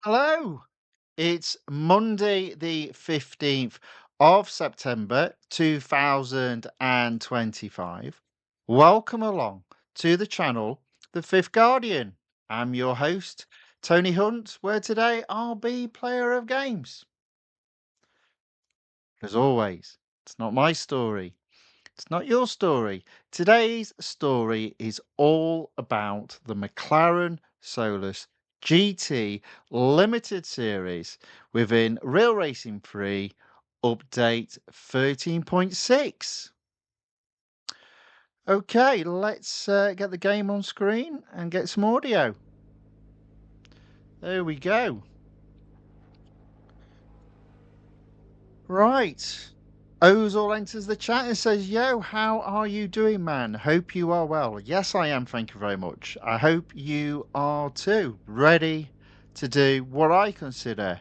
Hello. It's Monday, the 15th of September, 2025. Welcome along to the channel, The Fifth Guardian. I'm your host, Tony Hunt, where today I'll be player of games. As always, it's not my story. It's not your story. Today's story is all about the McLaren Solus GT Limited Series within Real Racing 3 update 13.6. Okay, let's get the game on screen and get some audio. There we go. Right. Ozil enters the chat and says, Yo, how are you doing, man? Hope you are well. Yes, I am. Thank you very much. I hope you are too. Ready to do what I consider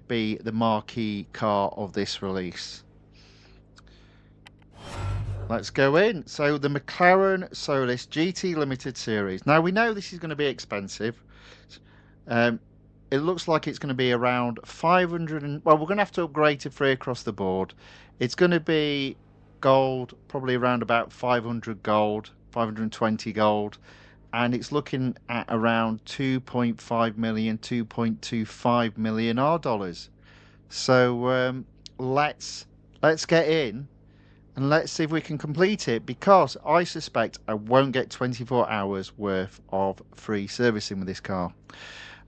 be the marquee car of this release. Let's go in. So, the McLaren Solus GT Limited Series. Now, we know this is going to be expensive. Um, it looks like it's going to be around 500 well, we're going to have to upgrade to free across the board. It's going to be gold, probably around about 500 gold, 520 gold, and it's looking at around 2.5 million, 2.25 million R dollars. So let's get in and let's see if we can complete it, because I suspect I won't get 24 hours worth of free servicing with this car.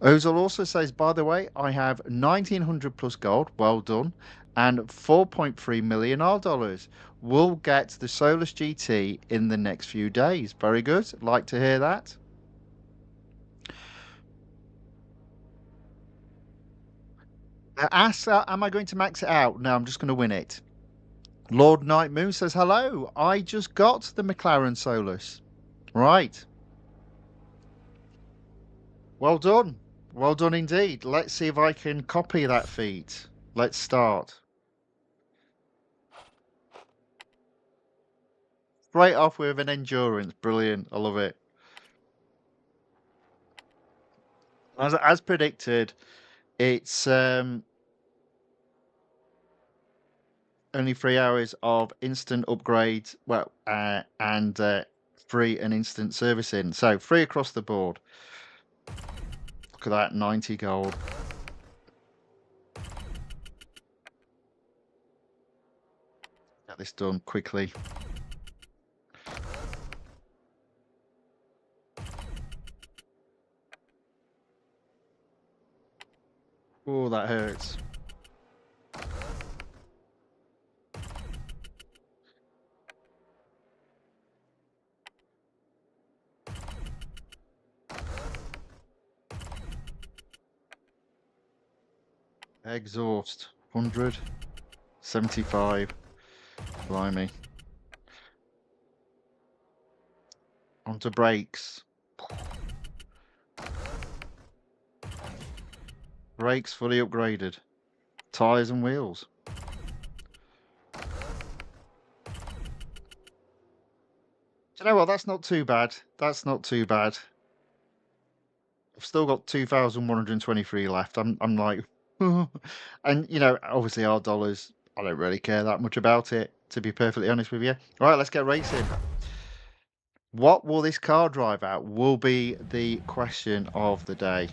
Ozil also says, by the way, I have 1900 plus gold, well done, and 4.3 million R dollars. We'll get the Solus GT in the next few days. Very good. Like to hear that. Ask, am I going to max it out? No, I'm just going to win it. Lord Night Moon says, hello, I just got the McLaren Solus. Right. Well done. Well done indeed. Let's see if I can copy that feat. Let's start. Straight off with an endurance. Brilliant. I love it. As predicted, it's only 3 hours of instant upgrades, well, and free and instant servicing. So free across the board. Look at that, 90 gold. Get this done quickly. Oh, that hurts. Exhaust. 100. 75. Blimey. Onto brakes. Brakes fully upgraded. Tyres and wheels. Do you know what? That's not too bad. That's not too bad. I've still got 2,123 left. I'm like, and obviously our dollars, I don't really care that much about it, to be perfectly honest with you. All right, let's get racing. What will this car drive at will be the question of the day.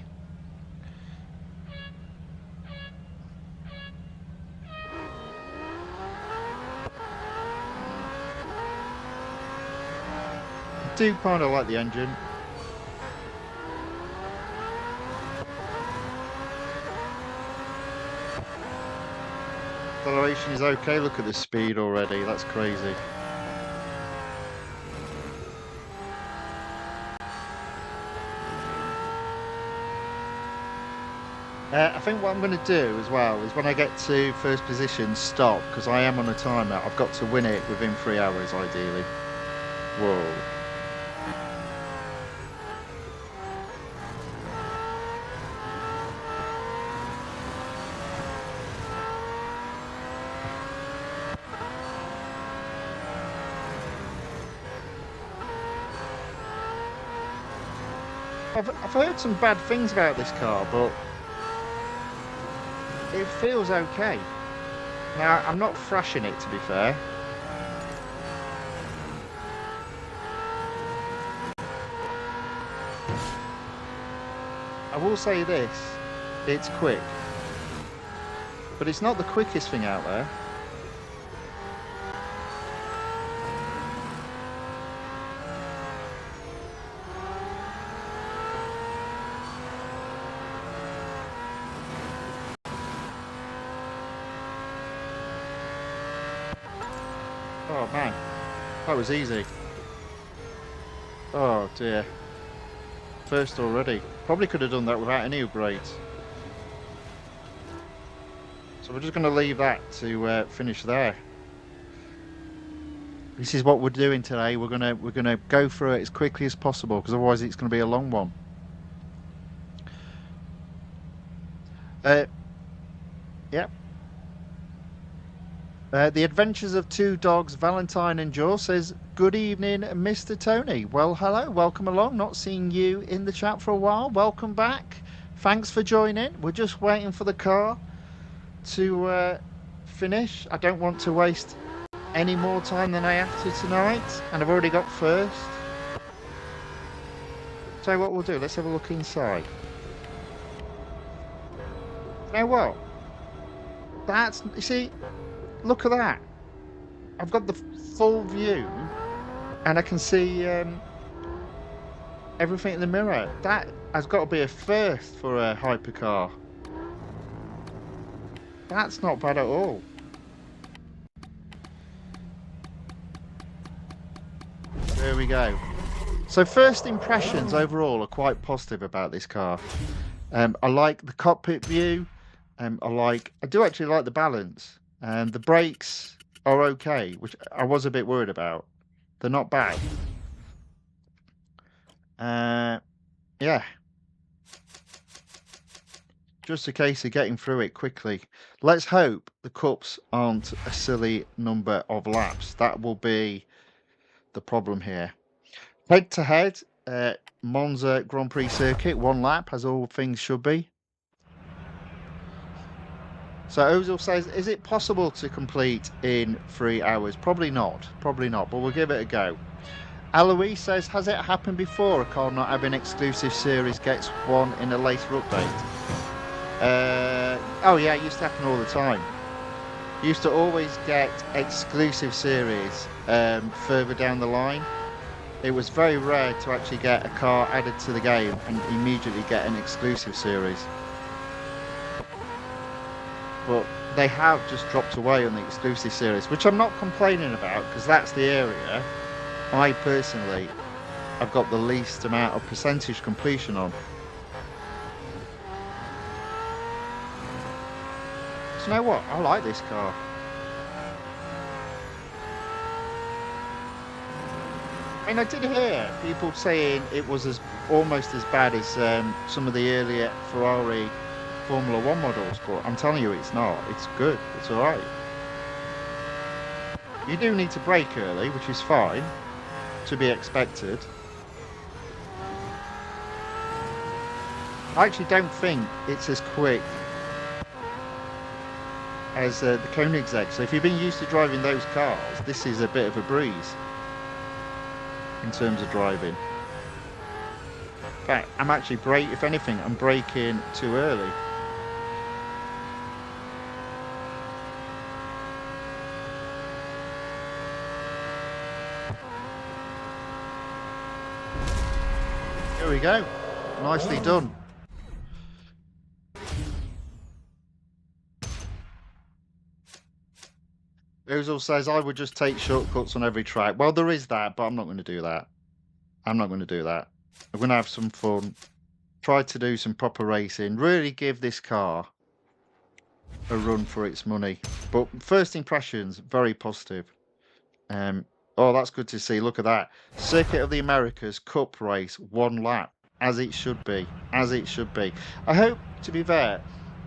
I do kind of like the engine. Acceleration is okay. Look at the speed already. That's crazy. I think what I'm going to do as well is when I get to first position, stop, because I am on a timer. I've got to win it within 3 hours, ideally. Whoa. I've heard some bad things about this car, but it feels okay. Now, I'm not thrashing it, to be fair. I will say this, it's quick. But it's not the quickest thing out there. Oh man, that was easy. Oh dear. First already. Probably could have done that without any upgrades. So we're just going to leave that to finish there. This is what we're doing today. We're gonna go through it as quickly as possible, because otherwise it's going to be a long one. Yeah. The Adventures of Two Dogs, Valentine and Joe says, good evening, Mr. Tony. Well, hello, welcome along. Not seeing you in the chat for a while. Welcome back. Thanks for joining. We're just waiting for the car to finish. I don't want to waste any more time than I have to tonight, and I've already got first. Tell you what we'll do, let's have a look inside. You know what? That's, you see, look at that. I've got the full view and I can see everything in the mirror. That has got to be a first for a hypercar. That's not bad at all. There we go. So first impressions overall are quite positive about this car. I like the cockpit view. I do actually like the balance. And the brakes are okay, which I was a bit worried about. They're not bad. Yeah. Just a case of getting through it quickly. Let's hope the cups aren't a silly number of laps. That will be the problem here. Head to head, Monza Grand Prix circuit, 1 lap, as all things should be. So Ozil says, is it possible to complete in 3 hours? Probably not, but we'll give it a go. Alois says, has it happened before a car not having exclusive series gets one in a later update? Oh yeah, it used to happen all the time. You used to always get exclusive series further down the line. It was very rare to actually get a car added to the game and immediately get an exclusive series. But they have just dropped away on the exclusive series, which I'm not complaining about, because that's the area I personally have got the least amount of percentage completion on. So you know what? I like this car. I mean, I did hear people saying it was almost as bad as some of the earlier Ferrari Formula 1 models, but I'm telling you it's not. It's good. It's alright. You do need to brake early, which is fine, to be expected. I actually don't think it's as quick as the Koenigsegg, so if you've been used to driving those cars, this is a bit of a breeze in terms of driving. In fact, I'm actually if anything, I'm braking too early. There we go. Nicely done. Ozil says, I would just take shortcuts on every track. Well, there is that, but I'm not going to do that. I'm not going to do that. I'm going to have some fun. Try to do some proper racing. Really give this car a run for its money. But first impressions, very positive. Oh, that's good to see. Look at that. Circuit of the Americas Cup race, 1 lap. As it should be. As it should be. I hope, to be fair,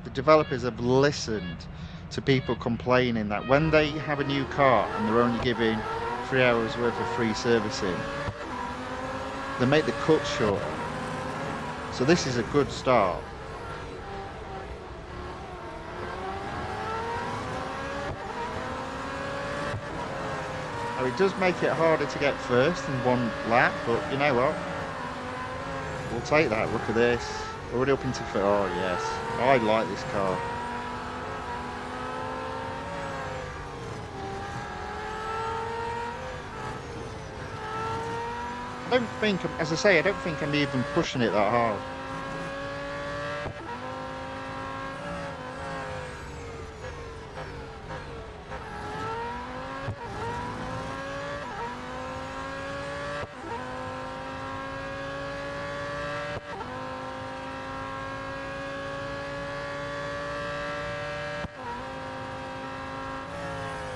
the developers have listened to people complaining that when they have a new car and they're only giving 3 hours worth of free servicing, they make the cut shorter. So this is a good start. Oh, it does make it harder to get first in one lap, but you know what? We'll take that. Look at this. Already up into foot. Oh, yes. I like this car. I don't think, as I say, I don't think I'm even pushing it that hard.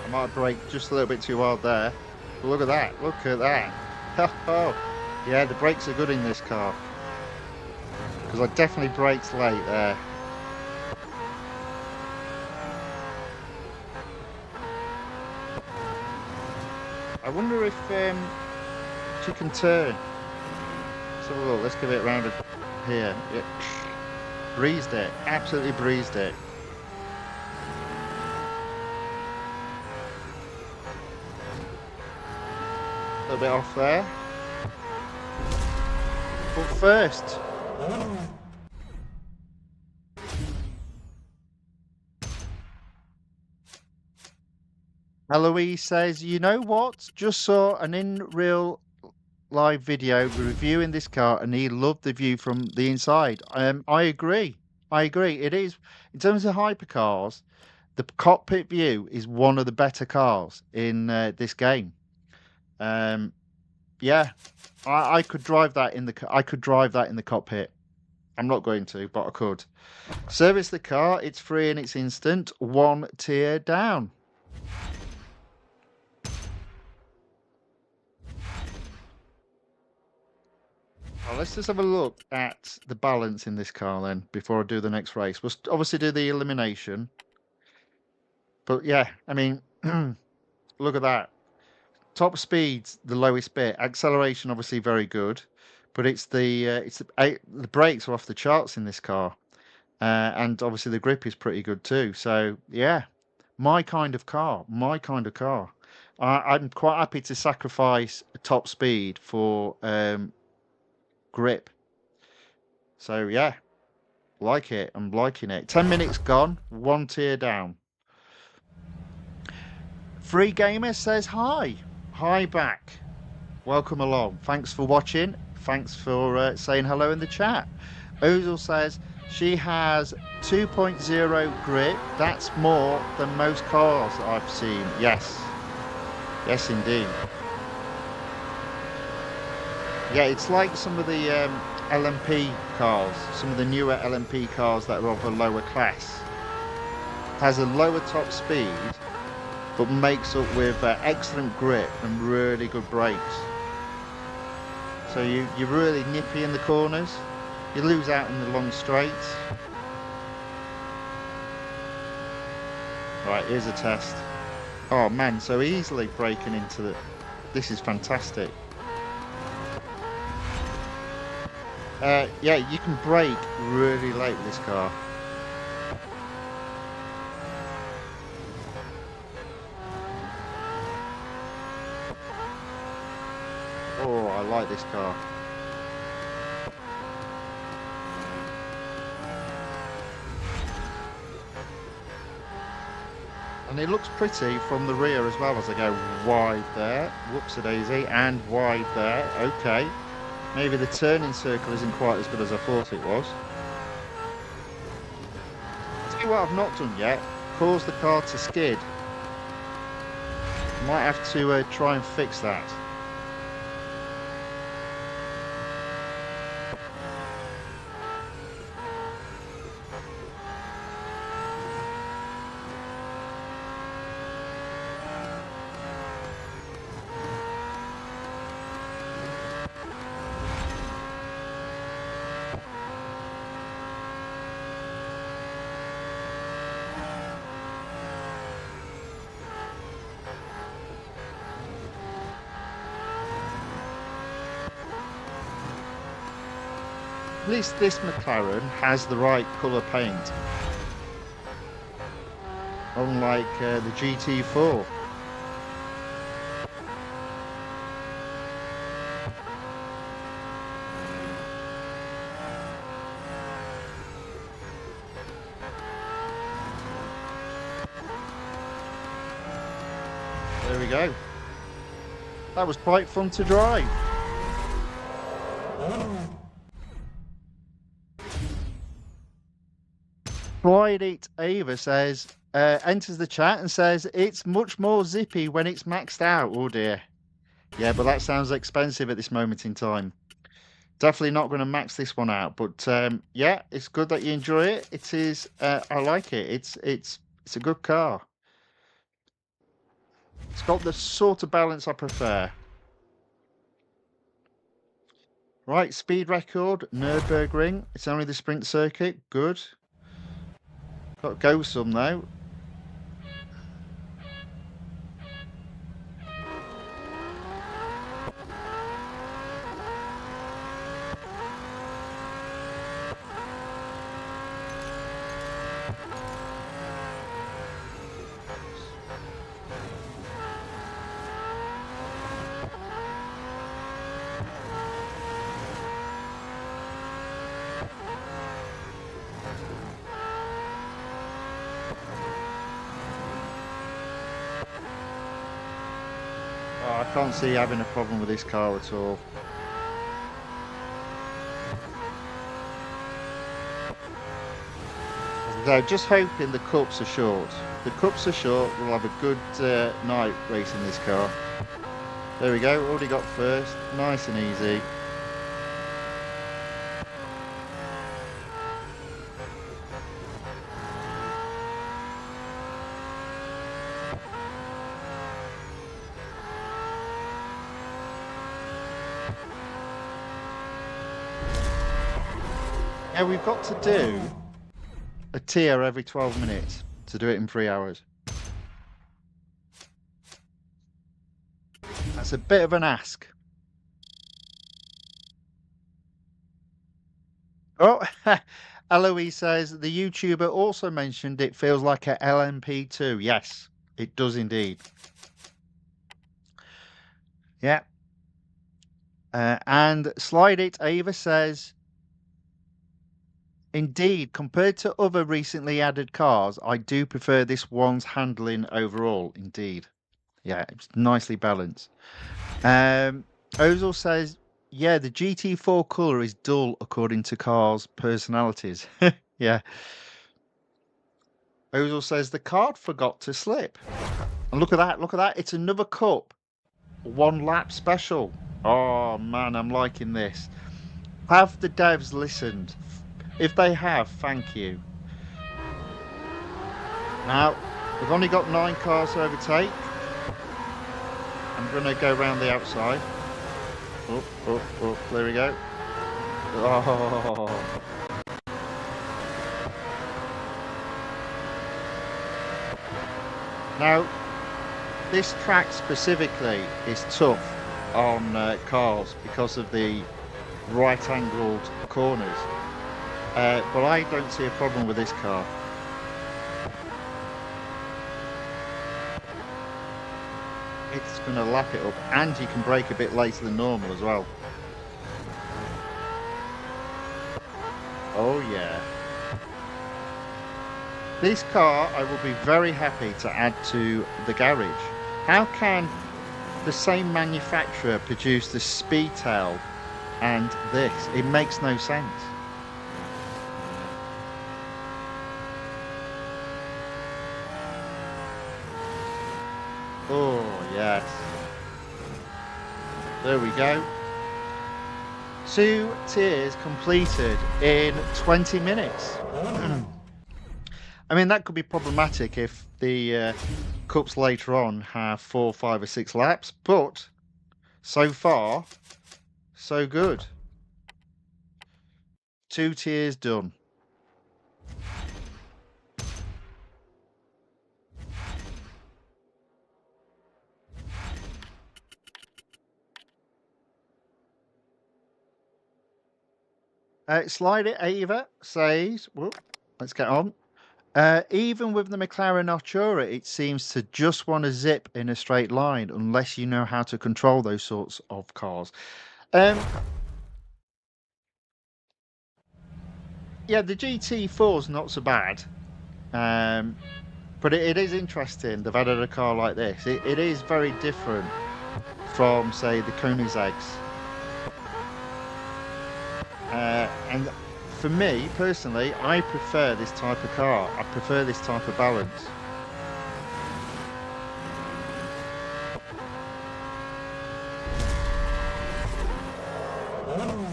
I might brake just a little bit too hard there. But look at that. Look at that. Oh, yeah, the brakes are good in this car. Because I definitely braked late there. I wonder if she can turn. Let's have a look. Let's give it a round of here. Yeah. Breezed it. Absolutely breezed it. A little bit off there. But first. Eloise says, you know what? Just saw an in real live video reviewing this car and he loved the view from the inside. I agree. I agree. It is, in terms of hypercars, the cockpit view is one of the better cars in this game. Yeah, I could drive that in the cockpit. I'm not going to, but I could. Service the car. It's free and it's instant. One tier down. Well, let's just have a look at the balance in this car then before I do the next race. We'll obviously do the elimination. But yeah, I mean, look at that. Top speed's the lowest bit. Acceleration obviously very good, but it's the brakes are off the charts in this car, and obviously the grip is pretty good too. So yeah, my kind of car. My kind of car. I'm quite happy to sacrifice top speed for grip. So yeah, like it. I'm liking it. 10 minutes gone. One tier down. Free Gamer says hi. Hi back. Welcome along. Thanks for watching. Thanks for saying hello in the chat. Ozil says she has 2.0 grip. That's more than most cars I've seen. Yes. Yes, indeed. Yeah, it's like some of the LMP cars, some of the newer LMP cars that are of a lower class. Has a lower top speed, but makes up with excellent grip and really good brakes. So you're really nippy in the corners. You lose out in the long straights. Right, here's a test. Oh man, so easily braking into the... This is fantastic. Yeah, you can brake really late with this car. Oh, I like this car. And it looks pretty from the rear as well as I go wide there. Whoops-a-daisy, and wide there. Okay. Maybe the turning circle isn't quite as good as I thought it was. See what I've not done yet? Cause the car to skid. Might have to try and fix that. At least this McLaren has the right colour paint, unlike the GT4. we go. That was quite fun to drive. Slide It Ava says, enters the chat and says, it's much more zippy when it's maxed out. Oh dear. Yeah, but that sounds expensive at this moment in time. Definitely not going to max this one out, but yeah, it's good that you enjoy it. It is, I like it. It's a good car. It's got the sort of balance I prefer. Right, speed record, Nürburgring. It's only the sprint circuit. Good. Got to go some though. Oh, I can't see having a problem with this car at all. So just hoping the cups are short. The cups are short, we'll have a good night racing this car. There we go, already got first, nice and easy. Yeah, we've got to do a tier every 12 minutes to do it in 3 hours. That's a bit of an ask. Oh, Eloise says, the YouTuber also mentioned it feels like a LMP2. Yes, it does indeed. Yeah. And Slide It Ava says, indeed, compared to other recently added cars, I do prefer this one's handling overall. Indeed. Yeah, it's nicely balanced. Ozil says, yeah, the GT4 colour is dull according to cars' personalities. Yeah. Ozil says, the card forgot to slip. And look at that, look at that. It's another cup. 1 lap special. Oh, man, I'm liking this. Have the devs listened? If they have, thank you. Now, we've only got 9 cars to overtake. I'm going to go around the outside. Oh, there we go. Oh. Now, this track specifically is tough on cars because of the right-angled corners. But I don't see a problem with this car. It's going to lap it up, and you can brake a bit later than normal as well. Oh yeah. This car I will be very happy to add to the garage. How can the same manufacturer produce the Speedtail and this? It makes no sense. Oh, yes. There we go. 2 tiers completed in 20 minutes. I mean, that could be problematic if the cups later on have 4, 5 or 6 laps, but so far, so good. 2 tiers done. Slide It Ava says, whoop, let's get on. Even with the McLaren Artura, it seems to just want to zip in a straight line unless you know how to control those sorts of cars. Yeah, the GT4's not so bad. But it is interesting they've added a car like this. It is very different from, say, the Koenigsegg's. And for me, personally, I prefer this type of car. I prefer this type of balance.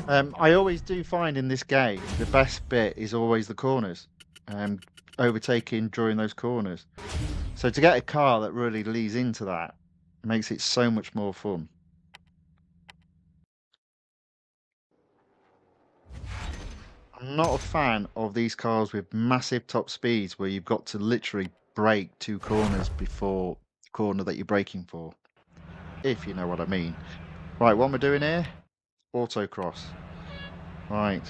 I always do find in this game, the best bit is always the corners. Overtaking during those corners. So to get a car that really leads into that makes it so much more fun. I'm not a fan of these cars with massive top speeds where you've got to literally brake 2 corners before the corner that you're braking for, if you know what I mean. Right, what am I doing here? Autocross. Right.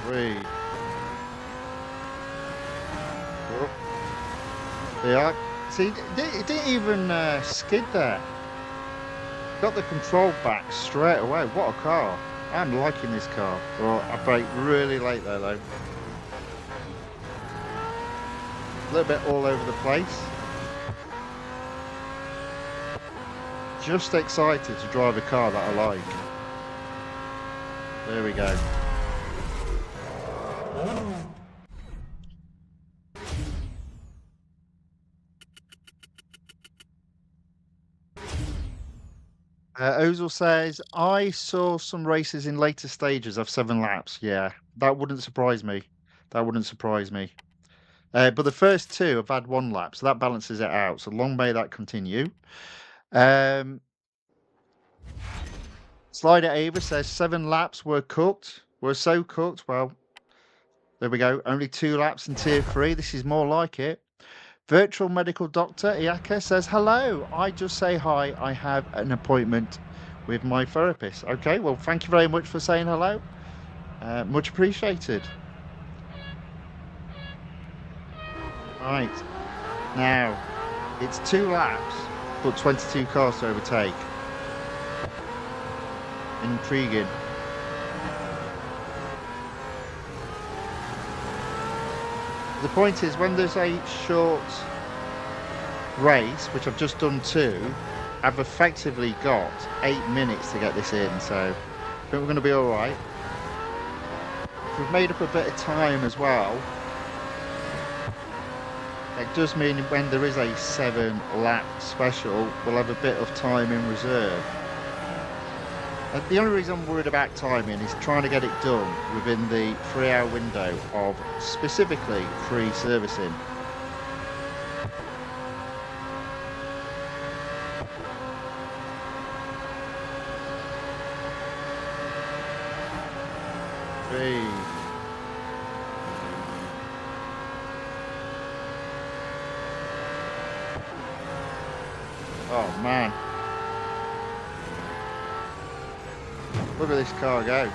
Three. Oh. Yeah. See, it didn't even skid there. Got the control back straight away. What a car. I'm liking this car. Oh, I braked really late there though. A little bit all over the place. Just excited to drive a car that I like. There we go. Ozil says, I saw some races in later stages of 7 laps. Yeah, that wouldn't surprise me. That wouldn't surprise me. But the first 2 have had 1 lap, so that balances it out. So long may that continue. Slider Ava says 7 laps were cooked. Were so cooked. Well, there we go. Only 2 laps in tier 3. This is more like it. Virtual medical doctor Iaka says, hello, I just say hi. I have an appointment with my therapist. Okay, well, thank you very much for saying hello. Much appreciated. Right, now, it's 2 laps, but 22 cars to overtake. Intriguing. The point is, when there's a short race, which I've just done 2, I've effectively got 8 minutes to get this in, so I think we're going to be all right. We've made up a bit of time as well. It does mean when there is a 7-lap special, we'll have a bit of time in reserve. The only reason I'm worried about timing is trying to get it done within the 3-hour window of specifically free servicing. Three. Oh man. Look at this car go.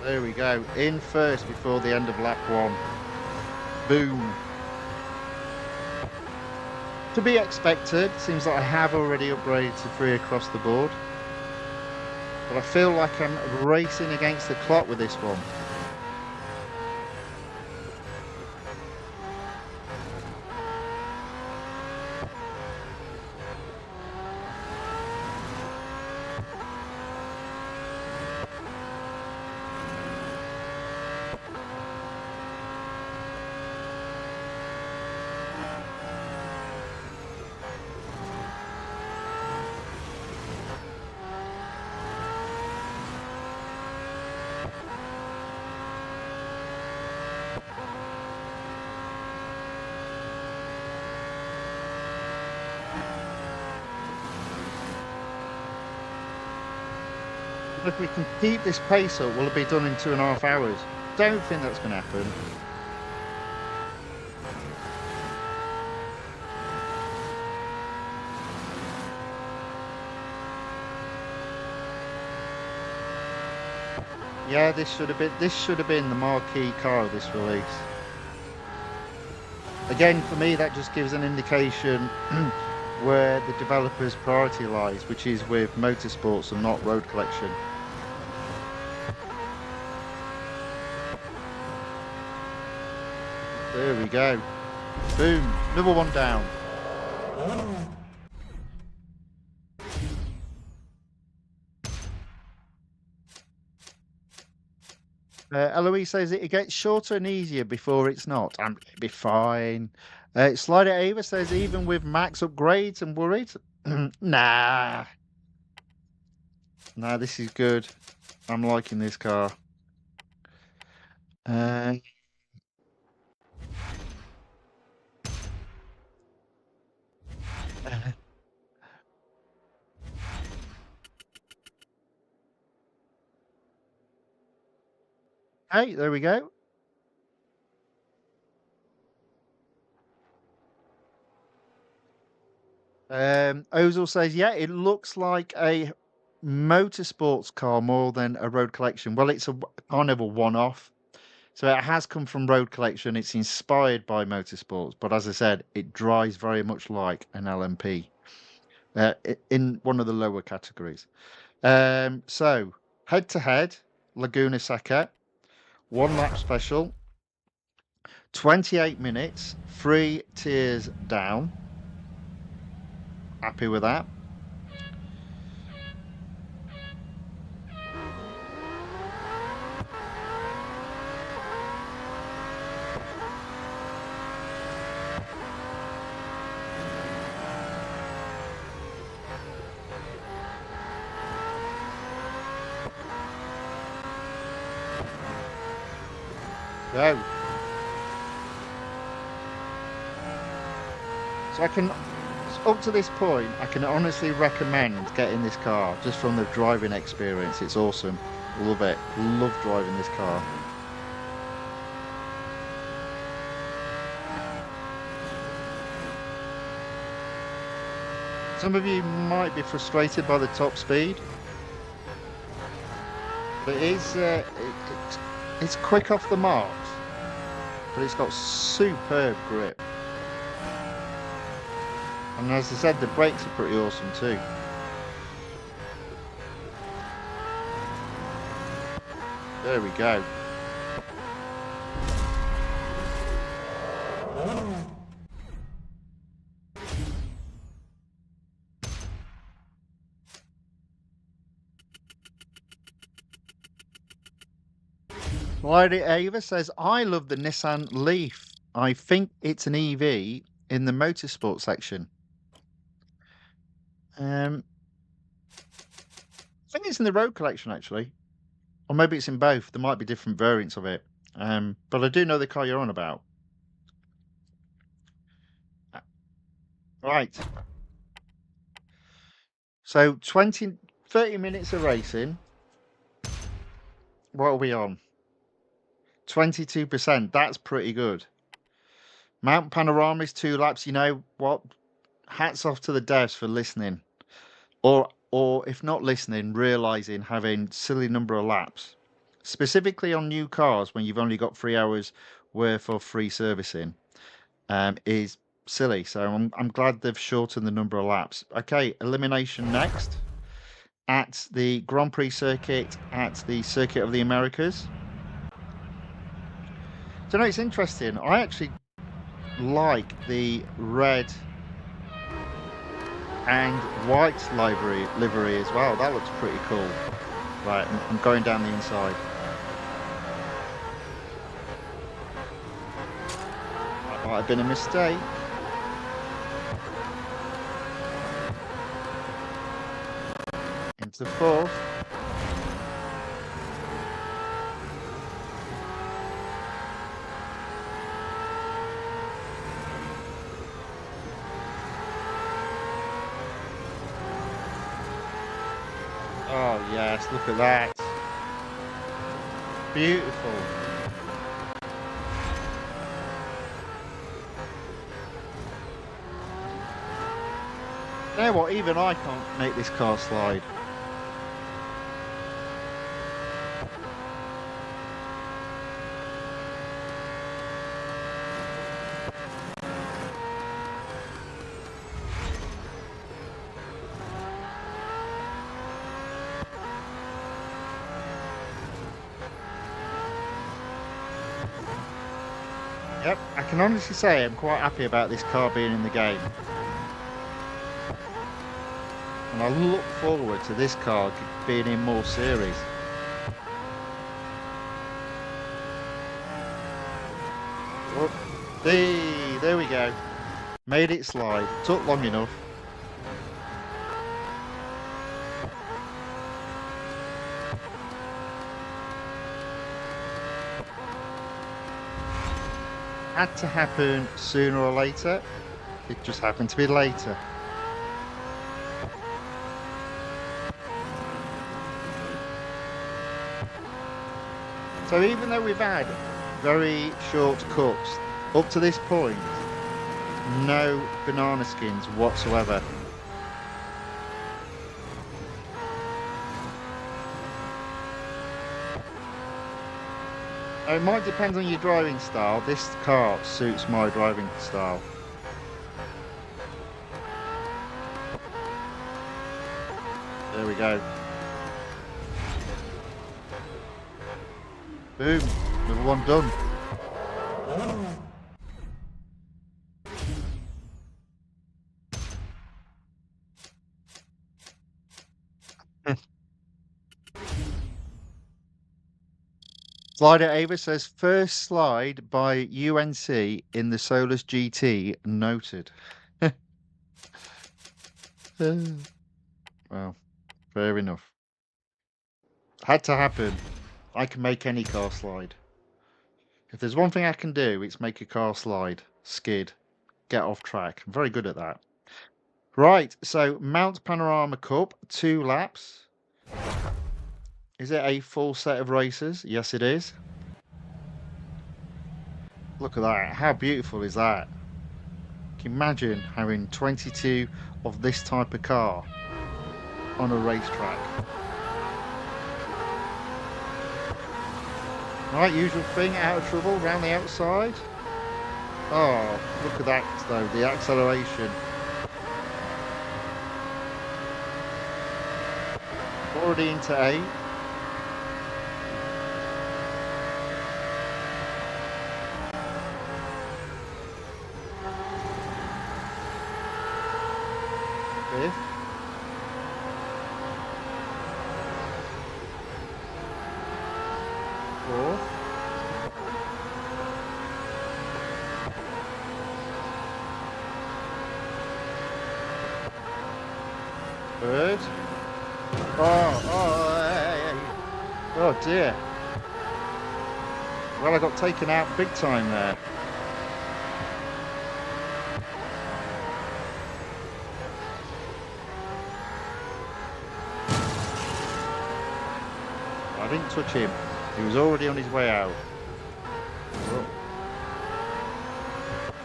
There we go. In first before the end of lap 1. Boom. To be expected, seems like I have already upgraded to 3 across the board. But I feel like I'm racing against the clock with this one. If we can keep this pace up, will it be done in 2.5 hours? Don't think that's going to happen. Yeah, this should have been the marquee car of this release. Again, for me, that just gives an indication where the developer's priority lies, which is with motorsports and not road collection. There we go. Boom. Another one down. Eloise says it gets shorter and easier before it's not. It'll be fine. Slider Ava says even with max upgrades and worried. Nah. Nah, this is good. I'm liking this car. Hey, there we go. Ozil says, yeah, it looks like a motorsports car more than a road collection. Well, it's a kind of a one-off. So it has come from road collection. It's inspired by motorsports, but as I said, it drives very much like an LMP in one of the lower categories. So head-to-head, Laguna Seca, one lap special, 28 minutes, 3 tiers down. Happy with that. Go. So up to this point, I can honestly recommend getting this car just from the driving experience. It's awesome. Love it. Love driving this car. Some of you might be frustrated by the top speed, but it's quick off the marks, but it's got superb grip. And as I said, the brakes are pretty awesome too. There we go. Lady Ava says, I love the Nissan Leaf. I think it's an EV in the motorsport section. I think it's in the road collection, actually. Or maybe it's in both. There might be different variants of it. But I do know the car you're on about. Right. So 30 minutes of racing. What are we on? 22%. That's pretty good. Mount Panorama is 2 laps. You know what? Hats off to the devs for listening. Or if not listening, realizing having silly number of laps. Specifically on new cars when you've only got 3 hours worth of free servicing is silly. So I'm glad they've shortened the number of laps. Okay, elimination next at the Grand Prix circuit at the Circuit of the Americas. So no, it's interesting. I actually like the red and white livery as well. That looks pretty cool. Right, I'm going down the inside. That might have been a mistake. Into fourth. Oh yes, look at that. Beautiful. You know what, even I can't make this car slide. Yep, I can honestly say I'm quite happy about this car being in the game. And I look forward to this car being in more series. Oh, there we go. Made it slide. Took long enough. Had to happen sooner or later. It just happened to be later. So even though we've had very short cuts up to this point, no banana skins whatsoever. It might depend on your driving style. This car suits my driving style. There we go. Boom, another one done. Slider Ava says, first slide by UNC in the Solus GT noted. Well, fair enough. Had to happen. I can make any car slide. If there's one thing I can do, it's make a car slide, skid, get off track. I'm very good at that. Right, so Mount Panorama Cup, 2 laps. Is it a full set of races? Yes, it is. Look at that. How beautiful is that? Can you imagine having 22 of this type of car on a racetrack? Right, usual thing, out of trouble, round the outside. Oh, look at that though, the acceleration. Already into 8. Fifth. Fourth. Third. Oh dear. Well, I got taken out big time there. I didn't touch him. He was already on his way out.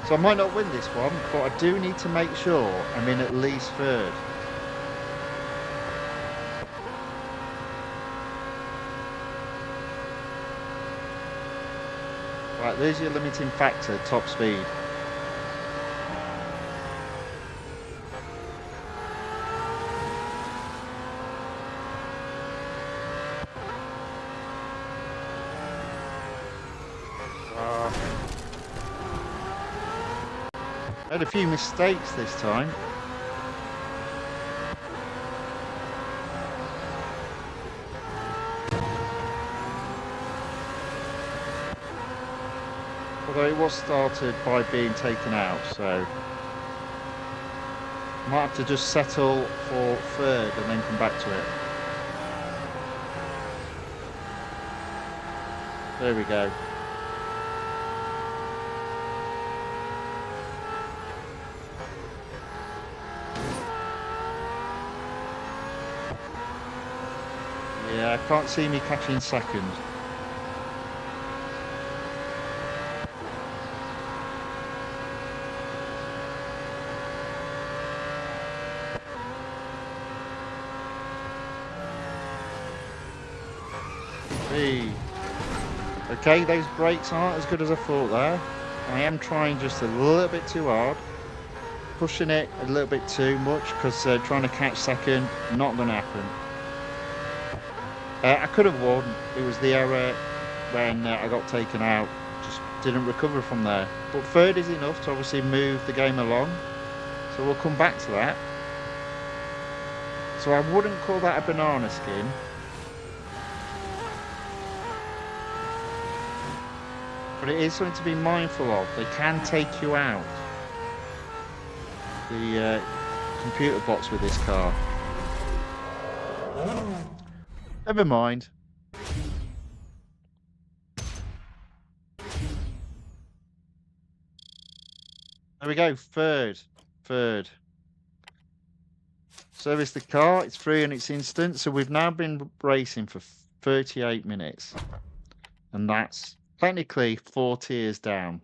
So I might not win this one, but I do need to make sure I'm in at least third. Right, there's your limiting factor, top speed. Had a few mistakes this time. Although it was started by being taken out, so might have to just settle for third and then come back to it. There we go. Yeah, I can't see me catching second. Hey. Okay, those brakes aren't as good as I thought there. I am trying just a little bit too hard. Pushing it a little bit too much because trying to catch second, not going to happen. I could have won. It was the error when I got taken out. Just didn't recover from there. But third is enough to obviously move the game along. So we'll come back to that. So I wouldn't call that a banana skin. But it is something to be mindful of. They can take you out. The computer bots with this car. Never mind. There we go. Third. Service the car. It's free in its instant. So we've now been racing for 38 minutes. And that's technically 4 tiers down.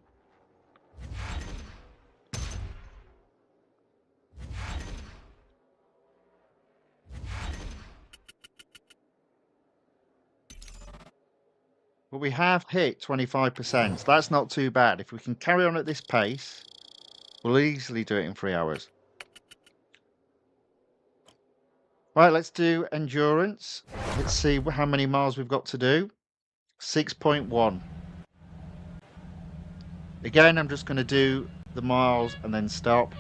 But we have hit 25%. So that's not too bad. If we can carry on at this pace, we'll easily do it in 3 hours. Right, let's do endurance. Let's see how many miles we've got to do. 6.1. Again, I'm just going to do the miles and then stop.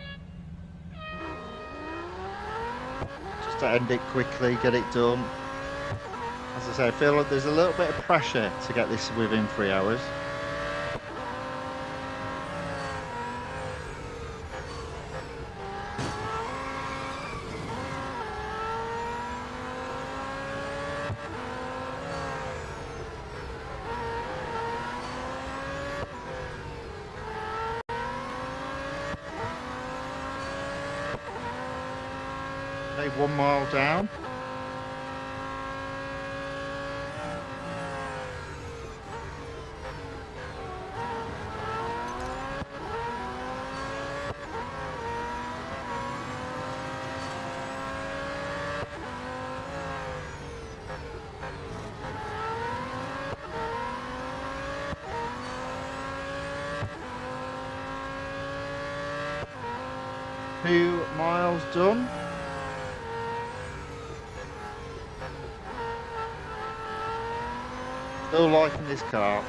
Just to end it quickly, get it done. As I say, I feel like there's a little bit of pressure to get this within 3 hours. Okay, 1 mile down. Two miles done. Still liking this car.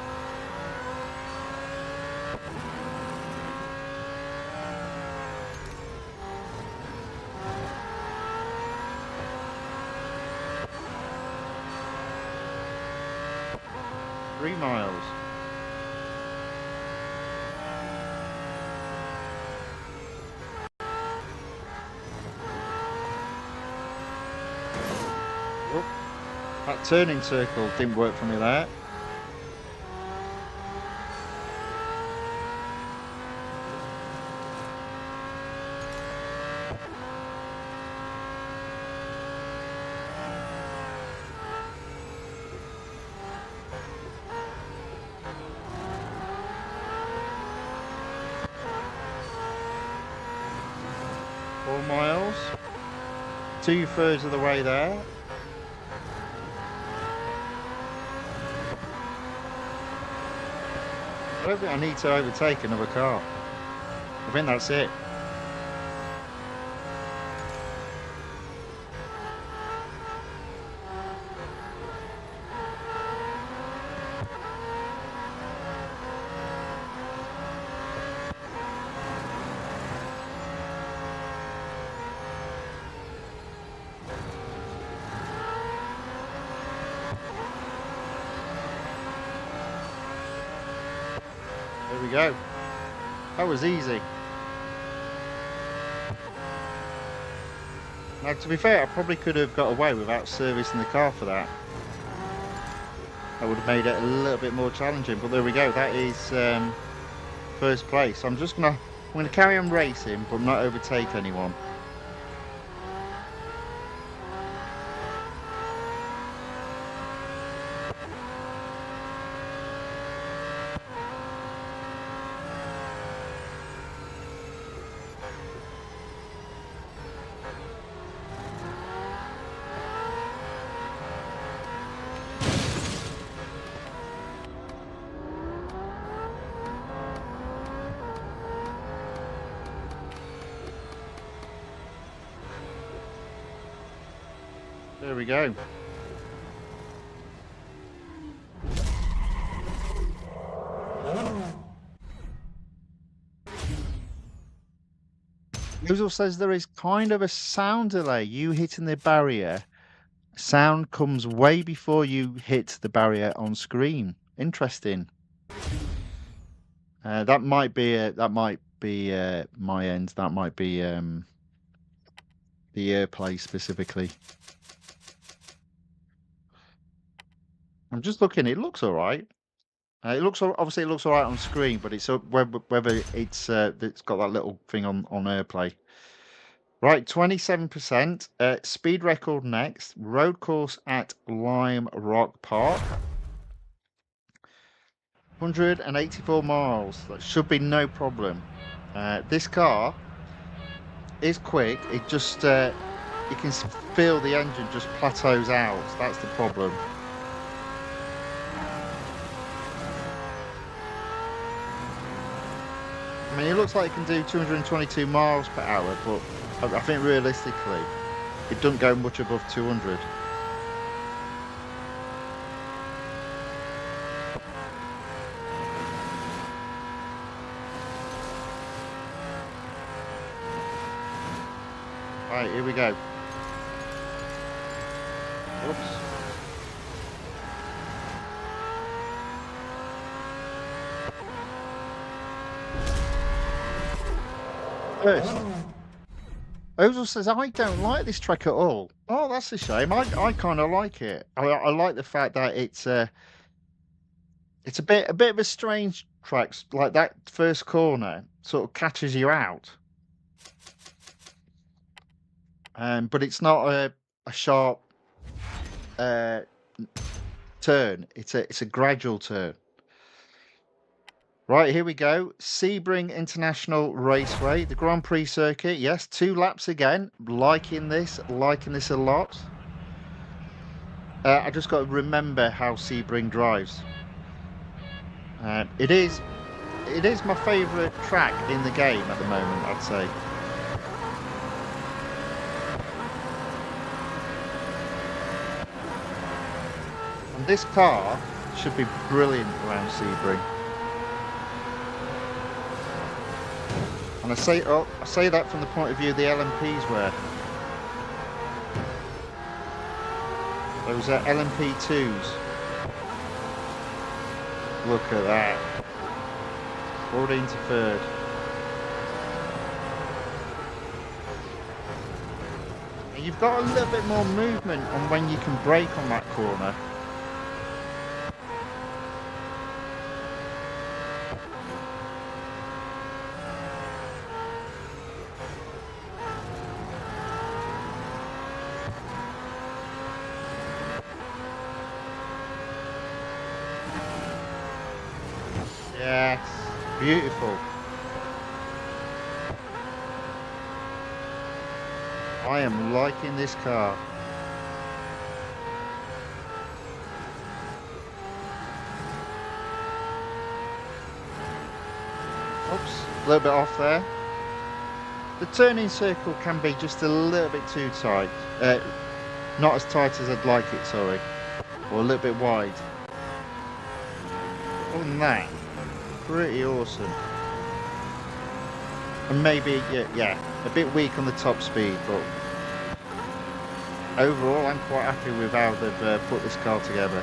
Three miles. That turning circle didn't work for me there. Four miles. 2/3 of the way there. I don't think I need to overtake another car. I think that's it. There we go. That was easy. Now, to be fair, I probably could have got away without servicing the car for that. That would have made it a little bit more challenging, but there we go. That is first place. I'm gonna carry on racing, but not overtake anyone. There we go. Ozel says there is kind of a sound delay. You hitting the barrier, sound comes way before you hit the barrier on screen. Interesting. That might be my end. That might be the AirPlay specifically. I'm just looking. It looks all right. Obviously it looks all right on screen, but it's whether it's got that little thing on AirPlay. Right, 27%. Speed record next. Road course at Lime Rock Park. 184 miles. That should be no problem. This car is quick. It just you can feel the engine just plateaus out. That's the problem. I mean, it looks like it can do 222 miles per hour, but I think realistically, it doesn't go much above 200. Right, here we go. Oops. First, Ozel says, I don't like this track at all. Oh, that's a shame. I kind of like it. I like the fact that it's a bit of a strange track. Like that first corner sort of catches you out. But it's not a sharp turn. It's a gradual turn. Right, here we go. Sebring International Raceway, the Grand Prix circuit. Yes, 2 laps again. Liking this a lot. I just got to remember how Sebring drives. It is my favourite track in the game at the moment, I'd say. And this car should be brilliant around Sebring. And I say that from the point of view the LMPs were. Those are LMP2s. Look at that. 14 to 3rd. And you've got a little bit more movement on when you can brake on that corner. Yes, beautiful. I am liking this car. Oops, a little bit off there. The turning circle can be just a little bit too tight. Not as tight as I'd like it, sorry. Or a little bit wide. Other than that, pretty awesome. And maybe, yeah, a bit weak on the top speed, but overall I'm quite happy with how they've put this car together.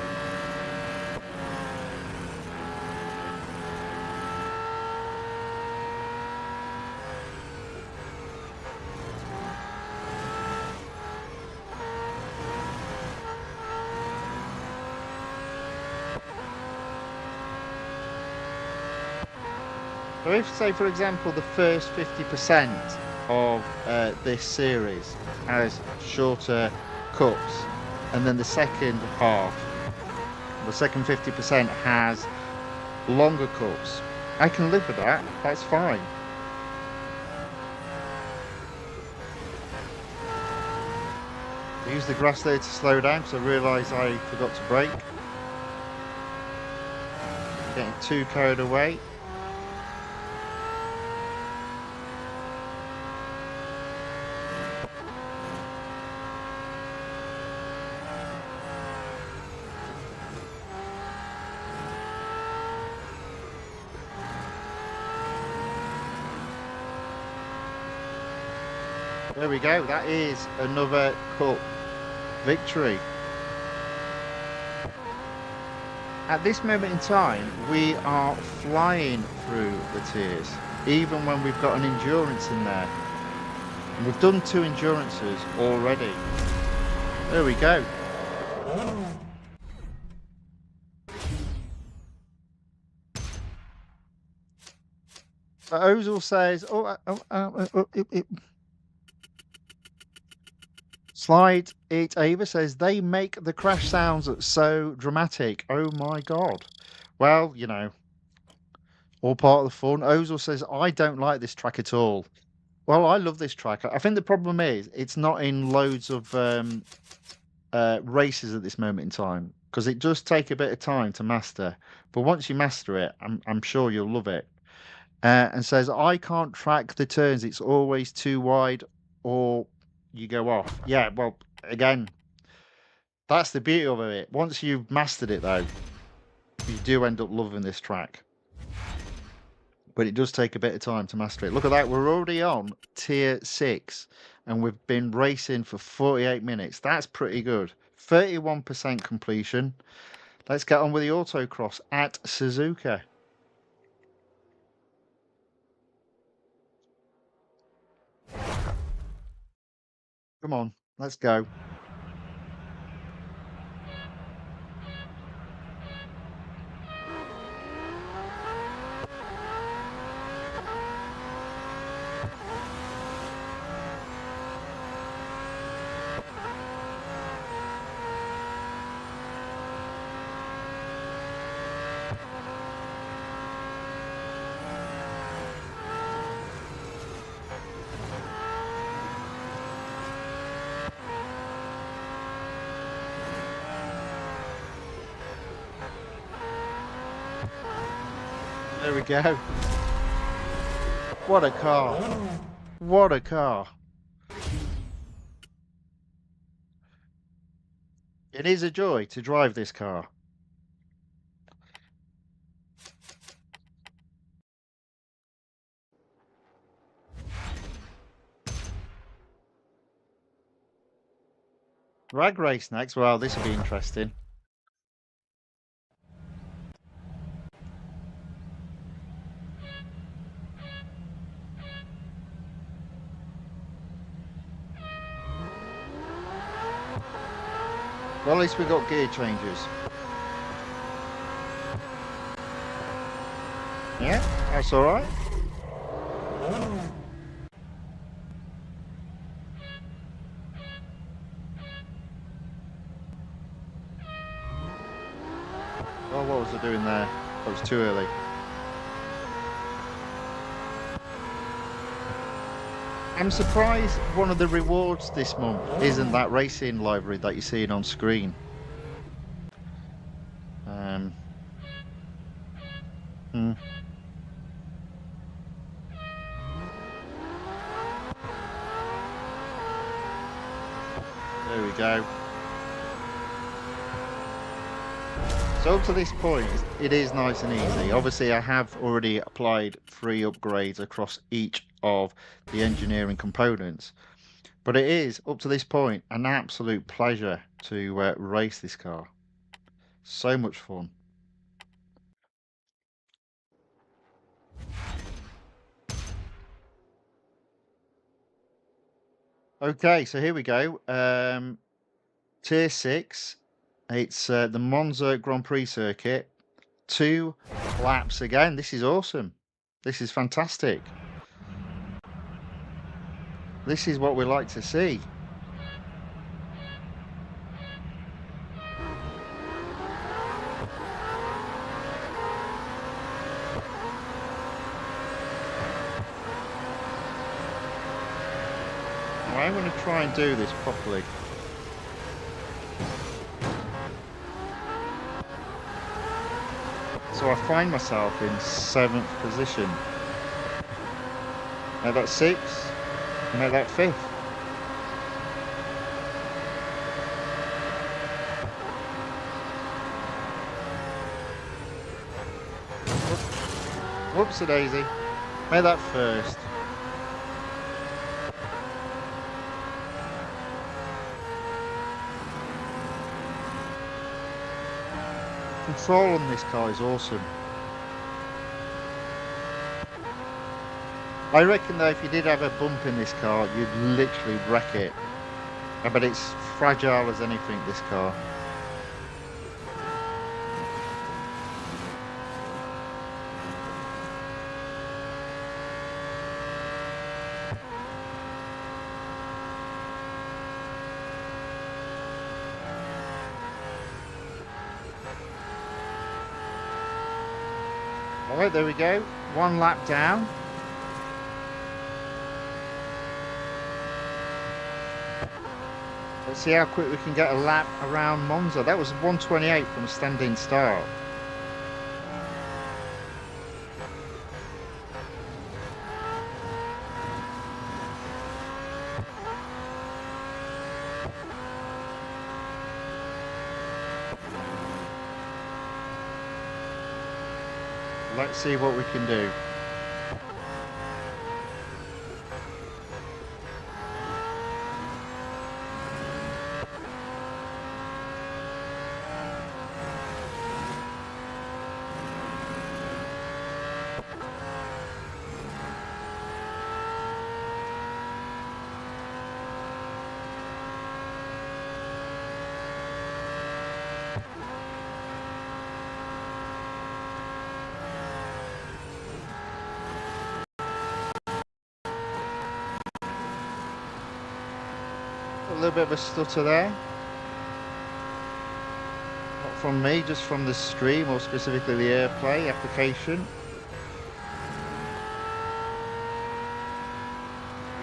So if, say, for example, the first 50% of this series has shorter cuts, and then the second half, the second 50% has longer cuts, I can live with that. That's fine. I used the grass there to slow down because I realised I forgot to brake. Getting too carried away. There we go. That is another cup victory. At this moment in time, we are flying through the tiers, even when we've got an endurance in there. And we've done 2 endurances already. There we go. Ozil says, Slide It Ava says, they make the crash sounds so dramatic. Oh my God. Well, you know, all part of the fun. Ozil says, I don't like this track at all. Well, I love this track. I think the problem is it's not in loads of races at this moment in time, because it does take a bit of time to master. But once you master it, I'm sure you'll love it. And says, I can't track the turns. It's always too wide or you go off. Yeah, well, again, that's the beauty of it. Once you've mastered it, though, you do end up loving this track. But it does take a bit of time to master it. Look at that. We're already on tier 6 and we've been racing for 48 minutes. That's pretty good. 31% completion. Let's get on with the autocross at Suzuka. Come on, let's go. There we go. What a car. What a car. It is a joy to drive this car. Drag race next. Well, this will be interesting. Well, at least we got gear changes. Yeah, that's all right. Oh, what was I doing there? That was too early. I'm surprised one of the rewards this month isn't that racing library that you're seeing on screen. There we go. So up to this point, it is nice and easy. Obviously, I have already applied 3 upgrades across each of the engineering components. But it is, up to this point, an absolute pleasure to race this car. So much fun. Okay, so here we go. Tier 6. It's the Monza Grand Prix circuit. 2 laps again. This is awesome. This is fantastic. This is what we like to see. I'm going to try and do this properly. So I find myself in 7th position. Now that's 6th. Now that 5th. Whoops-a-daisy. Now that 1st. control on this car is awesome. I reckon though, if you did have a bump in this car, you'd literally wreck it. But it's fragile as anything, this car. Alright, there we go. 1 lap down. Let's see how quick we can get a lap around Monza. That was 1:28 from a standing start. Let's see what we can do. A little bit of a stutter there. Not from me, just from the stream, or specifically the AirPlay application.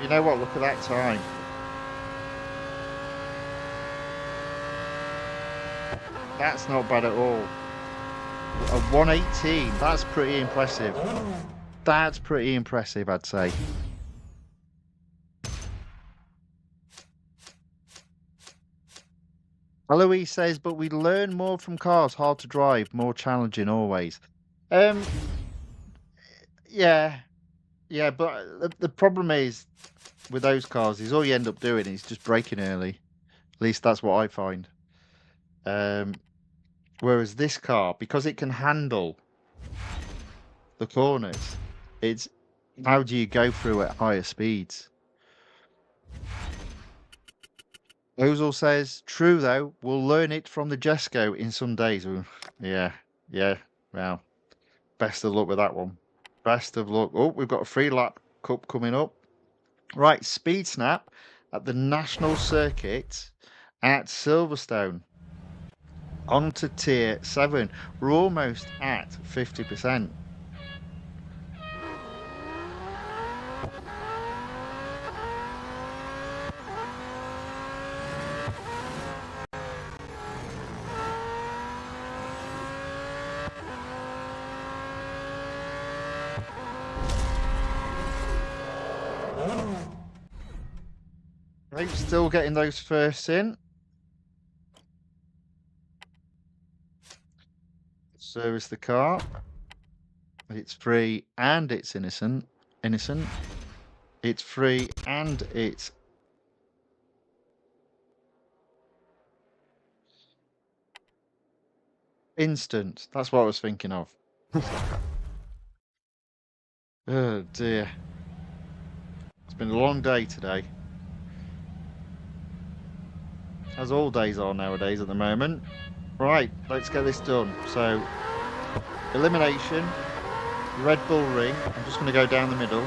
You know what? Look at that time. That's not bad at all. A 1:18. That's pretty impressive. That's pretty impressive, I'd say. Eloise says, but we learn more from cars, hard to drive, more challenging always. Yeah, but the problem is with those cars is all you end up doing is just braking early. At least that's what I find. Whereas this car, because it can handle the corners, it's how do you go through at higher speeds? Ozil says, true though, we'll learn it from the Jesco in some days. Yeah, well, best of luck with that one. Best of luck. Oh, we've got a 3-lap cup coming up. Right, Speed Snap at the National Circuit at Silverstone. On to Tier 7. We're almost at 50%. Right, still getting those firsts in. Service the car. It's free and it's innocent. It's free and it's instant. That's what I was thinking of. Oh dear. It's been a long day today. As all days are nowadays at the moment. Right, let's get this done. So, elimination, Red Bull ring. I'm just going to go down the middle.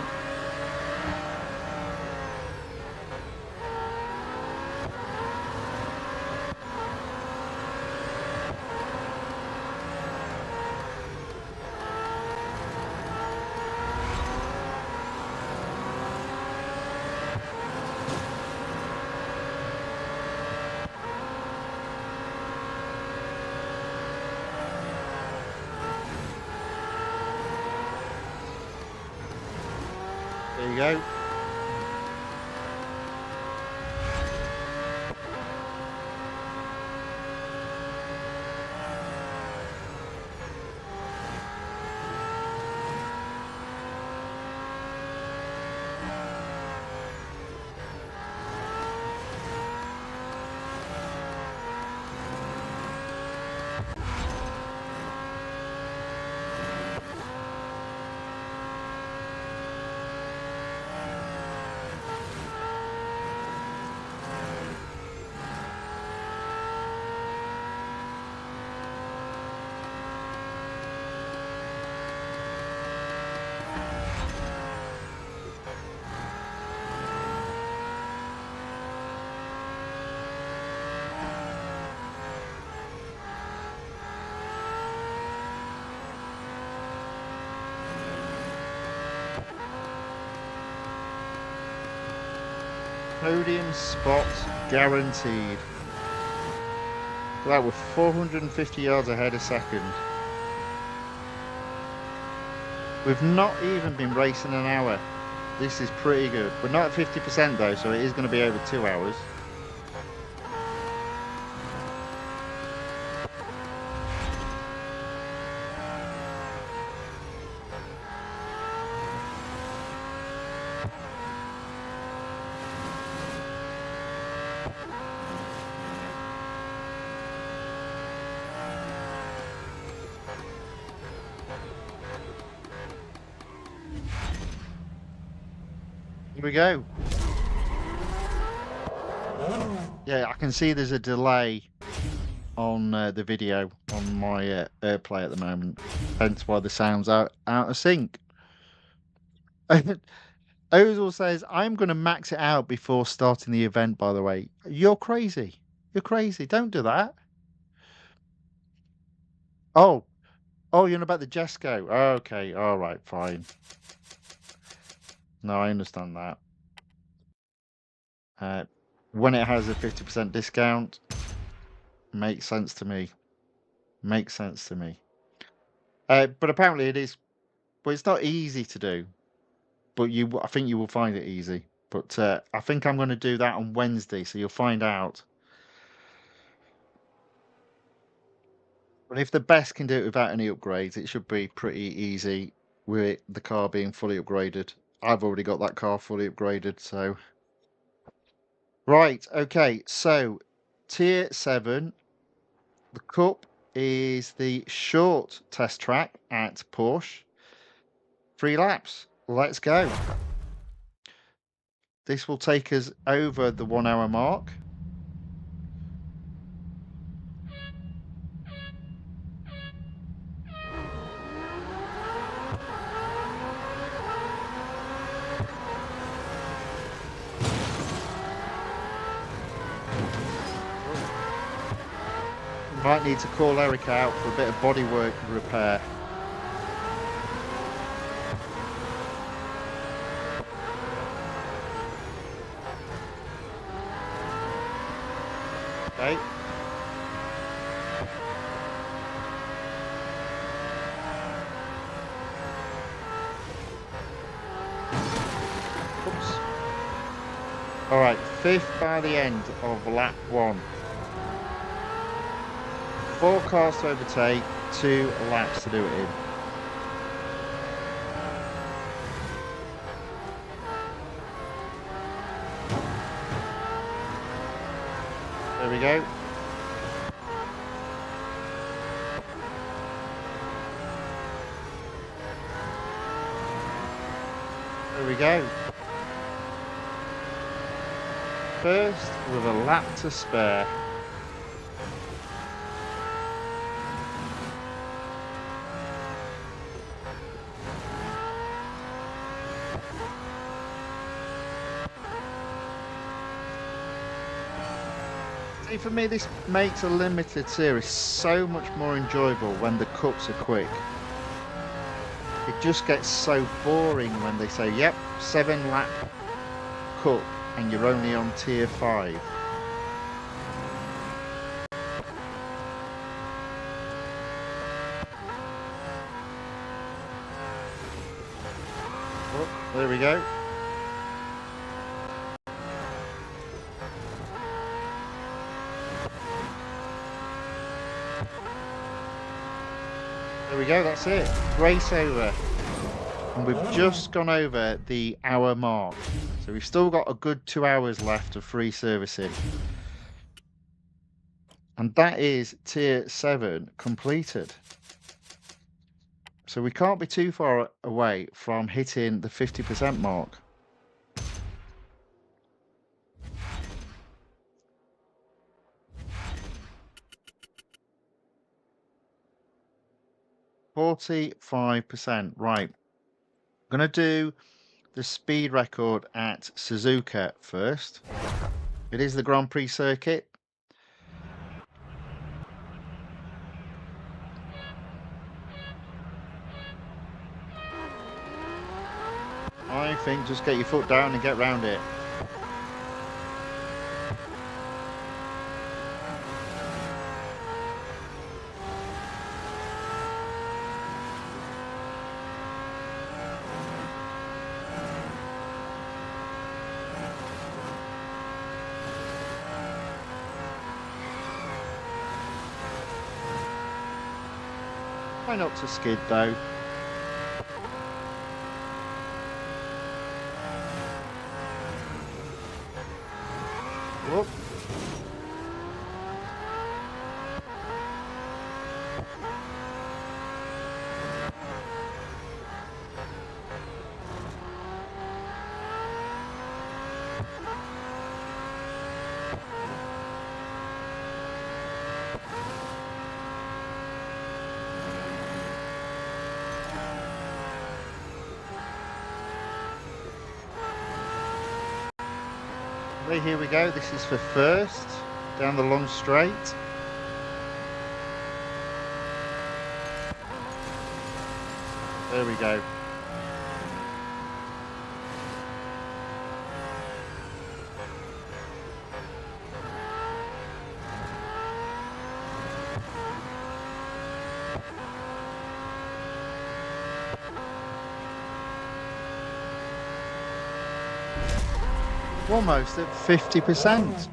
There you go. Podium spot guaranteed. That was 450 yards ahead a second. We've not even been racing an hour. This is pretty good. We're not at 50% though, so it is going to be over 2 hours. Here we go. Yeah, I can see there's a delay on the video on my AirPlay at the moment, hence why the sound's out of sync. Ozil says, I'm going to max it out before starting the event, by the way. You're crazy. You're crazy. Don't do that. Oh, you're not about the Jesco. Okay, all right, fine. No, I understand that. When it has a 50% discount, makes sense to me. Makes sense to me. But apparently it is. Well, it's not easy to do, but I think you will find it easy. But I think I'm going to do that on Wednesday, so you'll find out. But if the best can do it without any upgrades, it should be pretty easy with the car being fully upgraded. I've already got that car fully upgraded, so. Right, okay, so Tier 7, the Cup is the short test track at Porsche. 3 laps, let's go. This will take us over the 1 hour mark. Might need to call Eric out for a bit of bodywork repair. Okay. Oops. All right, 5th by the end of lap 1. 4 cars to overtake, 2 laps to do it in. There we go. There we go. First with a lap to spare. See, for me, this makes a limited series so much more enjoyable when the cups are quick. It just gets so boring when they say, yep, 7 lap cup and you're only on tier 5. Oh, there we go. There we go, that's it. Race over. And we've just gone over the hour mark. So we've still got a good 2 hours left of free servicing. And that is tier 7 completed. So we can't be too far away from hitting the 50% mark. %, right. I'm going to do the speed record at Suzuka first. It is the Grand Prix circuit. I think just get your foot down and get round it. Try not to skid though. Whoop. Right, here we go. This is for first, down the long straight. There we go. Almost at 50%.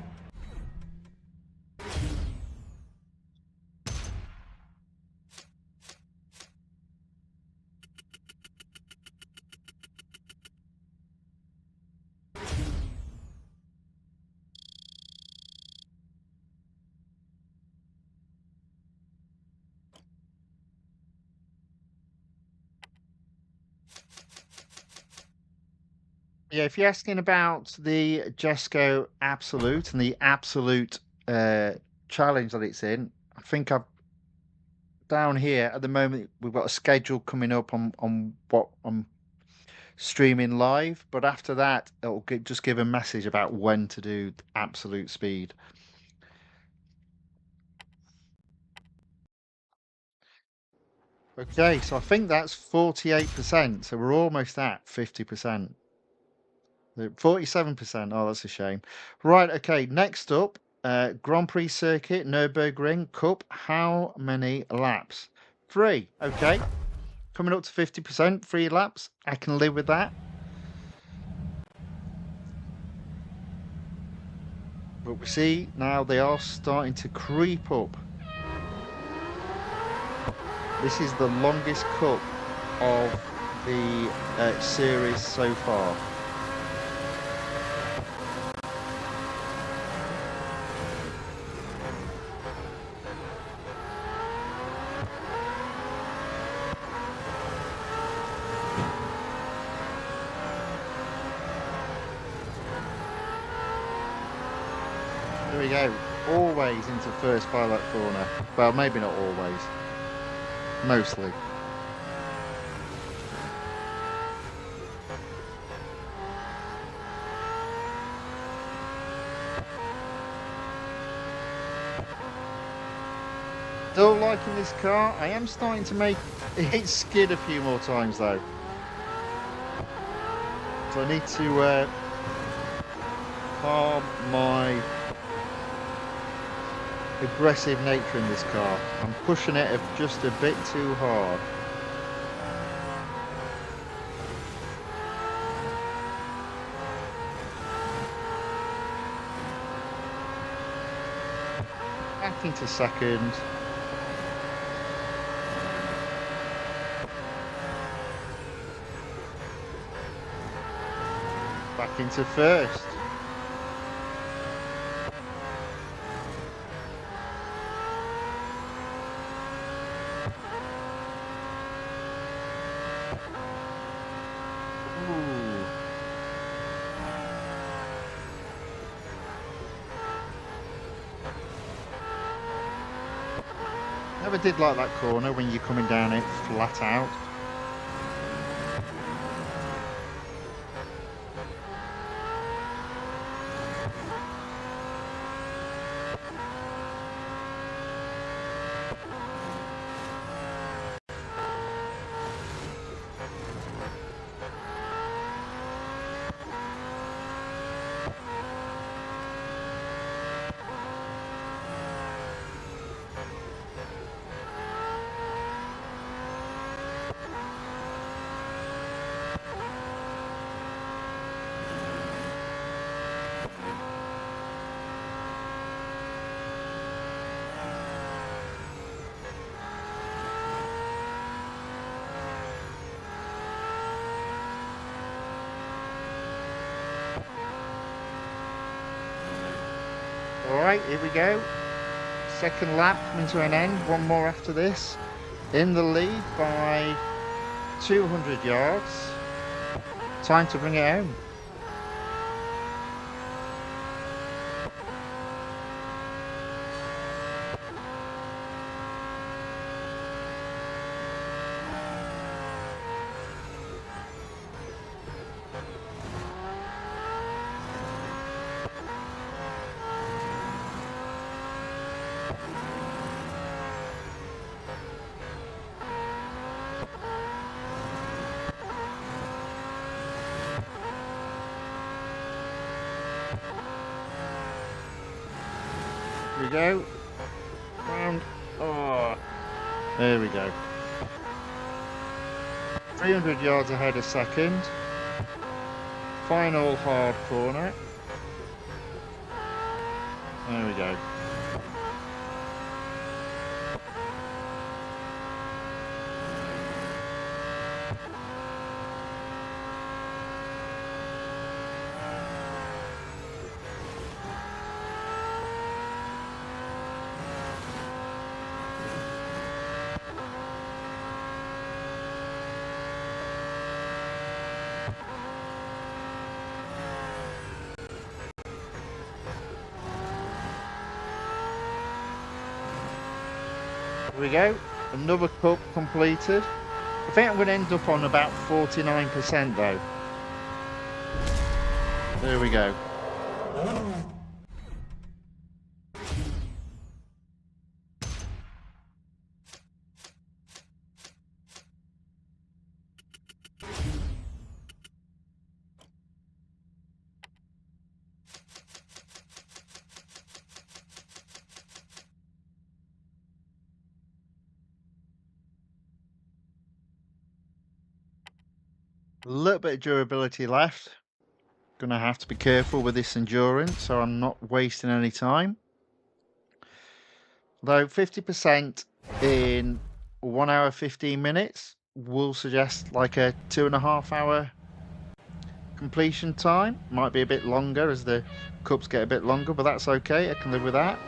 Yeah, if you're asking about the Jesco Absolute and the Absolute challenge that it's in, I think I've down here at the moment we've got a schedule coming up on what I'm streaming live, but after that it'll just give a message about when to do absolute speed. Okay, so I think that's 48%, so we're almost at 50%. 47%. Oh, that's a shame. Right, okay, next up, Grand Prix circuit, Nürburgring Cup. How many laps? 3. Okay. Coming up to 50%, 3 laps. I can live with that. But we see now they are starting to creep up. This is the longest cup of the series so far. There we go. Always into first by that corner. Well, maybe not always. Mostly. Still liking this car. I am starting to make it skid a few more times though. So I need to calm my aggressive nature in this car. I'm pushing it just a bit too hard. Back into second. Back into first. Ooh. Never did like that corner when you're coming down it flat out. Alright, here we go. Second lap coming to an end. One more after this. In the lead by 200 yards. Time to bring it home. Here we go. Round. Oh, there we go. 300 yards ahead of second. Final hard corner. There we go. Here we go, another cup completed. I think I'm going to end up on about 49% though. There we go. A little bit of durability left. Gonna have to be careful with this endurance so I'm not wasting any time. Though 50% in 1 hour 15 minutes will suggest like a 2.5 hour completion time. Might be a bit longer as the cups get a bit longer, but that's okay, I can live with that.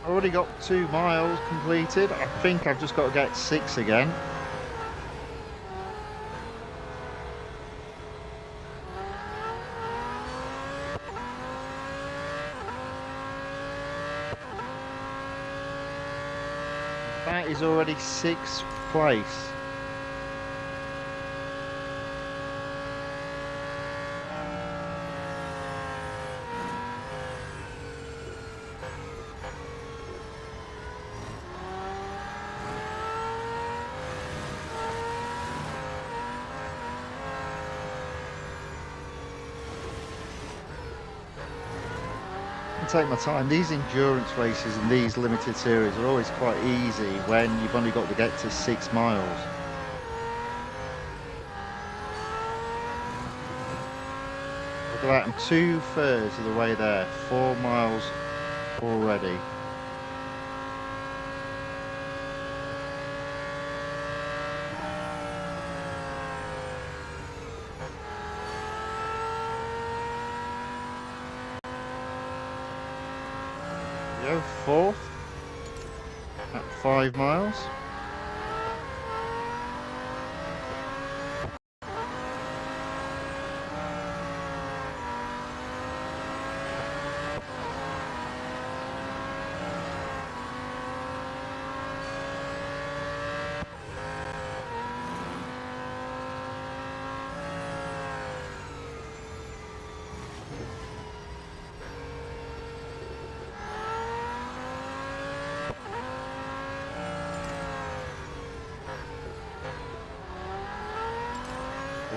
Already got 2 miles completed. I think I've just got to get 6 again. That is already 6th place. Take my time. These endurance races and these limited series are always quite easy when you've only got to get to 6 miles. Look at that, I'm 2/3 of the way there, 4 miles already. Go 4th at 5 miles.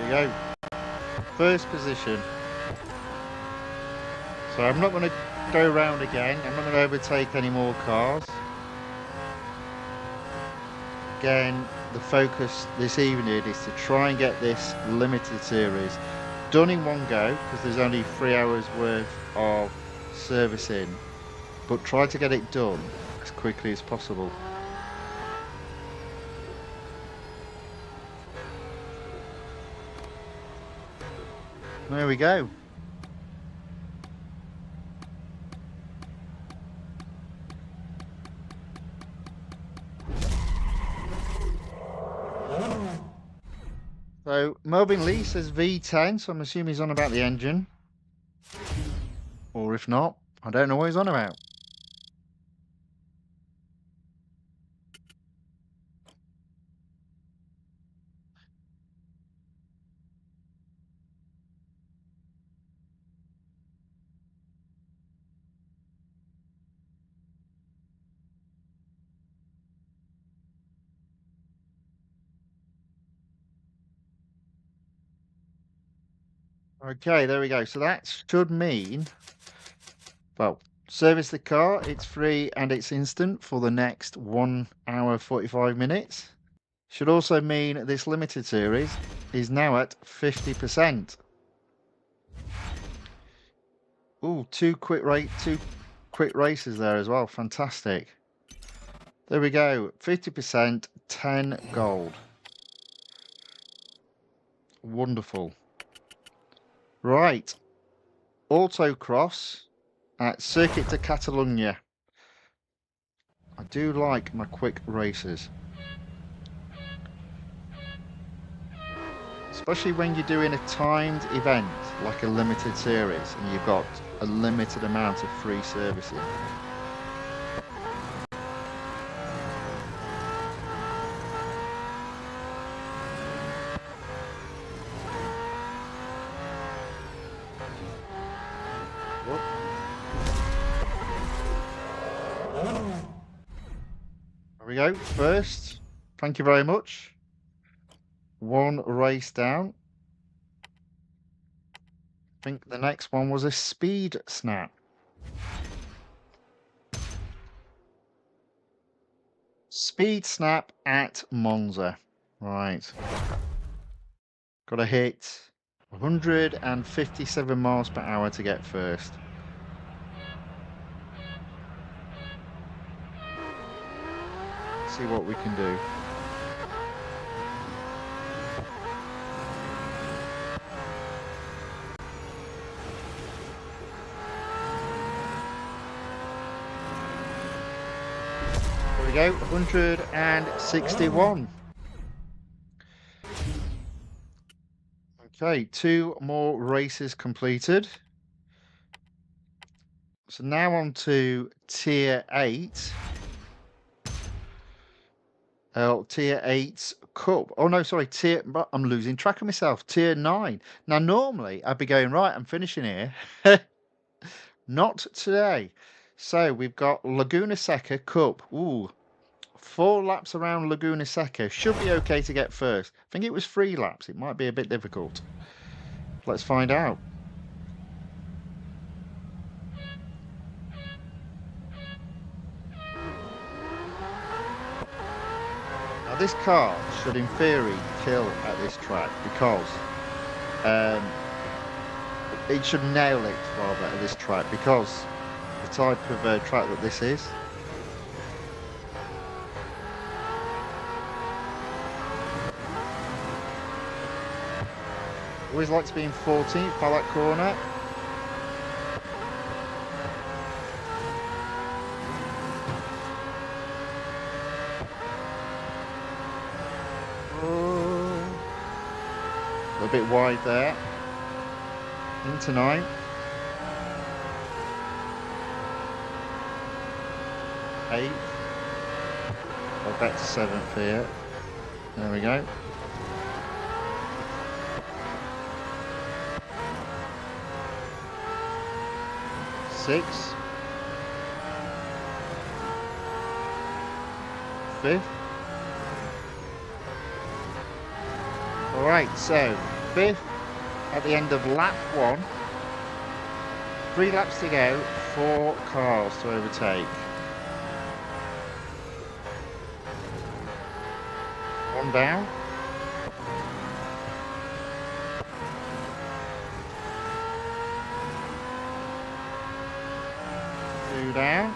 we go. First position. So I'm not going to go round again. I'm not going to overtake any more cars. Again, the focus this evening is to try and get this limited series done in one go, because there's only 3 hours worth of servicing, but try to get it done as quickly as possible. There we go. So Melvin Lee says V10, so I'm assuming he's on about the engine. Or if not, I don't know what he's on about. Okay, there we go. So that should mean, well, service the car, it's free and it's instant for the next 1 hour 45 minutes. Should also mean this limited series is now at 50%. Ooh, two quick races there as well. Fantastic. There we go. 50%, 10 gold. Wonderful. Right. Autocross at Circuit de Catalunya. I do like my quick races. Especially when you're doing a timed event like a limited series and you've got a limited amount of free servicing. There we go. First, thank you very much. One race down. I think the next one was a speed snap. Speed snap at Monza. Right. Got to hit 157 miles per hour to get first. See what we can do. There we go, 161. Okay, 2 more races completed. So now on to Tier 8. Tier 8's Cup. Oh no, sorry, I'm losing track of myself. Tier 9. Now normally I'd be going, right, I'm finishing here. Not today. So we've got Laguna Seca Cup. Ooh, 4 laps around Laguna Seca. Should be okay to get first. I think it was 3 laps. It might be a bit difficult. Let's find out. Now this car should in theory kill at this track because it should nail it rather at this track because the type of track that this is. Always like to be in 14th by that corner. A bit wide there. Into 9. Eighth. Well, back to 7th here. There we go. Sixth. 5th. Alright, so 5th at the end of lap 1. 3 laps to go, 4 cars to overtake. 1 down. 2 down.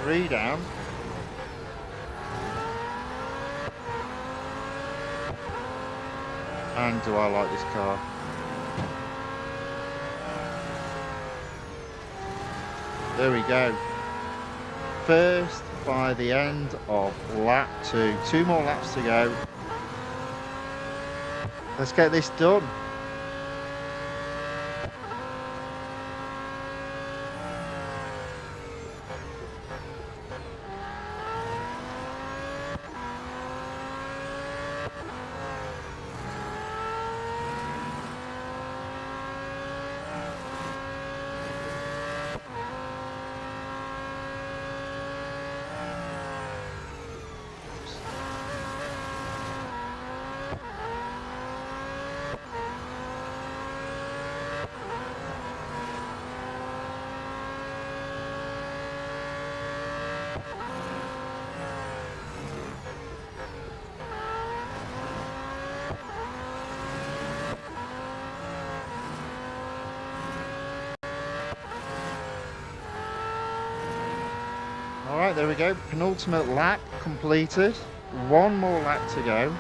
3 down. And do I like this car? There we go. First by the end of lap 2. 2 more laps to go. Let's get this done. Alright, there we go. Penultimate lap completed. 1 more lap to go.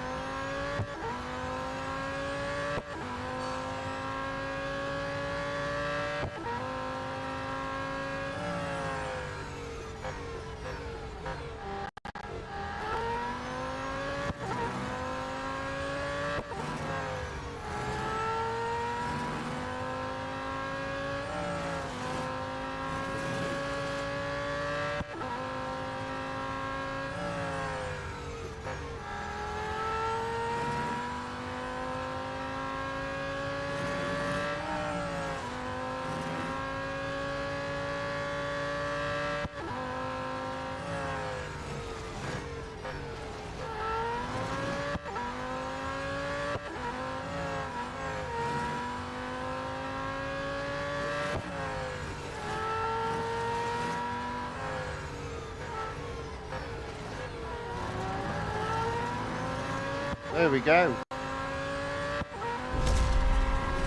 There we go.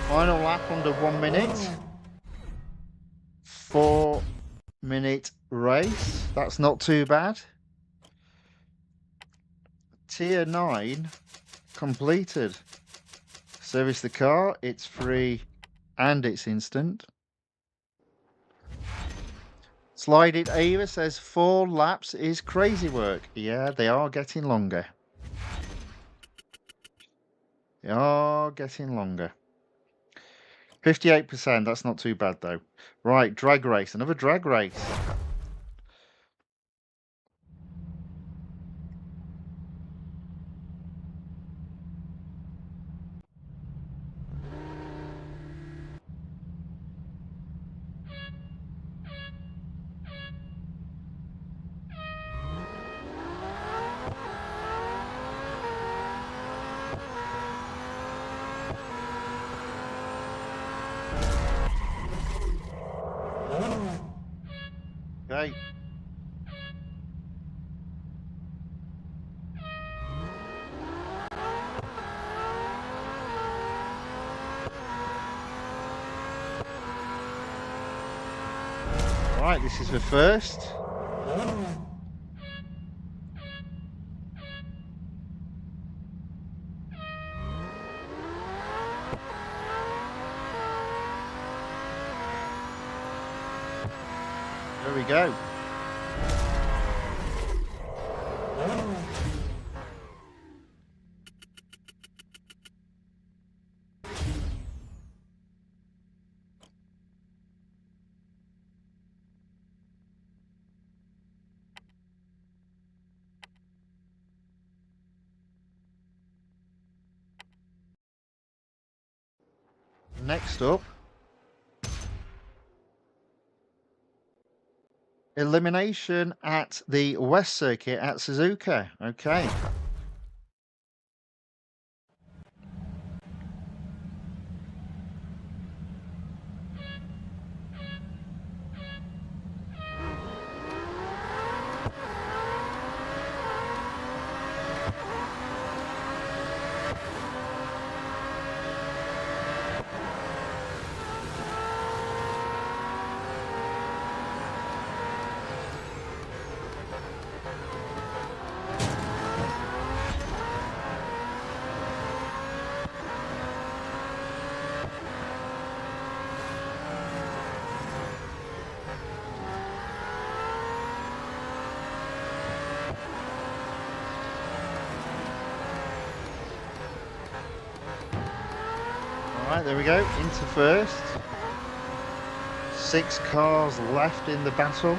Final lap under 1 minute. 4-minute race. That's not too bad. Tier 9 completed. Service the car. It's free and it's instant. Slide It Ava says 4 laps is crazy work. Yeah, they are getting longer. They are getting longer. 58%, that's not too bad though. Right, drag race, another drag race. Okay. Right, this is the first. There we go. next up, elimination at the West Circuit at Suzuka. Okay. Alright, there we go, into first. 6 cars left in the battle.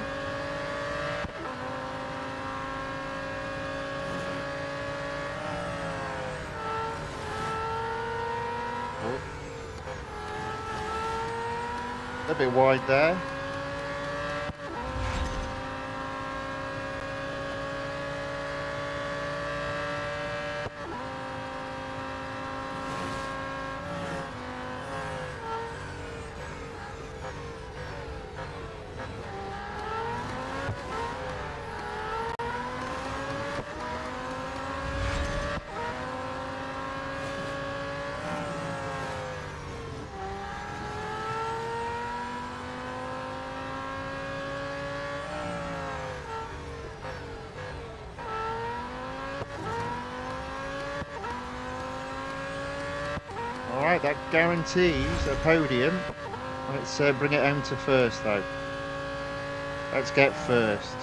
Oh. A bit wide there. Alright, that guarantees a podium. Let's bring it home to first though. Let's get first.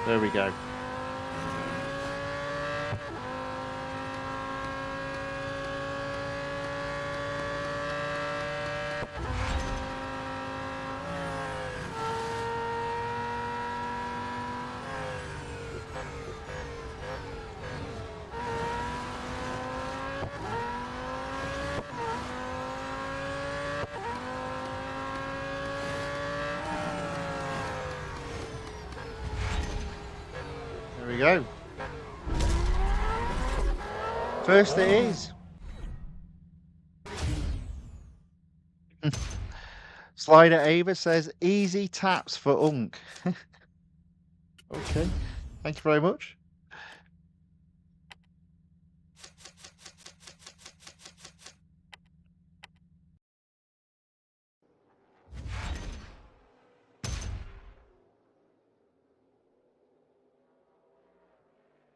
There we go. There we go. First it is. Slider Ava says easy taps for Unk. Okay, thank you very much.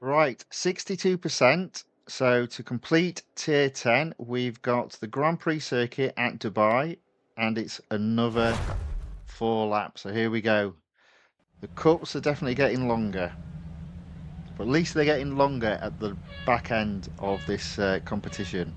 Right, 62%. So to complete tier 10, we've got the Grand Prix circuit at Dubai, and it's another 4 laps. So here we go. The cups are definitely getting longer, but at least they're getting longer at the back end of this competition.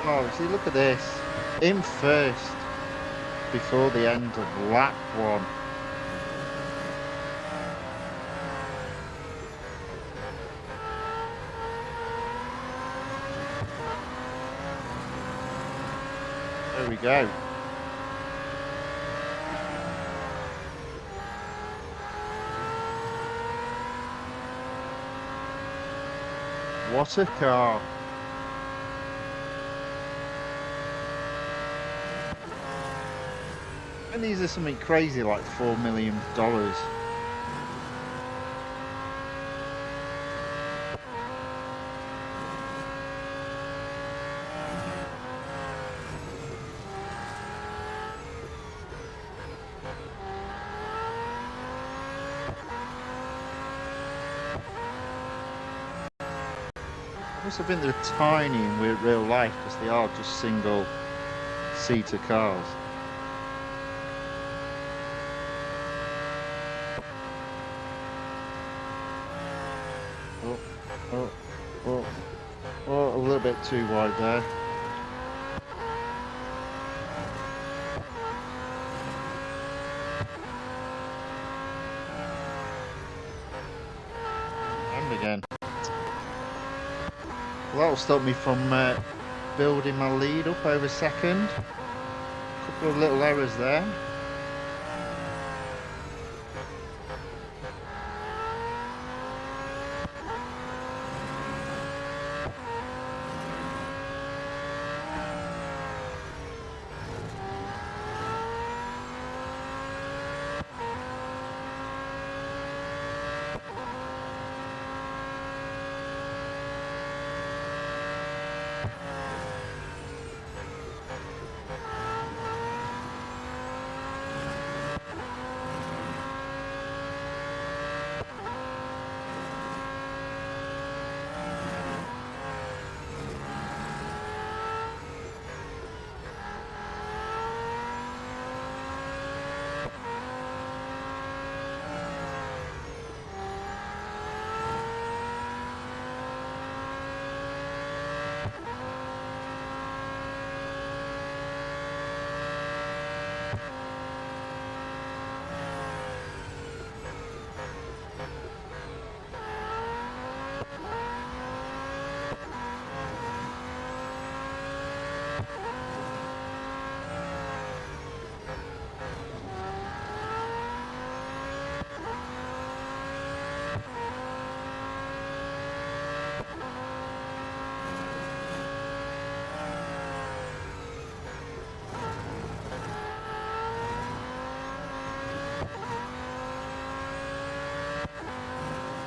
Oh, see, look at this. In first before the end of lap 1. There we go. What a car. And these are something crazy like $4 million. I must have been they're tiny in real life because they are just single-seater cars. Oh, a little bit too wide there. And again. Well, that'll stop me from building my lead up over second. A couple of little errors there.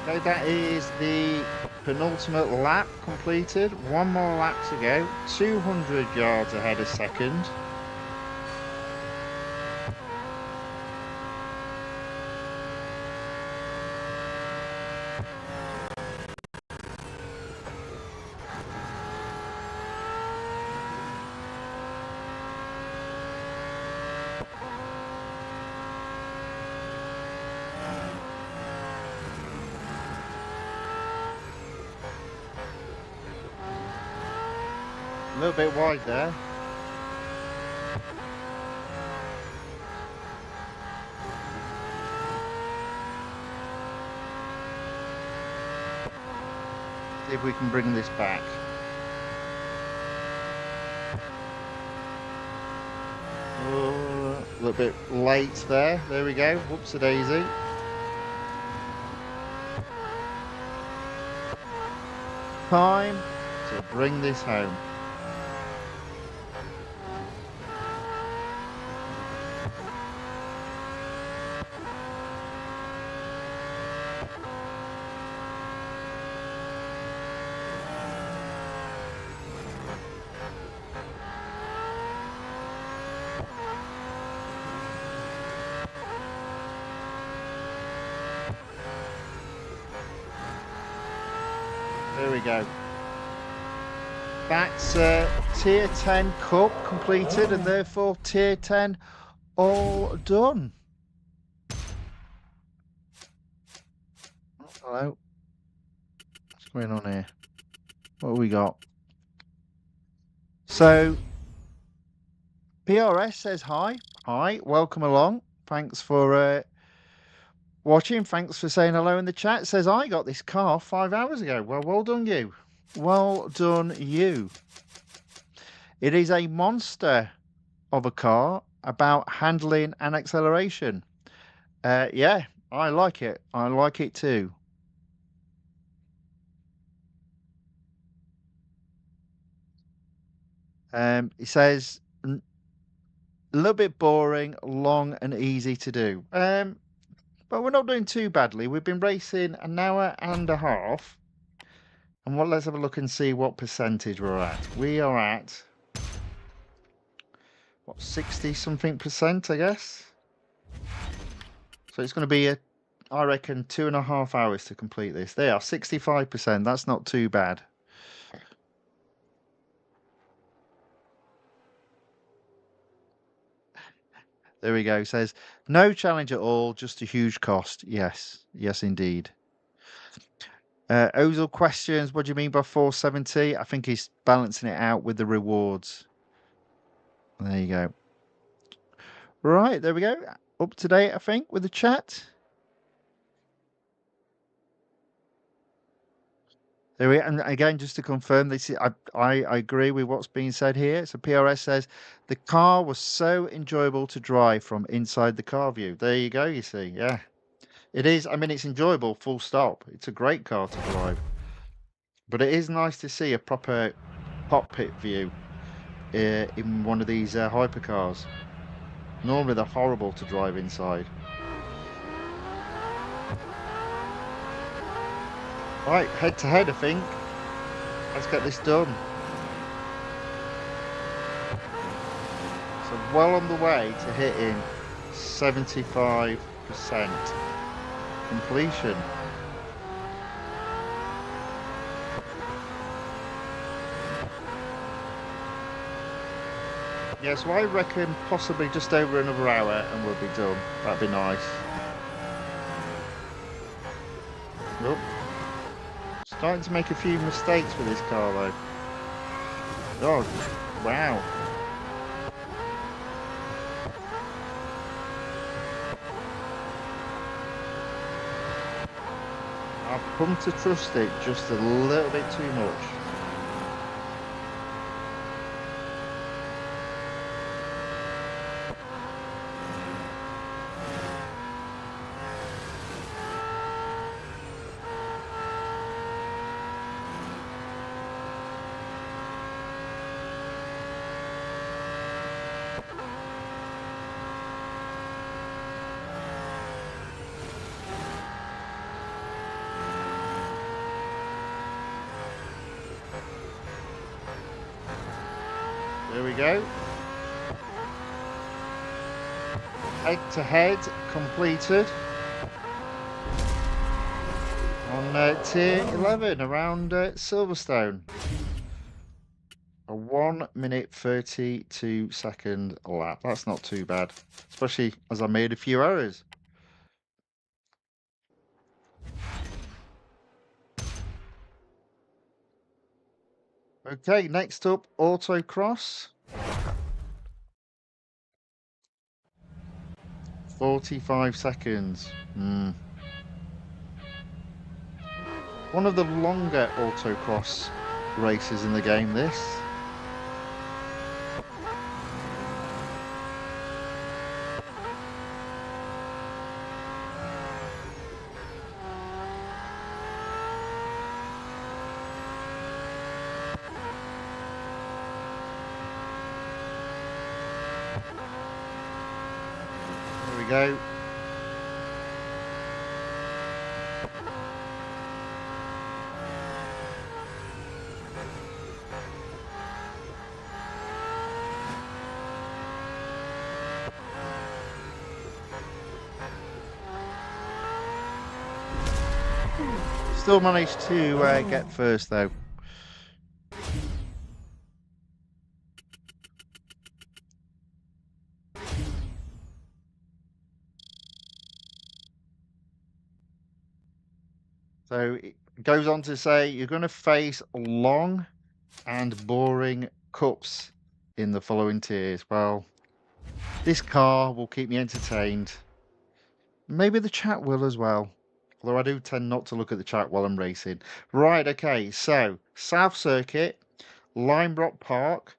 Okay, that is the penultimate lap completed. One more lap to go. 200 yards ahead of second. A little bit wide there. See if we can bring this back. Oh, a little bit late there. There we go. Whoops-a-daisy. Time to bring this home. There we go. That's Tier 10 Cup completed and therefore Tier 10 all done. Oh, hello. What's going on here? What have we got? So, PRS says hi. Hi, welcome along. Thanks for watching. Thanks for saying hello in the chat. Says, I got this car 5 hours ago. Well done you. Well done you. It is a monster of a car about handling and acceleration. Yeah, I like it. I like it too. He says a little bit boring, long and easy to do. But we're not doing too badly. We've been racing an hour and a half. And let's have a look and see what percentage we're at. We are at, what, 60 something percent, I guess. So it's going to be, I reckon, 2.5 hours to complete this. They are 65%. That's not too bad. There we go. Says, no challenge at all, just a huge cost. Yes. Yes, indeed. Ozil questions, what do you mean by 470? I think he's balancing it out with the rewards. There you go. Right, there we go. Up to date, I think, with the chat. There we, and again, just to confirm, this is, I agree with what's being said here. So PRS says the car was so enjoyable to drive from inside the car view. There you go. You see, yeah, it is. I mean, it's enjoyable. Full stop. It's a great car to drive, but it is nice to see a proper cockpit view in one of these hypercars. Normally, they're horrible to drive inside. Right, head to head, I think. Let's get this done. So well on the way to hitting 75% completion. Yeah, so I reckon possibly just over another hour and we'll be done. That'd be nice. Oh. Starting to make a few mistakes with this car though. Oh, wow. I've come to trust it just a little bit too much. There we go. Head to head completed on tier 11 around Silverstone. A 1 minute 32-second lap. That's not too bad, especially as I made a few errors. Okay, next up, autocross. 45 seconds. One of the longer autocross races in the game, this. There we go. Still managed to get first though. So it goes on to say you're going to face long and boring cups in the following tiers. Well, this car will keep me entertained. Maybe the chat will as well. Although I do tend not to look at the chat while I'm racing. Right, okay, so South Circuit, Limebrock Park,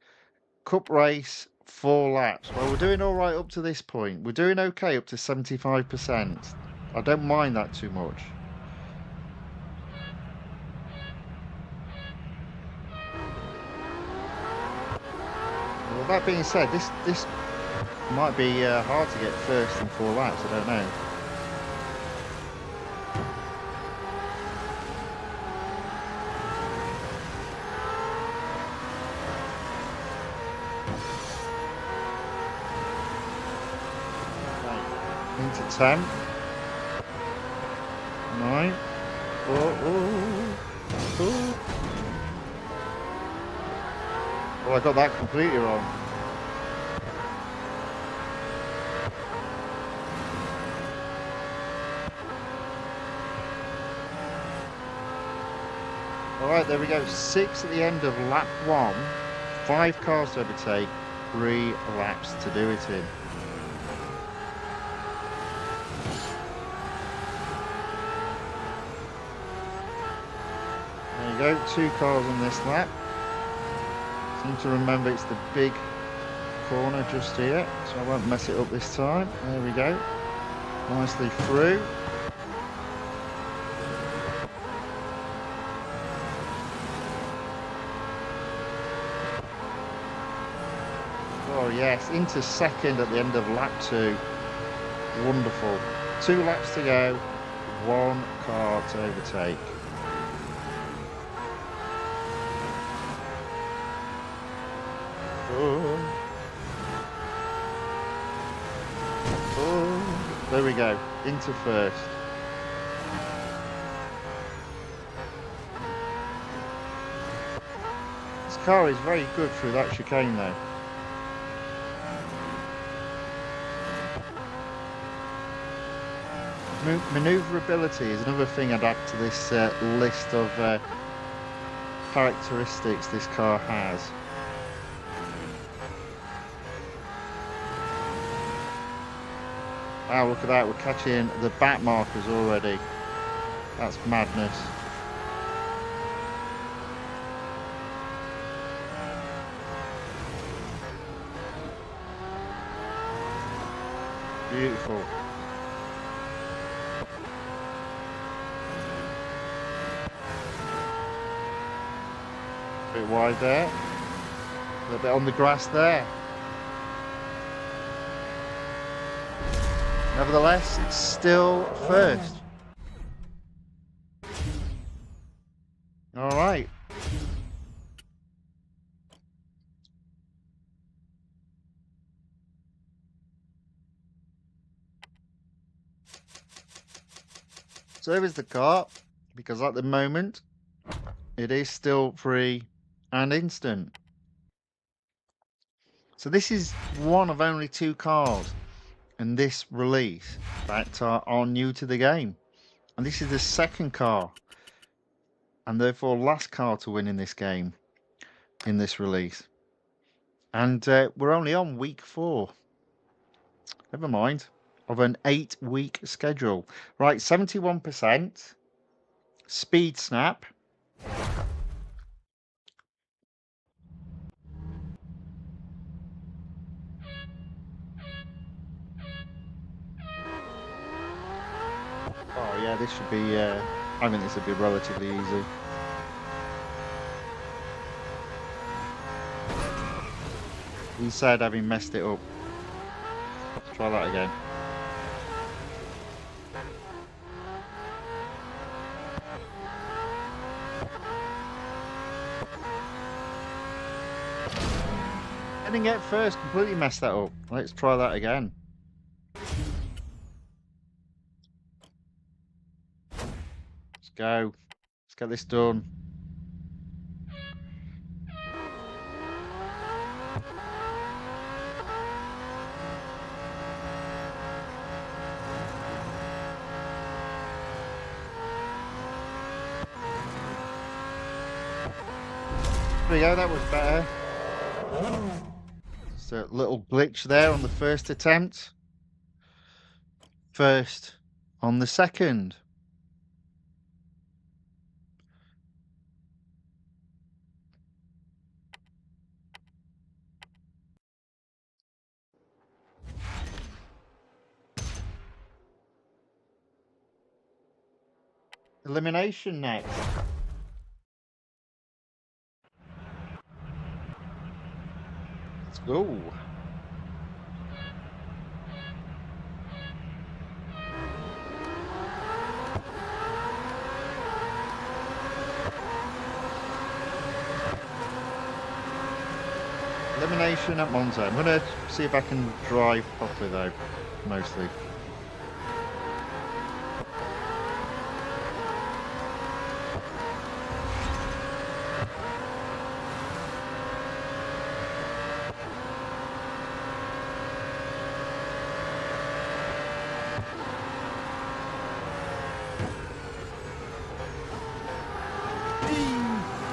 Cup Race, 4 laps. Well, we're doing all right up to this point. We're doing okay up to 75%. I don't mind that too much. Well, that being said, this might be hard to get first in 4 laps. I don't know. Into 10, 9, oh, I got that completely wrong. Alright, there we go. 6 at the end of lap 1. 5 cars to overtake, 3 laps to do it in. There you go, 2 cars on this lap. Seem to remember it's the big corner just here, so I won't mess it up this time. There we go, nicely through. Oh yes, into second at the end of lap 2. Wonderful. 2 laps to go, 1 car to overtake. Oh, there we go, into first. This car is very good through that chicane though. Manoeuvrability is another thing I'd add to this list of characteristics this car has. Wow, look at that, we're catching the back markers already. That's madness. Beautiful. Bit wide there. A little bit on the grass there. Nevertheless, it's still first. All right. So is the car, because at the moment it is still free and instant. So this is one of only 2 cars in this release that are new to the game, and this is the second car and therefore last car to win in this game in this release, and we're only on week 4, never mind, of an 8-week schedule. Right, 71% speed snap. Oh yeah, this should be, I think this would be relatively easy. He said having messed it up. Let's try that again. I didn't get first, completely messed that up. Let's try that again. Let's go. Let's get this done. There we go, that was better. Just a little glitch there on the first attempt. First on the second. Elimination next. Let's Oh. Elimination at Monza. I'm going to see if I can drive properly though, mostly.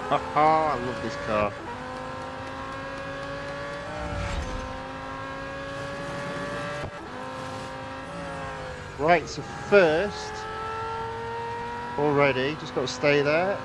Haha, I love this car. Right, so first, already, just got to stay there.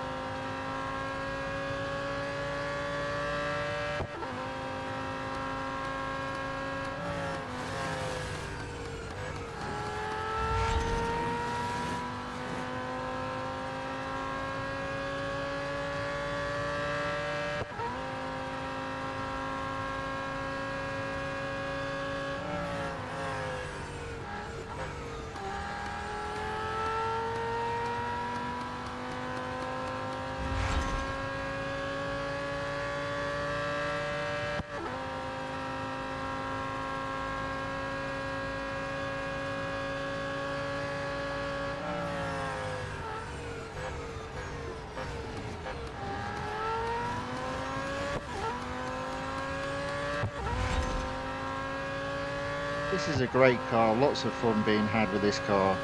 This is a great car, lots of fun being had with this car.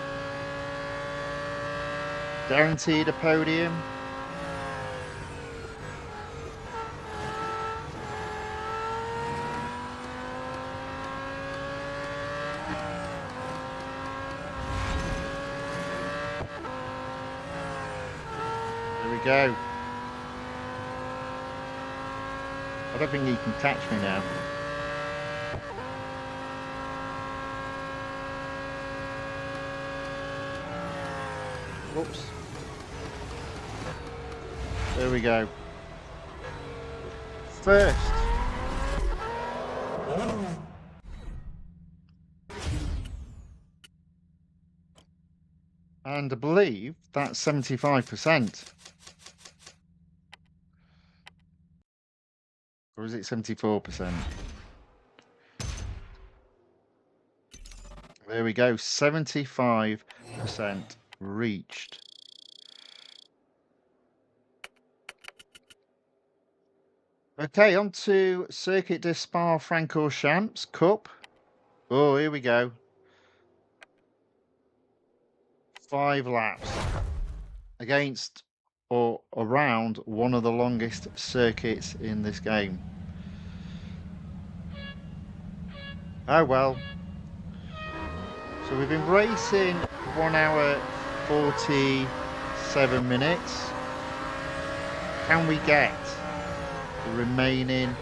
Guaranteed a podium. There we go. I don't think he can catch me now. Whoops. There we go. First. And I believe that's 75%. Or is it 74%? There we go, 75% reached. Okay, on to Circuit de Spa-Francorchamps Cup. Oh, here we go. 5 laps against or around one of the longest circuits in this game. Oh well. So we've been racing 1 hour 47 minutes. Can we get the remaining?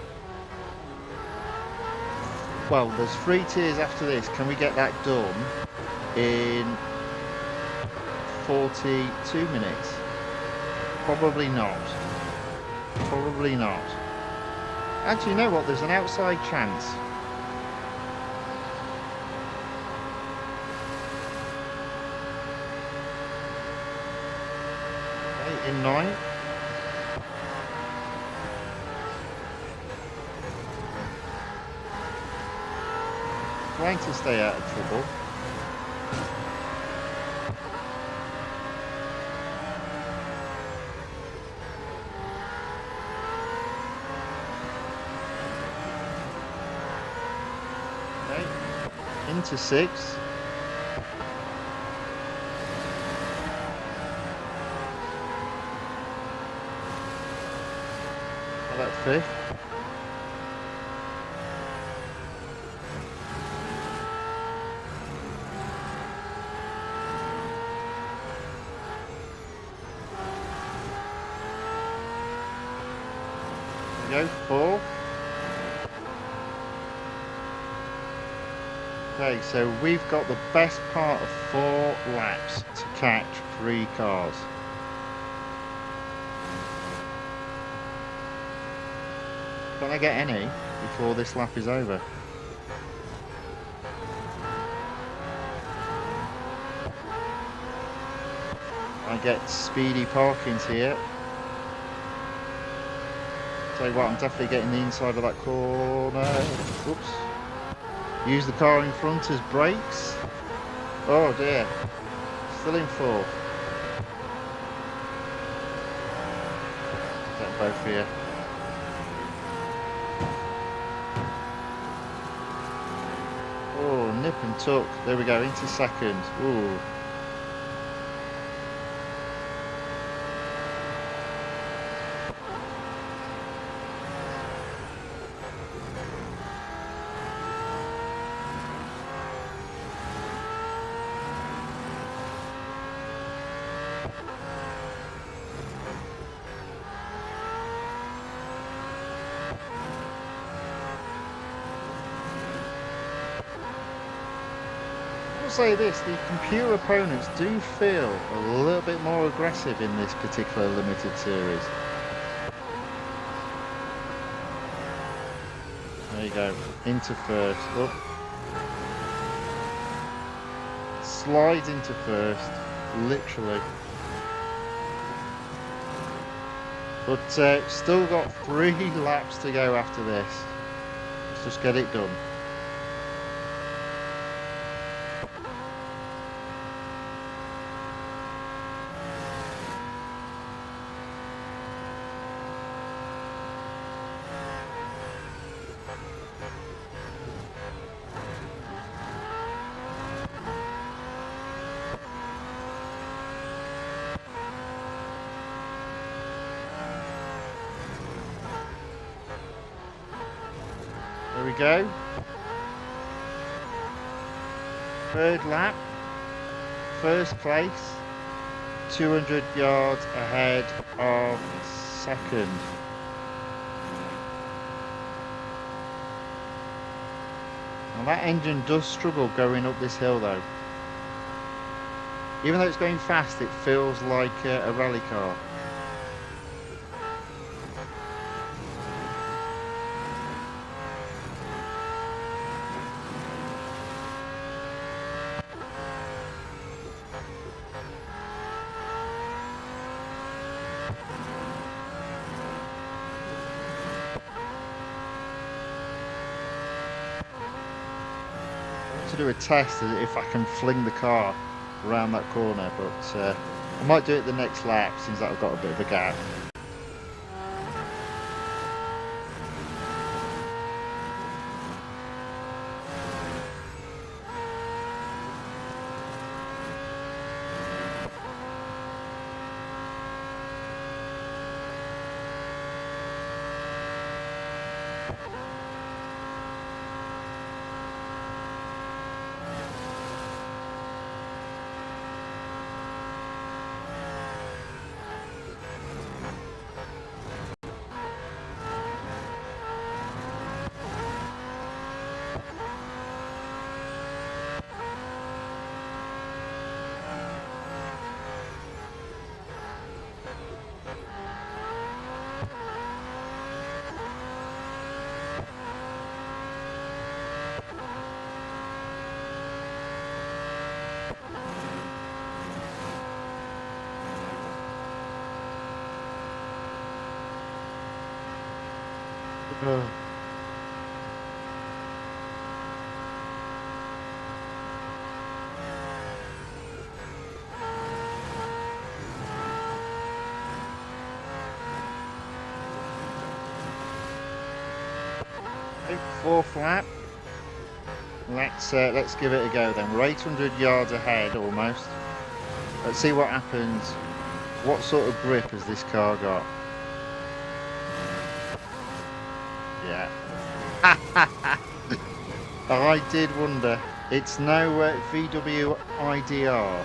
Well, there's 3 tiers after this. Can we get that done in 42 minutes? Probably not. Probably not. Actually, you know what? There's an outside chance. Okay, in 9. Trying to stay out of trouble. Into 6. Well, that's 5th. There we go, 4. Okay, so we've got the best part of 4 laps to catch 3 cars. Can I get any? before this lap is over. I get speedy parkings here. Tell you what, I'm definitely getting the inside of that corner. Whoops. Use the car in front as brakes. Oh dear. Still in fourth. Get both here. Oh, nip and tuck. There we go, into second. Ooh. Say this, the computer opponents do feel a little bit more aggressive in this particular limited series. There you go, into first. Oh. Slides into first, literally. But still got 3 laps to go after this. Let's just get it done. There we go. Third lap, first place, 200 yards ahead of second. Now that engine does struggle going up this hill though. Even though it's going fast, it feels like a rally car. To do a test if I can fling the car around that corner, but I might do it the next lap since I've got a bit of a gap. Oh. Fourth lap. Let's give it a go then. We're 800 yards ahead almost. Let's see what happens. What sort of grip has this car got? Yeah. I did wonder. It's no VW IDR.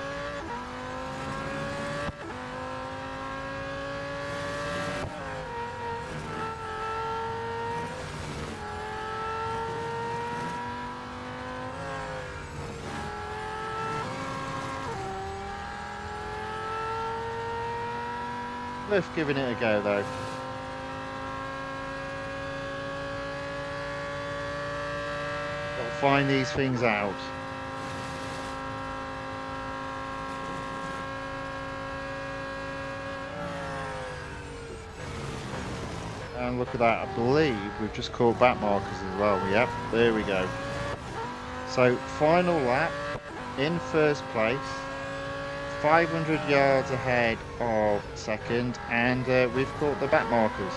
Worth giving it a go though. find these things out. And look at that, I believe we've just caught back markers as well. Yep, there we go. So final lap in first place, 500 yards ahead of second, and we've caught the back markers.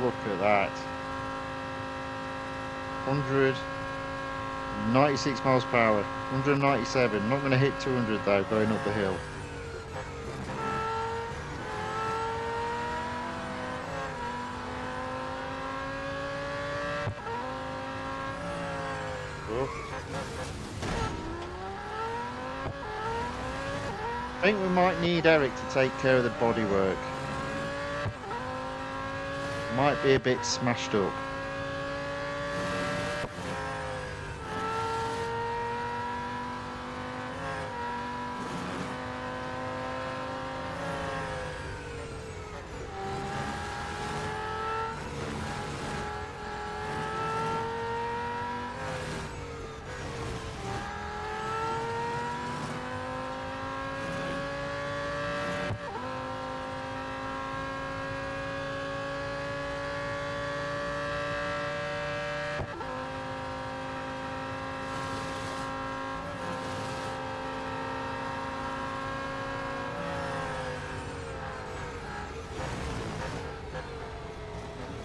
Look at that. 196 miles per hour, 197. Not going to hit 200 though, going up the hill. Oh. I think we might need Eric to take care of the bodywork. Might be a bit smashed up.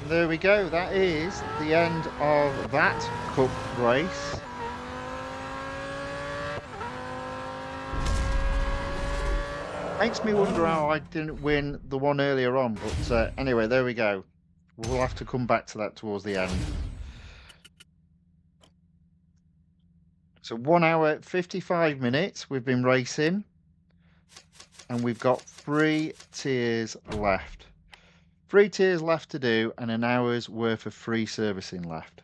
There we go, that is the end of that cup race. Makes me wonder how I didn't win the one earlier on, but anyway, there we go. We'll have to come back to that towards the end. So 1 hour 55 minutes we've been racing, and we've got 3 tiers left. 3 tiers left to do, and an hour's worth of free servicing left.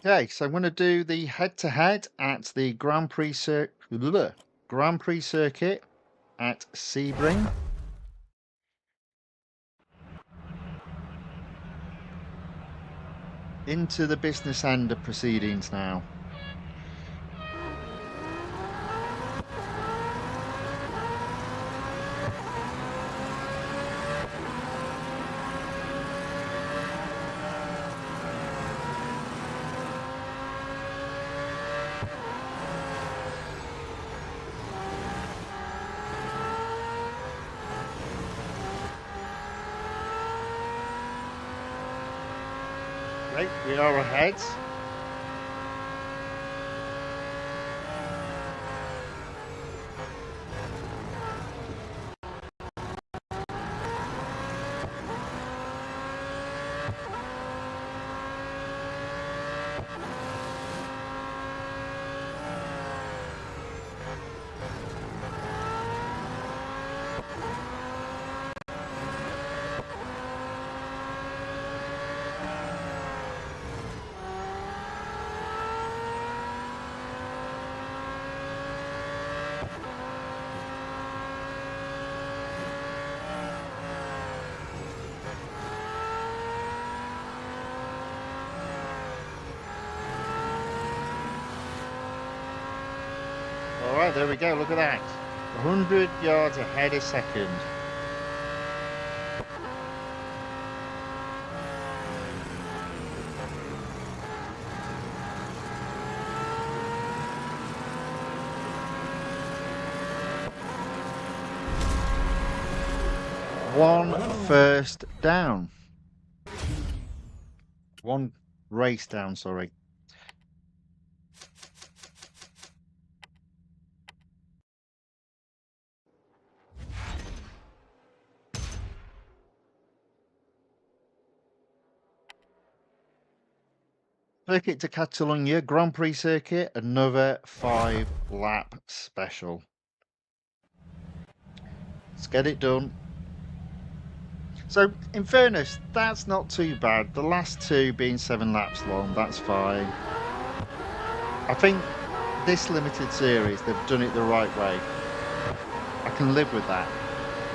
Okay, so I'm going to do the head-to-head at the Grand Prix circuit at Sebring. Into the business end of proceedings now. Right, we are ahead. All right, there we go. Look at that. 100 yards ahead a second. One first down. One race down, sorry. Circuit to Catalonia Grand Prix circuit, another 5-lap special. Let's get it done. So, in fairness, that's not too bad. The last two being 7 laps long, that's fine. I think this limited series, they've done it the right way. I can live with that.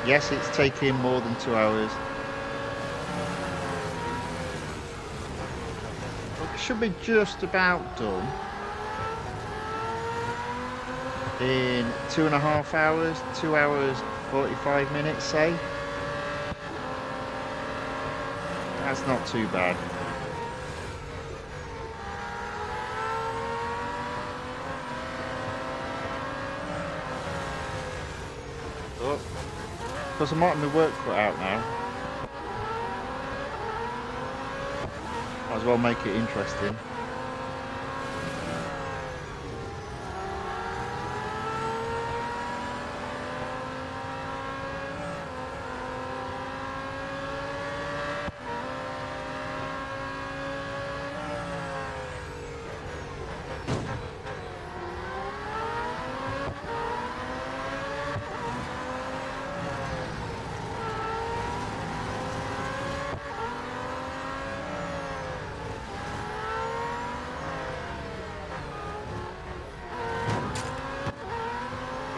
Yes, it's taking more than 2 hours. But it should be just about done in 2.5 hours, 2 hours, 45 minutes, say. That's not too bad. Oh, because I might have my work cut out now. Might as well make it interesting.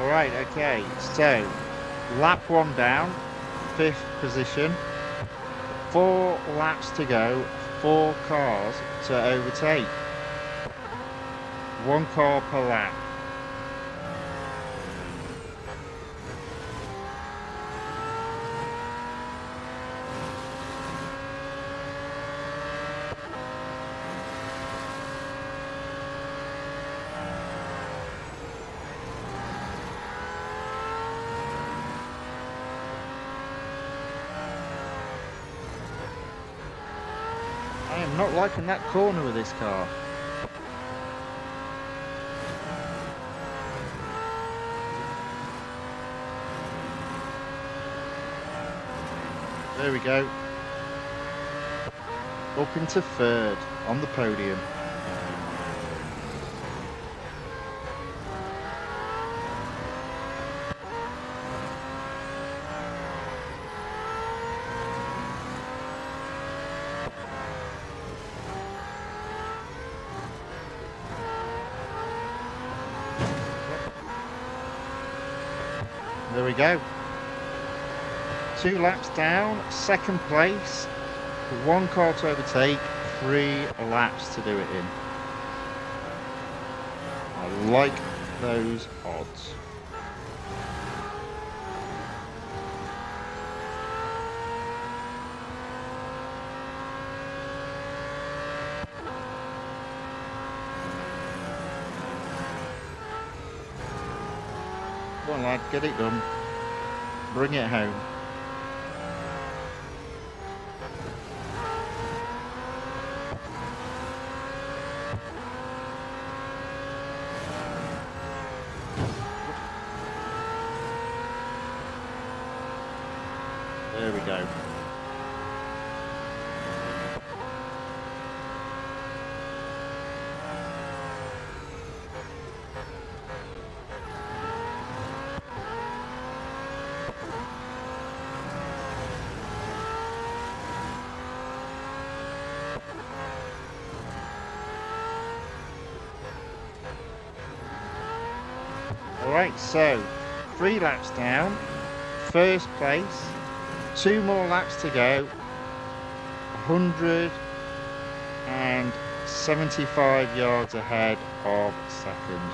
Alright, okay, so lap 1 down, 5th position, 4 laps to go, 4 cars to overtake, 1 car per lap. I am not liking that corner with this car. There we go. Up into 3rd on the podium. There we go. 2 laps down, 2nd place, 1 car to overtake, 3 laps to do it in. I like those odds. Come on lad, get it done. Bring it home. There we go. Alright, so 3 laps down, 1st place, 2 more laps to go, 175 yards ahead of 2nd.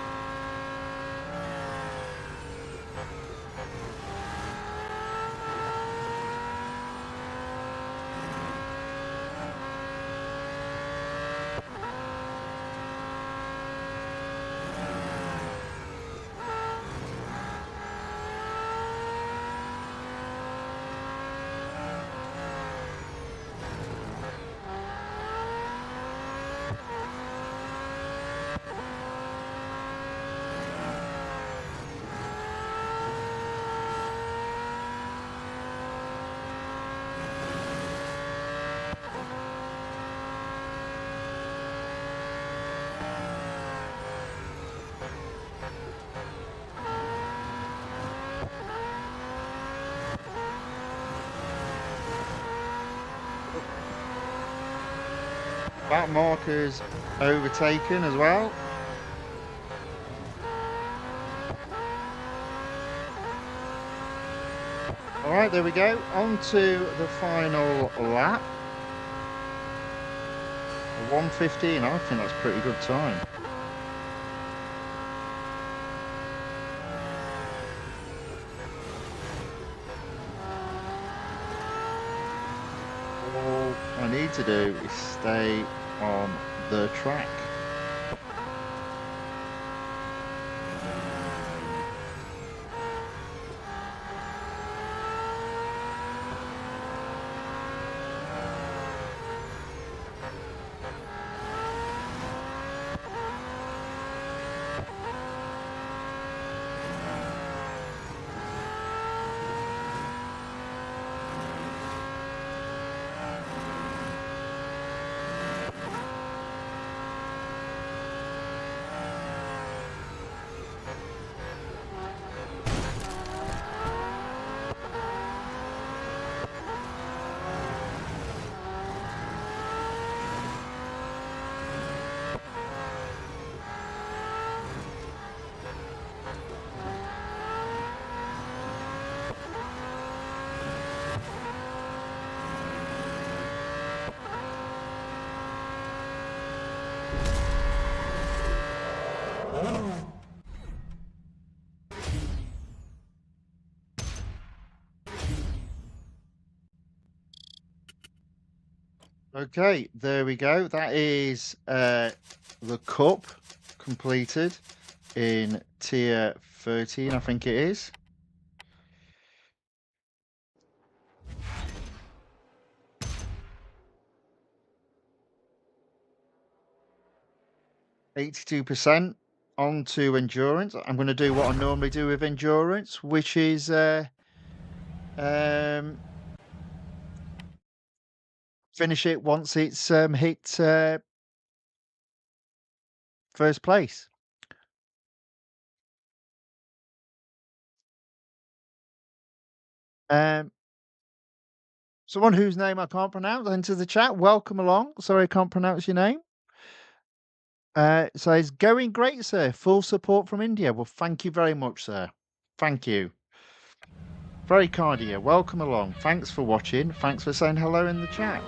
That marker's overtaken as well. All right, there we go. On to the final lap. 1:15. I think that's a pretty good time. All I need to do is stay on the track. Okay, there we go. That is the cup completed in tier 13, I think it is. %82 on to endurance. I'm going to do what I normally do with endurance, which is finish it once it's hit first place. Someone whose name I can't pronounce, enter the chat. Welcome along. Sorry, I can't pronounce your name. So it's going great, sir. Full support from India. Well, thank you very much, sir. Thank you. Very kind of you. Welcome along. Thanks for watching. Thanks for saying hello in the chat.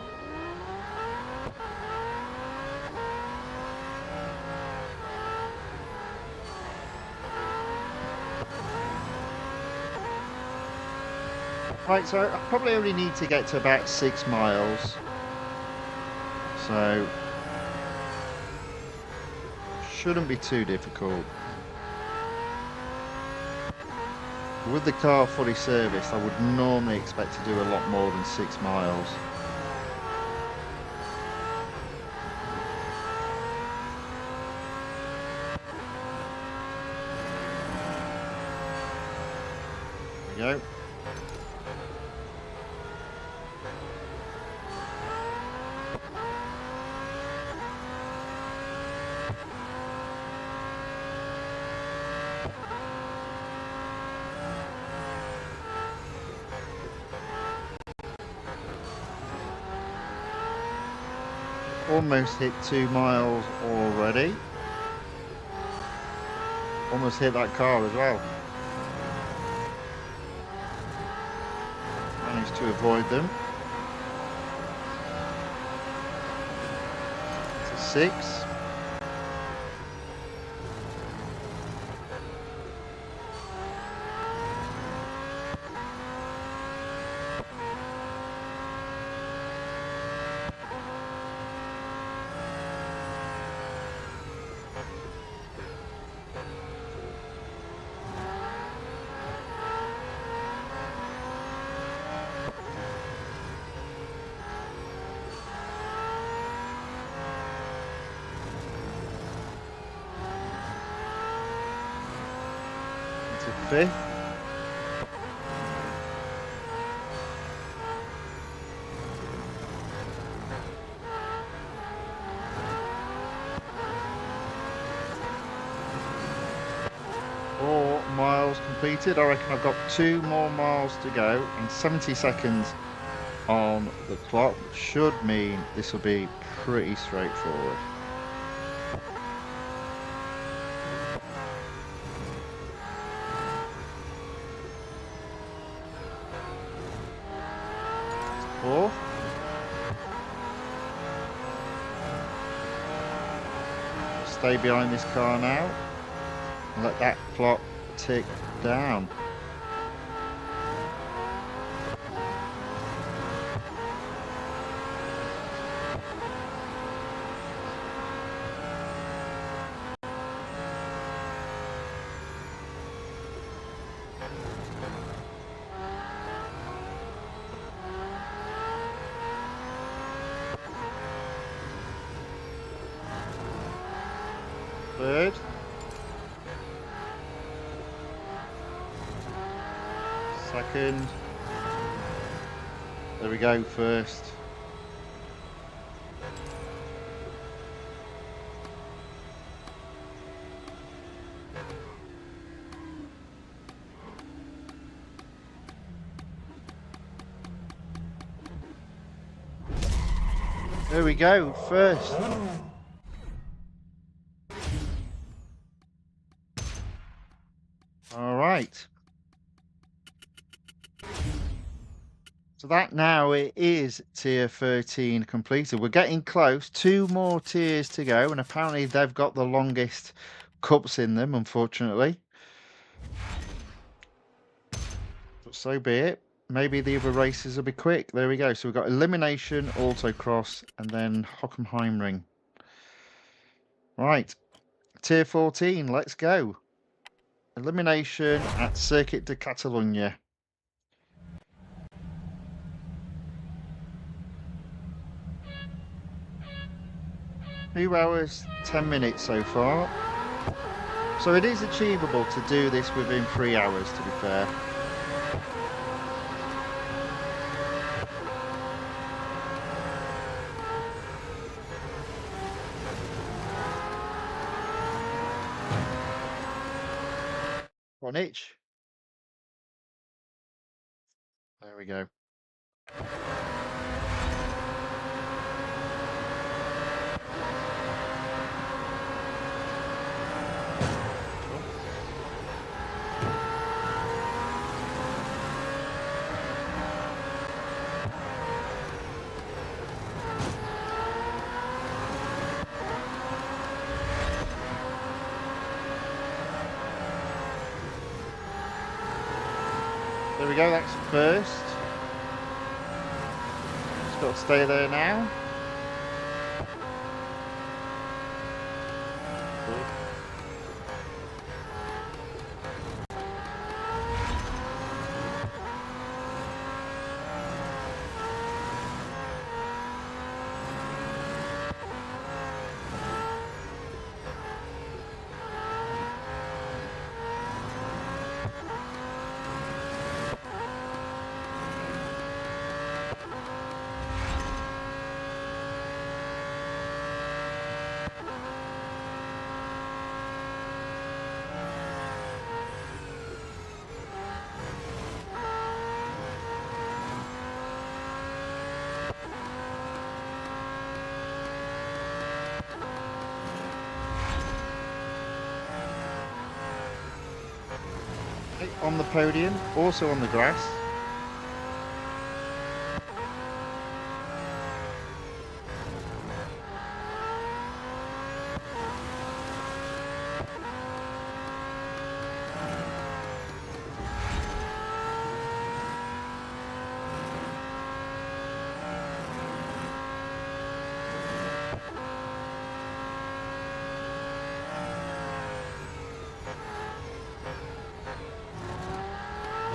Right, so I probably only need to get to about 6 miles. So shouldn't be too difficult. With the car fully serviced, I would normally expect to do a lot more than 6 miles. There we go. Almost hit 2 miles already. Almost hit that car as well. Managed to avoid them. To 6. To 5th. Four miles completed. I reckon I've got 2 more miles to go and 70 seconds on the clock, which should mean this will be pretty straightforward. Fourth. Stay behind this car now and let that clock tick down. Third. Second. There we go, first. There we go, first. All right. So that now it is tier 13 completed. We're getting close. 2 more tiers to go, and apparently they've got the longest cups in them, unfortunately. But so be it. Maybe the other races will be quick. There we go. So we've got elimination, autocross, and then Hockenheimring. Right. Tier 14, let's go. Elimination at Circuit de Catalunya. 2 hours, 10 minutes so far. So it is achievable to do this within 3 hours, to be fair. On itch. There we go. There we go, that's first. Just got to stay there now. On the podium, also on the grass.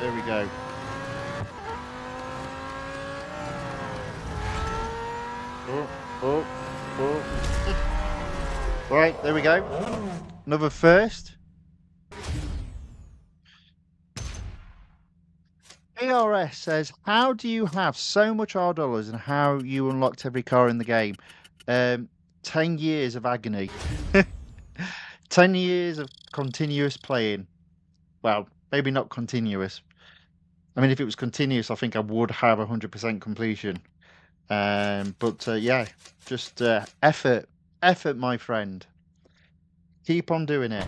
There we go. Oh. Right, there we go. Another first. ARS says, how do you have so much R dollars and how you unlocked every car in the game? 10 years of agony. 10 years of continuous playing. Well, maybe not continuous. I mean, if it was continuous, I think I would have 100% completion. But yeah, just effort, my friend. Keep on doing it.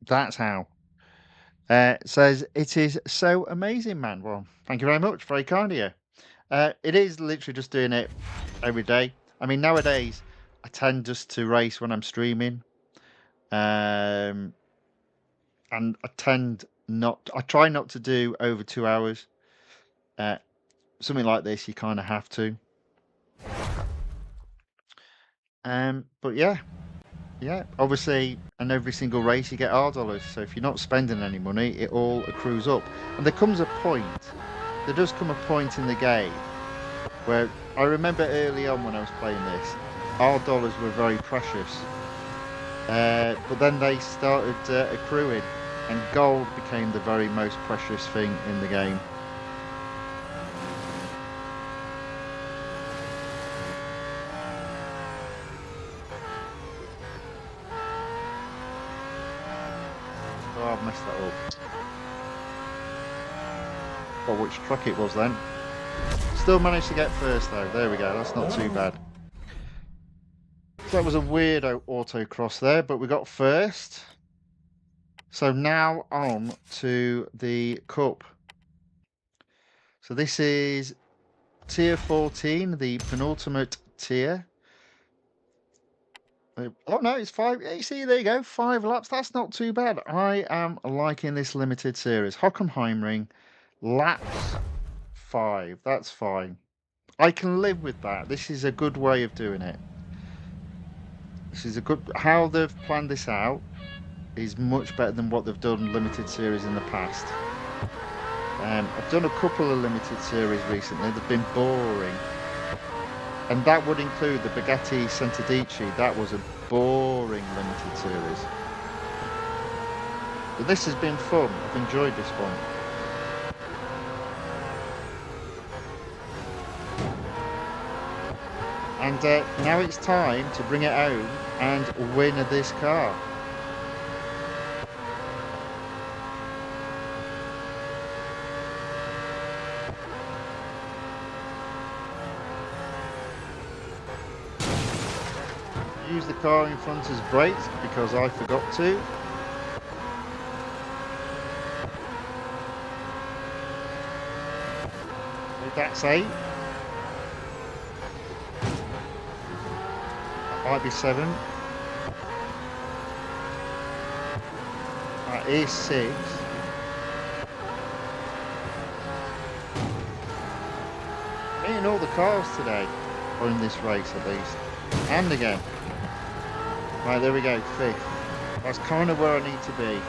That's how. Says it is so amazing, man. Well, thank you very much. Very kind of you. It is literally just doing it every day. I mean, nowadays I tend just to race when I'm streaming, and I tend not. I try not to do over 2 hours. Something like this, you kind of have to. But yeah, obviously, and every single race you get R dollars. So if you're not spending any money, it all accrues up. And there comes a point. There does come a point in the game where I remember early on when I was playing this, R dollars were very precious. But then they started accruing, and gold became the very most precious thing in the game. Oh, I've messed that up. Well, which truck it was then. Still managed to get first though. There we go. That's not too bad. So that was a weird autocross there, but we got first. So now on to the Cup. So this is tier 14, the penultimate tier. Oh no, it's 5. You see, there you go, 5 laps. That's not too bad. I am liking this limited series. Hockenheimring, laps 5. That's fine. I can live with that. This is a good way of doing it. This is a good. How they've planned this out is much better than what they've done limited series in the past. I've done a couple of limited series recently. They've been boring. And that would include the Bugatti Centodici. That was a boring limited series. But this has been fun. I've enjoyed this one. And now it's time to bring it home and win this car. Use the car in front as brakes because I forgot to. That's 8. That might be 7. That is 6. Hitting all the cars today, or in this race at least. And again. Right, there we go, 5th. That's kind of where I need to be.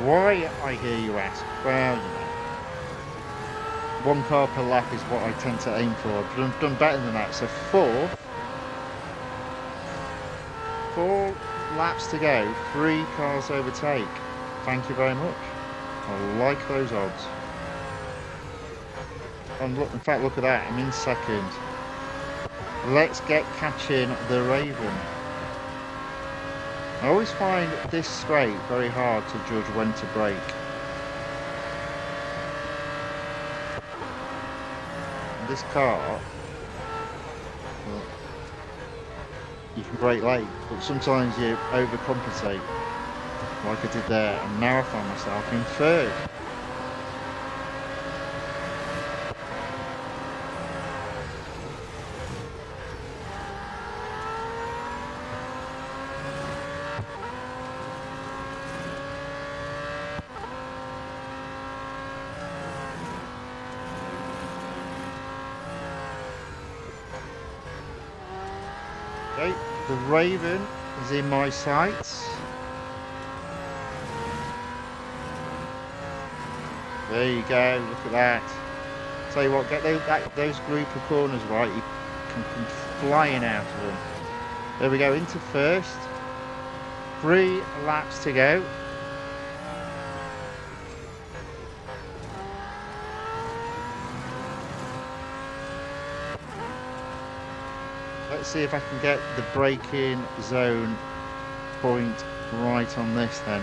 Why, I hear you ask? Well, you know, 1 car per lap is what I tend to aim for. I've done better than that. So 4 laps to go, 3 cars overtake. Thank you very much. I like those odds. And look, in fact, look at that. I'm in 2nd. Let's get catching the Raven. I always find this straight very hard to judge when to brake. And this car, well, you can brake late, but sometimes you overcompensate, like I did there, and now I find myself in 3rd. Okay, the Raven is in my sights. There you go, look at that. Tell you what, get those group of corners right, you can come flying out of them. There we go, into 1st. 3 laps to go. Let's see if I can get the braking zone point right on this then.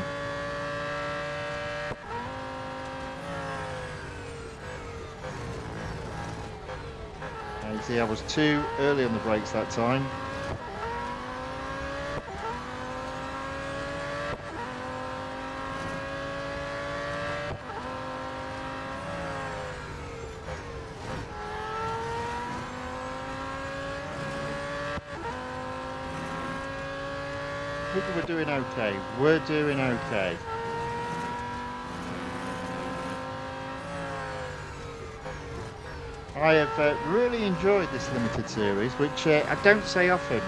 see, I was too early on the brakes that time. I think we're doing okay. We're doing okay. I have really enjoyed this limited series, which I don't say often.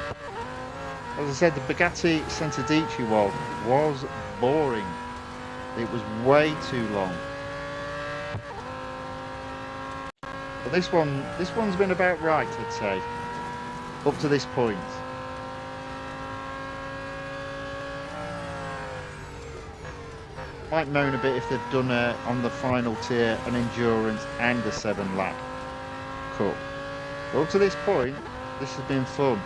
As I said, the Bugatti Centodici one was boring. It was way too long. But this one's been about right, I'd say, up to this point. Might moan a bit if they've done on the final tier an endurance and a 7-lap cup. But up to this point, this has been fun.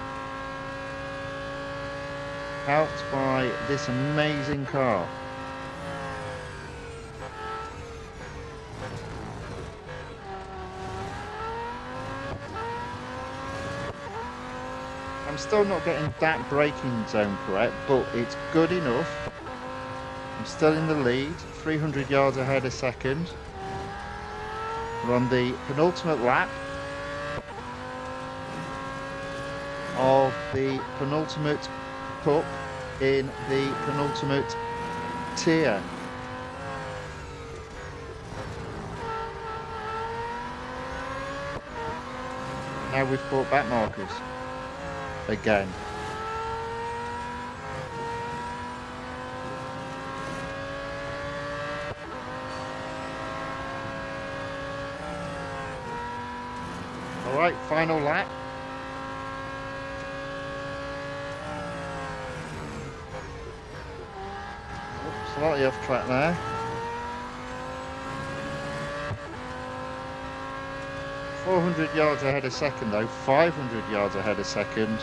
Helped by this amazing car. I'm still not getting that braking zone correct, but it's good enough. I'm still in the lead, 300 yards ahead a second. We're on the penultimate lap of the penultimate cup in the penultimate tier. Now we've brought back markers again. All right, final lap. Oops, slightly off track there. .400 yards ahead a second though, 500 yards ahead a second.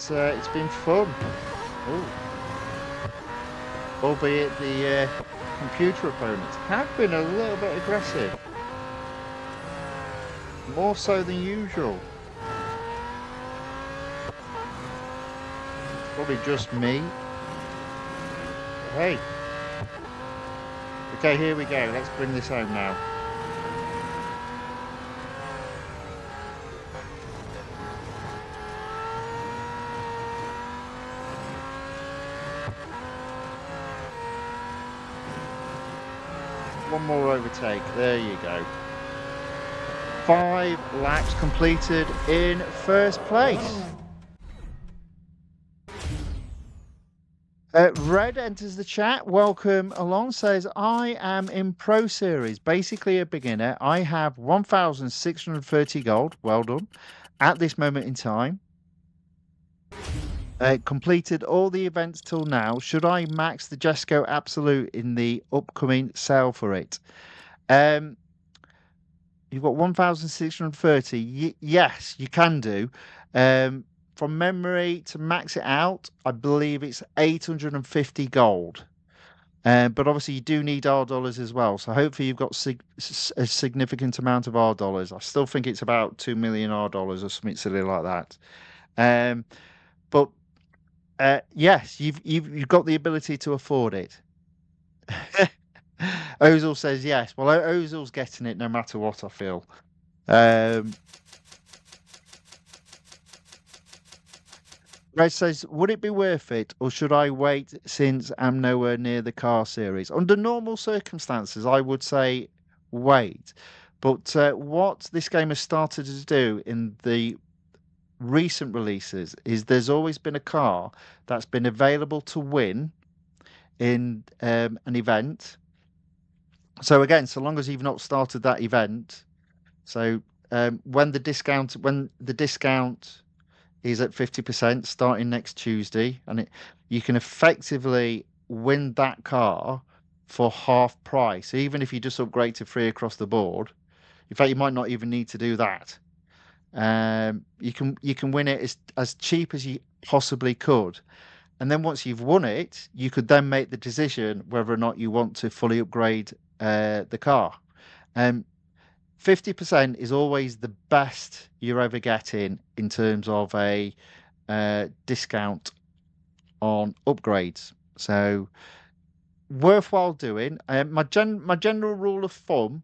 It's been fun. Ooh. Albeit the computer opponents have been a little bit aggressive. More so than usual. Probably just me. Hey. Okay, here we go. Let's bring this home now. One more overtake. There you go. 5 laps completed in first place. Red enters the chat. Welcome along. Says, I am in Pro Series, basically a beginner. I have 1,630 gold. Well done. At this moment in time. Completed all the events till now. Should I max the Jesco Absolute in the upcoming sale for it? You've got 1,630. Yes, you can do. From memory, to max it out, I believe it's 850 gold. But obviously, you do need R dollars as well. So hopefully, you've got a significant amount of R dollars. I still think it's about 2 million R dollars or something silly like that. But yes, you've got the ability to afford it. Ozil says yes. Well, Ozil's getting it no matter what, I feel. Red says, would it be worth it, or should I wait since I'm nowhere near the car series? Under normal circumstances, I would say wait. But what this game has started to do in the recent releases is there's always been a car that's been available to win in an event. So again, so long as you've not started that event, so when the discount is at 50% starting next Tuesday, and you can effectively win that car for half price, even if you just upgrade to free across the board. In fact, you might not even need to do that. You can win it as cheap as you possibly could. And then once you've won it, you could then make the decision whether or not you want to fully upgrade the car. 50% is always the best you're ever getting in terms of a discount on upgrades. So worthwhile doing. My general rule of thumb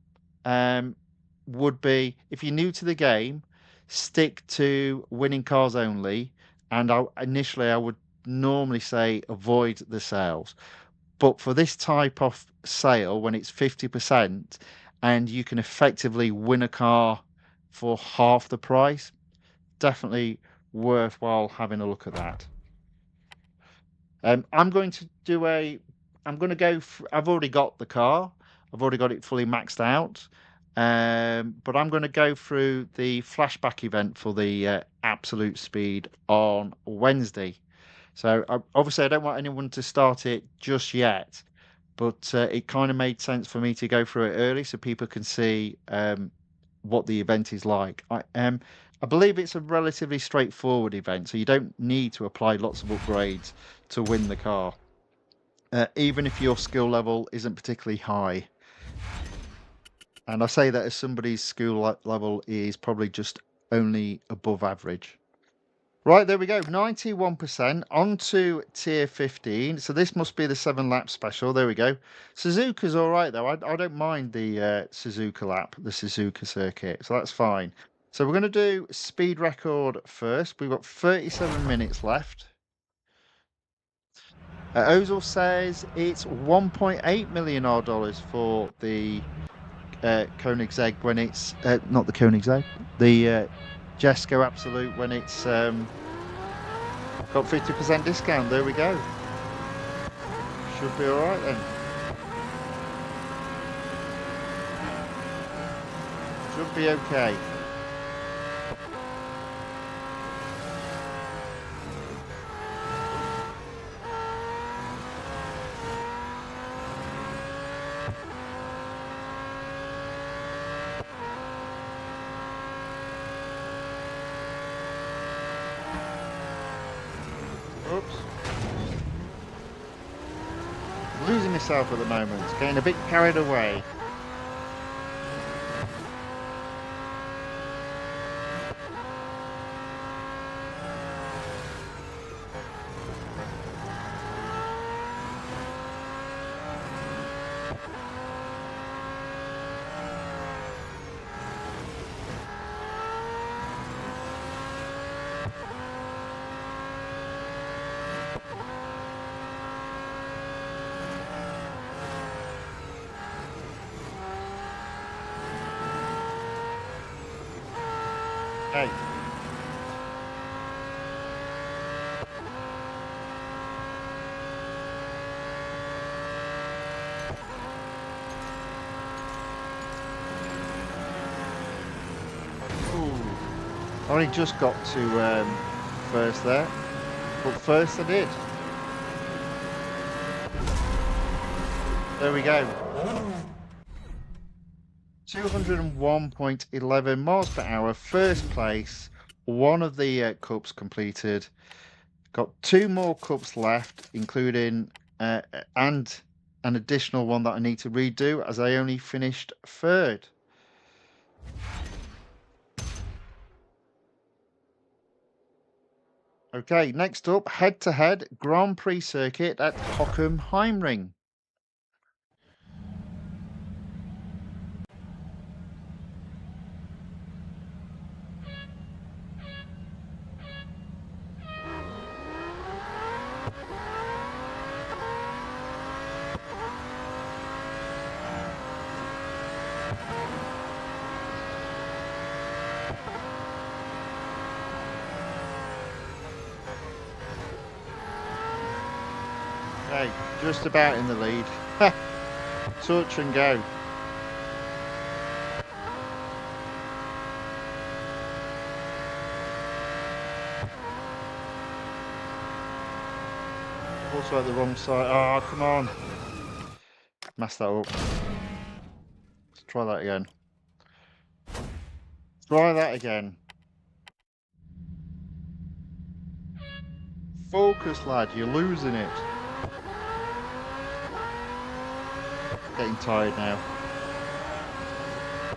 would be, if you're new to the game, stick to winning cars only. And initially, I would normally say avoid the sales. But for this type of sale, when it's 50% and you can effectively win a car for half the price, definitely worthwhile having a look at that. I'm going to do a. I'm going to go. I've already got the car. I've already got it fully maxed out. But I'm going to go through the flashback event for the absolute speed on Wednesday. So obviously, I don't want anyone to start it just yet, but it kind of made sense for me to go through it early so people can see what the event is like. I believe it's a relatively straightforward event, so you don't need to apply lots of upgrades to win the car, even if your skill level isn't particularly high. And I say that as somebody's skill level is probably just only above average. Right, there we go. 91% on to tier 15. So this must be the 7-lap special. There we go. Suzuka's all right, though. I don't mind the Suzuka lap, the Suzuka circuit. So that's fine. So we're going to do speed record first. We've got 37 minutes left. Ozil says it's $1.8 million for the Koenigsegg when it's... not the Koenigsegg. The Jesco Absolute when it's... got 50% discount. There we go. Should be all right then. Should be okay. Oops. Losing myself at the moment. Getting a bit carried away. Hey. Ooh. I only just got to first there, but first I did. There we go. 201.11 miles per hour, first place. One of the cups completed. Got 2 more cups left, including and an additional one that I need to redo as I only finished third. Okay, next up, head-to-head Grand Prix circuit at Hockenheimring. Okay, just about in the lead. Touch and go. Also at the wrong side. Oh, come on. Messed that up. Let's try that again. Try that again. Focus, lad, you're losing it. Getting tired now.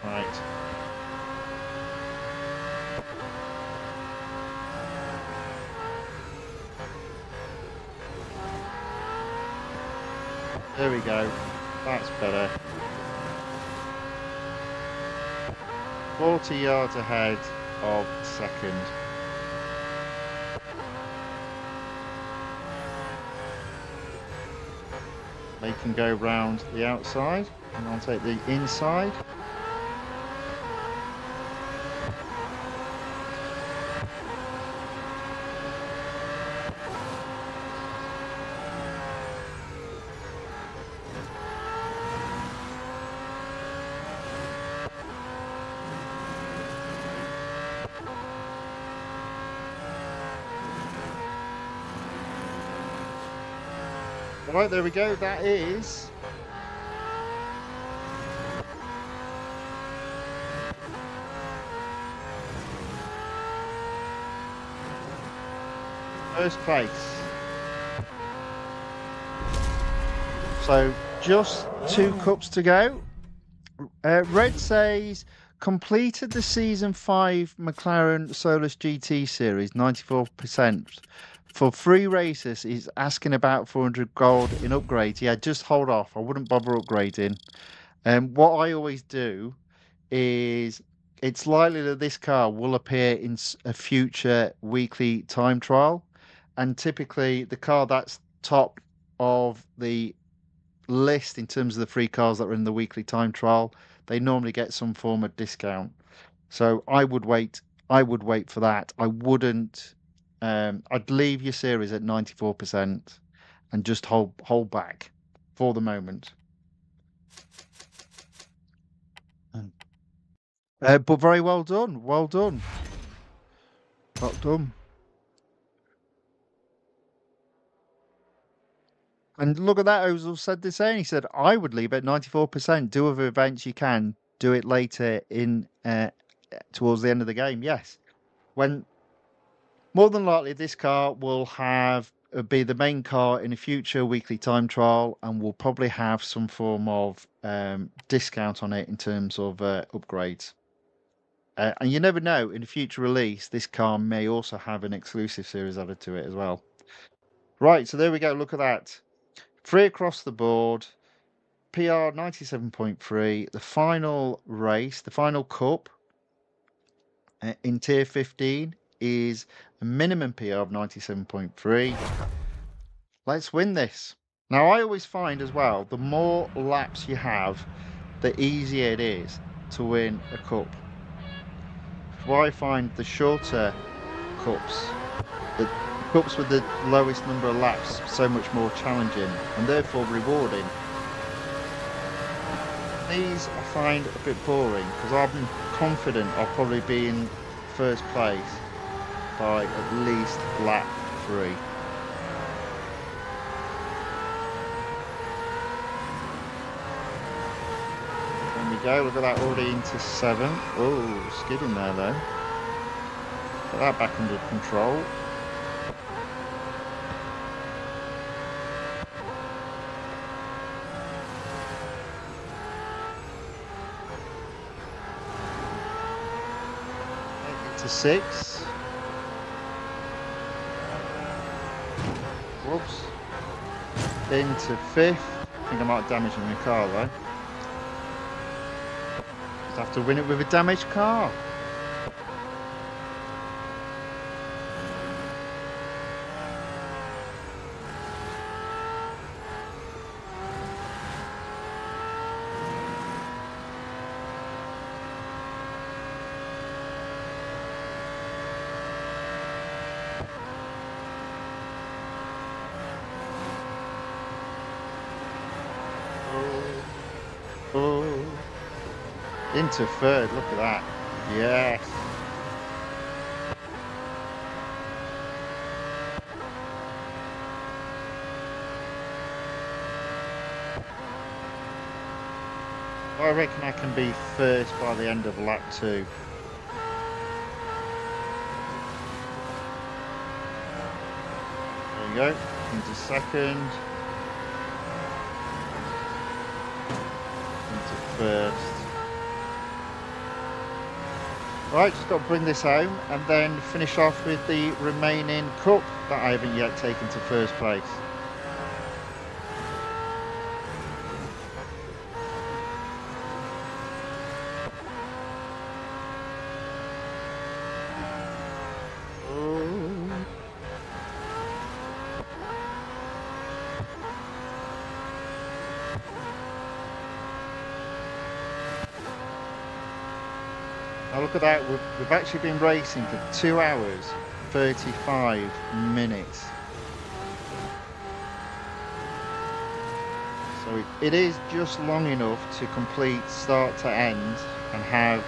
Right. There we go. That's better. 40 yards ahead of second. They can go round the outside, and I'll take the inside. Right, there we go. That is first place. So just 2 cups to go. Red says completed the season 5 McLaren Solus GT series 94%. For 3 races, he's asking about 400 gold in upgrades. Yeah, just hold off. I wouldn't bother upgrading. What I always do is it's likely that this car will appear in a future weekly time trial. And typically, the car that's top of the list in terms of the 3 cars that are in the weekly time trial, they normally get some form of discount. So I would wait for that. I wouldn't I'd leave your series at 94% and just hold back for the moment. But very well done. Well done. Well done. And look at that, Ozil said the same. He said, I would leave at 94%. Do other events you can. Do it later in towards the end of the game. Yes. When more than likely this car will have be the main car in a future weekly time trial and will probably have some form of discount on it in terms of upgrades. And you never know, in a future release, this car may also have an exclusive series added to it as well. Right, so there we go. Look at that. 3 across the board. PR 97.3. The final race, the final cup in tier 15 is a minimum PR of 97.3. Let's win this. Now, I always find as well, the more laps you have, the easier it is to win a cup. So I find the shorter cups, the cups with the lowest number of laps, so much more challenging and therefore rewarding. These I find a bit boring because I'm confident I'll probably be in first place by at least lap 3. There we go, look at that, already into 7. Oh, skidding there though. Put that back under control. Into 6. Whoops. Into 5th. I think I might have damaged my car though. Just have to win it with a damaged car. Oh, into 3rd, look at that. Yes. I reckon I can be first by the end of lap 2. we go. Into second. Into first. Right, just got to bring this home and then finish off with the remaining cup that I haven't yet taken to first place. Now look at that, we've actually been racing for 2 hours, 35 minutes. So it is just long enough to complete start to end and have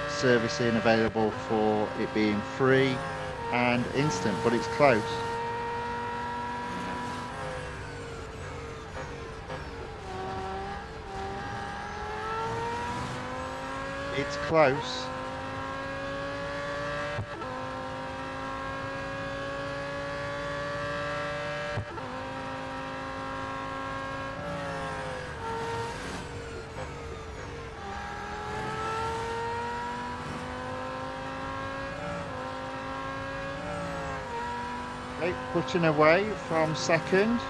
servicing available for it being free and instant, but it's close. It's close. Okay, pushing away from second.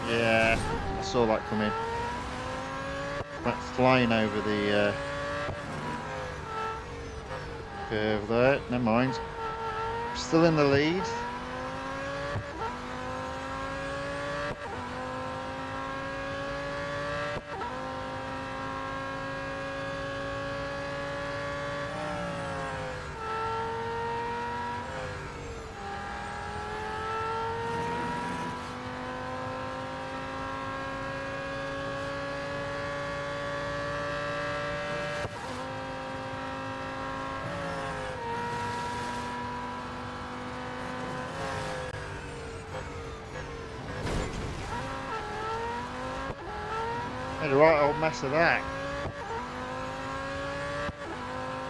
Yeah, I saw that coming. That's flying over the curve there. Never mind. Still in the lead. Had a right old mess of that.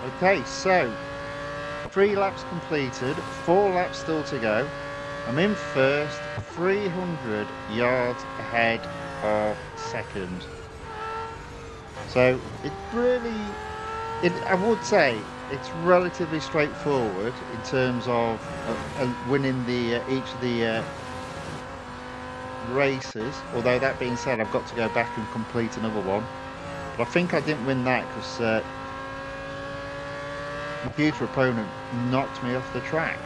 Okay, so 3 laps completed, 4 laps still to go. I'm in first, 300 yards ahead of second. So it really, I would say it's relatively straightforward in terms of winning the each of the races, although that being said, I've got to go back and complete another one. But I think I didn't win that because computer opponent knocked me off the track.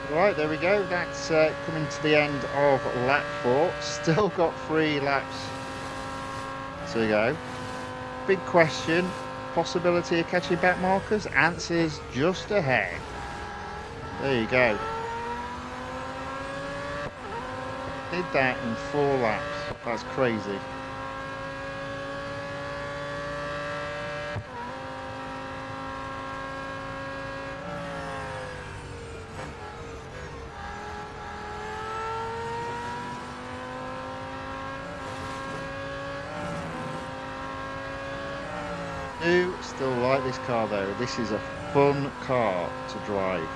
Right, there we go. That's coming to the end of lap 4. Still got 3 laps to go. Big question, possibility of catching back markers? Answers just ahead. There you go. Did that in 4 laps. That's crazy. Still like this car though. This is a fun car to drive.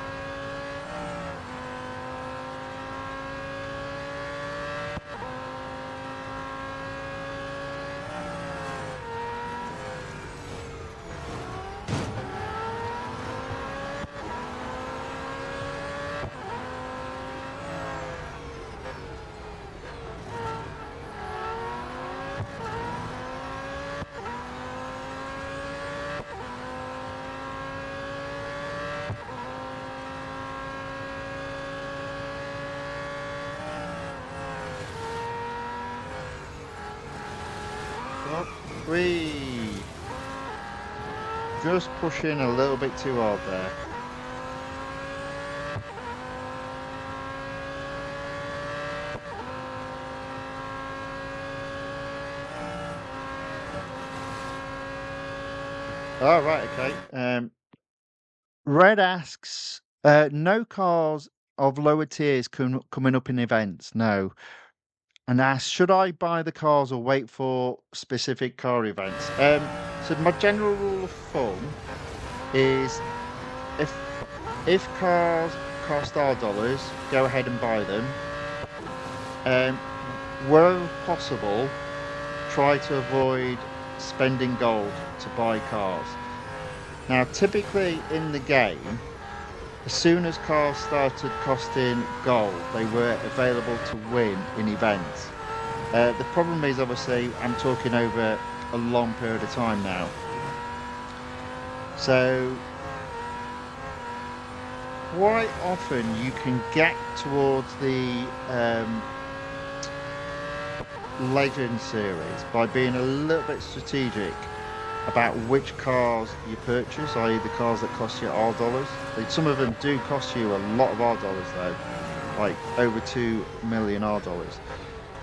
Whee! Just pushing a little bit too hard there. Oh, right, okay. Red asks, no cars of lower tiers coming up in events, no. And asks, should I buy the cars or wait for specific car events? So my general rule of thumb is if if cars cost $R, go ahead and buy them. Wherever possible, try to avoid spending gold to buy cars. Now, typically in the game, as soon as cars started costing gold, they were available to win in events. The problem is, obviously, I'm talking over a long period of time now. So, quite often you can get towards the Legend series by being a little bit strategic about which cars you purchase, i.e. the cars that cost you $R. Some of them do cost you a lot of $R though, like over 2 million $R.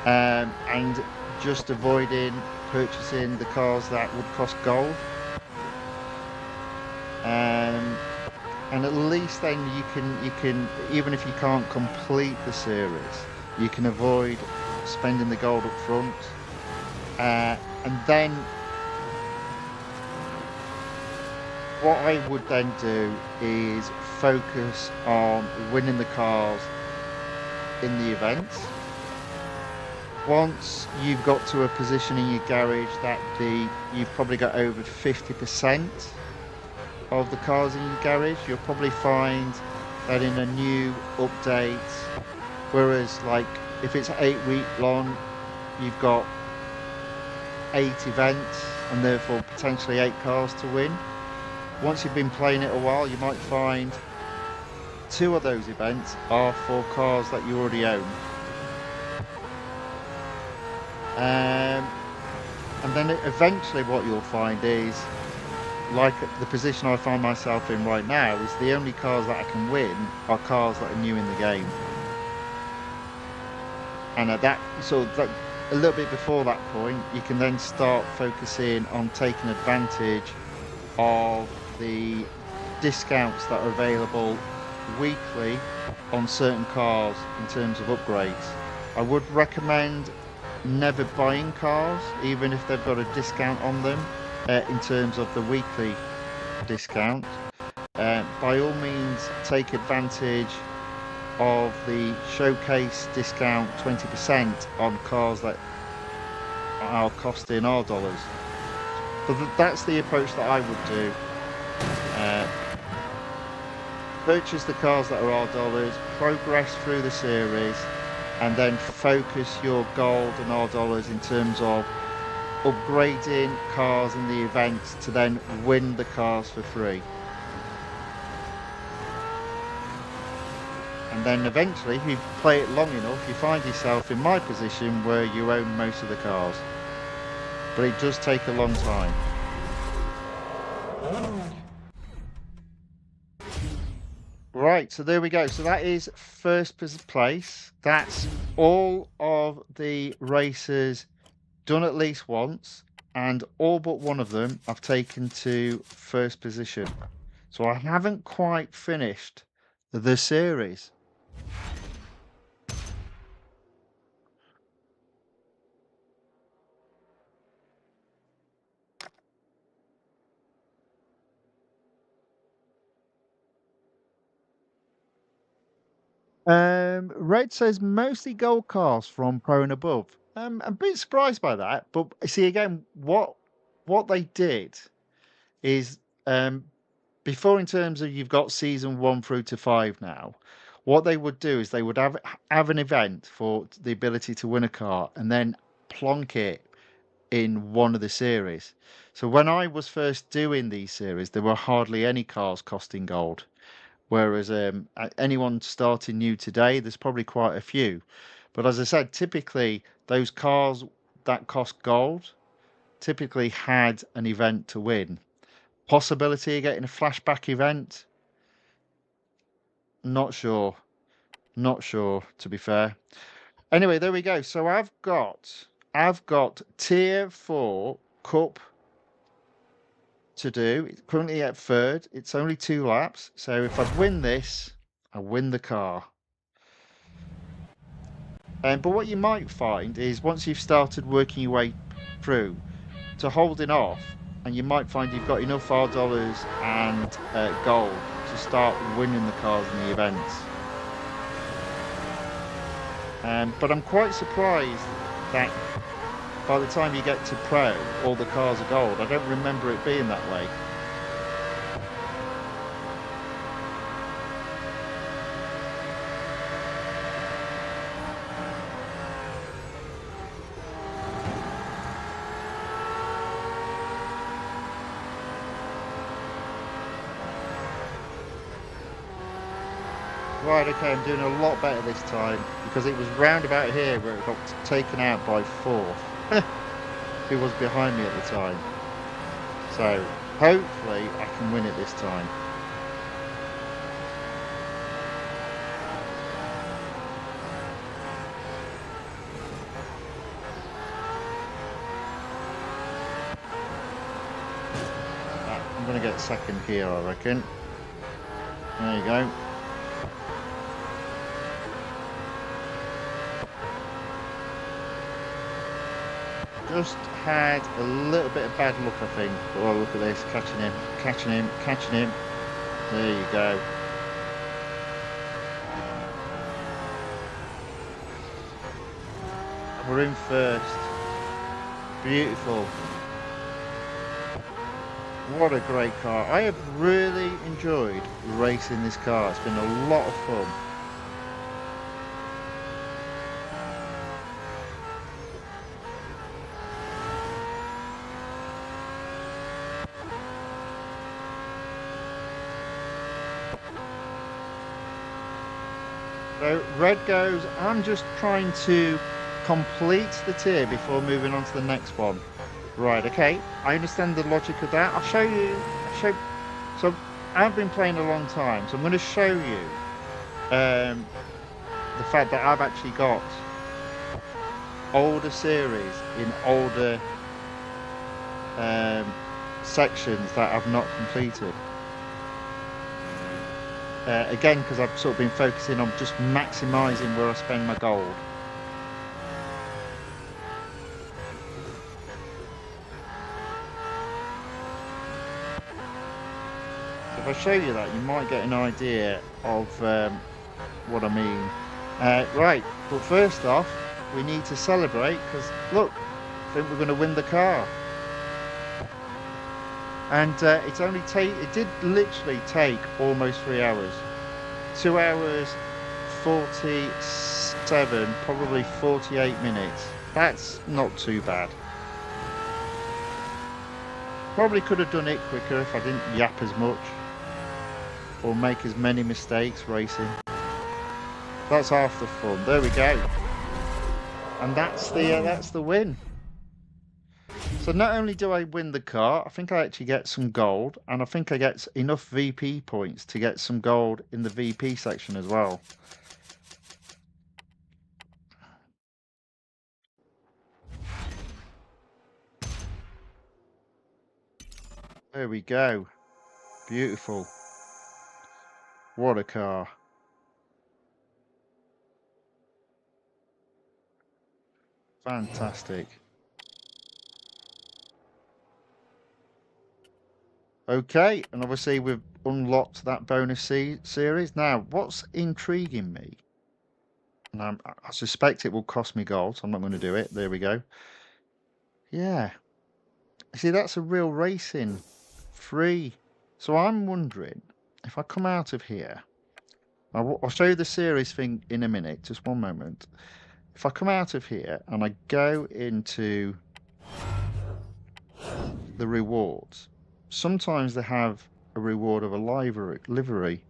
And just avoiding purchasing the cars that would cost gold. And at least then you can even if you can't complete the series, you can avoid spending the gold up front. And then what I would then do is focus on winning the cars in the events. Once you've got to a position in your garage that you've probably got over 50% of the cars in your garage, you'll probably find that in a new update, whereas like if it's 8 week long, you've got 8 events and therefore potentially 8 cars to win. Once you've been playing it a while, you might find 2 of those events are for cars that you already own. And then eventually what you'll find is, like the position I find myself in right now, is the only cars that I can win are cars that are new in the game. And at that, a little bit before that point, you can then start focusing on taking advantage of the discounts that are available weekly on certain cars in terms of upgrades. I would recommend never buying cars, even if they've got a discount on them, in terms of the weekly discount. By all means, take advantage of the showcase discount 20% on cars that are costing $R. But that's the approach that I would do. Purchase the cars that are $R, progress through the series, and then focus your gold and $R in terms of upgrading cars in the events to then win the cars for free. And then eventually, if you play it long enough, you find yourself in my position where you own most of the cars. But it does take a long time. Right, so there we go. So that is first place. That's all of the races done at least once, and all but one of them I've taken to first position. So I haven't quite finished the series. Red says mostly gold cars from Pro and above. I'm a bit surprised by that, but see again, what they did is before, in terms of you've got season 1 through to 5 now, what they would do is they would have an event for the ability to win a car and then plonk it in one of the series. So when I was first doing these series, there were hardly any cars costing gold. Whereas anyone starting new today, there's probably quite a few. But as I said, typically those cars that cost gold typically had an event to win. Possibility of getting a flashback event? Not sure. Not sure, to be fair. Anyway, there we go. So I've got tier 4 cup to do. It's currently at 3rd. It's only 2 laps. So if I win this, I win the car. But what you might find is once you've started working your way through to holding off, and you might find you've got enough $4 and gold to start winning the cars in the events. But I'm quite surprised that by the time you get to Pro, all the cars are gold. I don't remember it being that way. Right, okay, I'm doing a lot better this time because it was round about here where it got taken out by 4th, who was behind me at the time. So hopefully I can win it this time. I'm going to get second here, I reckon. There you go. Just had a little bit of bad luck, I think. Oh, look at this, catching him, catching him, catching him. There you go. We're in first. Beautiful. What a great car. I have really enjoyed racing this car. It's been a lot of fun. So red goes, I'm just trying to complete the tier before moving on to the next one. Right, okay, I understand the logic of that. I'll show you, so I've been playing a long time, so I'm going to show you the fact that I've actually got older series in older sections that I've not completed. Again, because I've sort of been focusing on just maximising where I spend my gold. So if I show you that, you might get an idea of what I mean. Right, but first off, we need to celebrate because look, I think we're going to win the car. And it did literally take almost 3 hours. 2 hours, 47, probably 48 minutes. That's not too bad. Probably could have done it quicker if I didn't yap as much. Or make as many mistakes racing. That's half the fun. There we go. And that's the win. So not only do I win the car, I think I actually get some gold, and I think I get enough VP points to get some gold in the VP section as well. There we go. Beautiful. What a car. Fantastic. Okay, and obviously we've unlocked that bonus series. Now, what's intriguing me, and I suspect it will cost me gold, so I'm not going to do it. There we go. Yeah. See, that's a real racing free. So I'm wondering if I come out of here, I'll show you the series thing in a minute, just one moment. If I come out of here and I go into the rewards, sometimes they have a reward of a livery.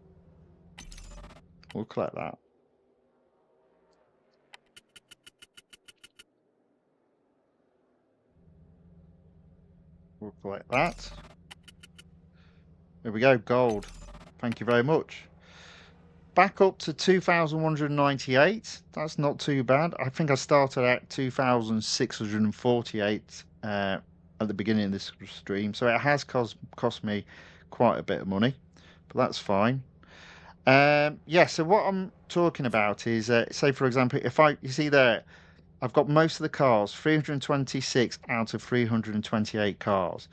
We'll collect that. We'll collect that. There we go, gold. Thank you very much. Back up to 2,198. That's not too bad. I think I started at 2,648 at the beginning of this stream, so it has cost me quite a bit of money, but that's fine. Yeah, so what I'm talking about is, say for example, you see there, I've got most of the cars, 326 out of 328 cars.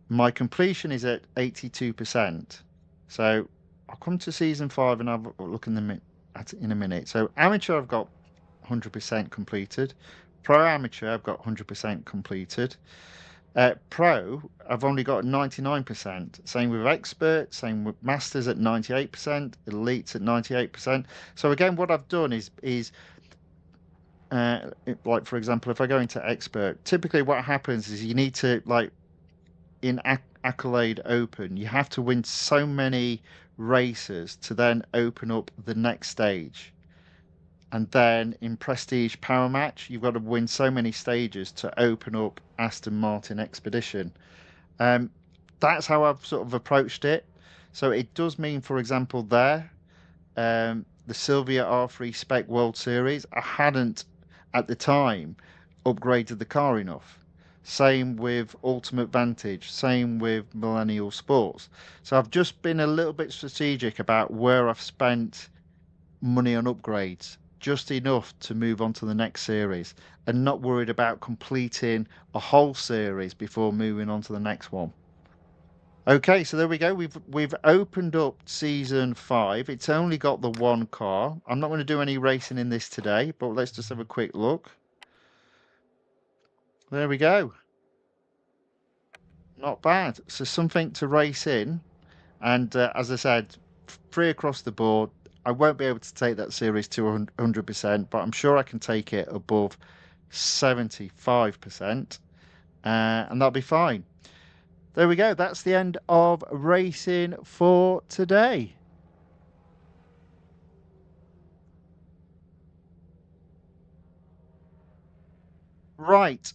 My completion is at 82%. So I'll come to season 5 and I'll look in a minute. So amateur, I've got 100% completed. Pro amateur, I've got 100% completed. Pro, I've only got 99%. Same with expert, same with masters at 98%, elites at 98%. So again, what I've done is like for example, if I go into expert, typically what happens is you need to in Accolade Open, you have to win so many races to then open up the next stage. And then in Prestige Power Match, you've got to win so many stages to open up Aston Martin Expedition. That's how I've sort of approached it. So it does mean, for example, the Sylvia R3 Spec World Series, I hadn't at the time upgraded the car enough. Same with Ultimate Vantage, same with Millennial Sports. So I've just been a little bit strategic about where I've spent money on upgrades, just enough to move on to the next series, and not worried about completing a whole series before moving on to the next one. Okay, so there we go. We've opened up season 5. It's only got the one car. I'm not going to do any racing in this today, but let's just have a quick look. There we go. Not bad. So something to race in. And as I said, free across the board. I won't be able to take that series to 100%, but I'm sure I can take it above 75%. And that'll be fine. There we go. That's the end of racing for today. Right.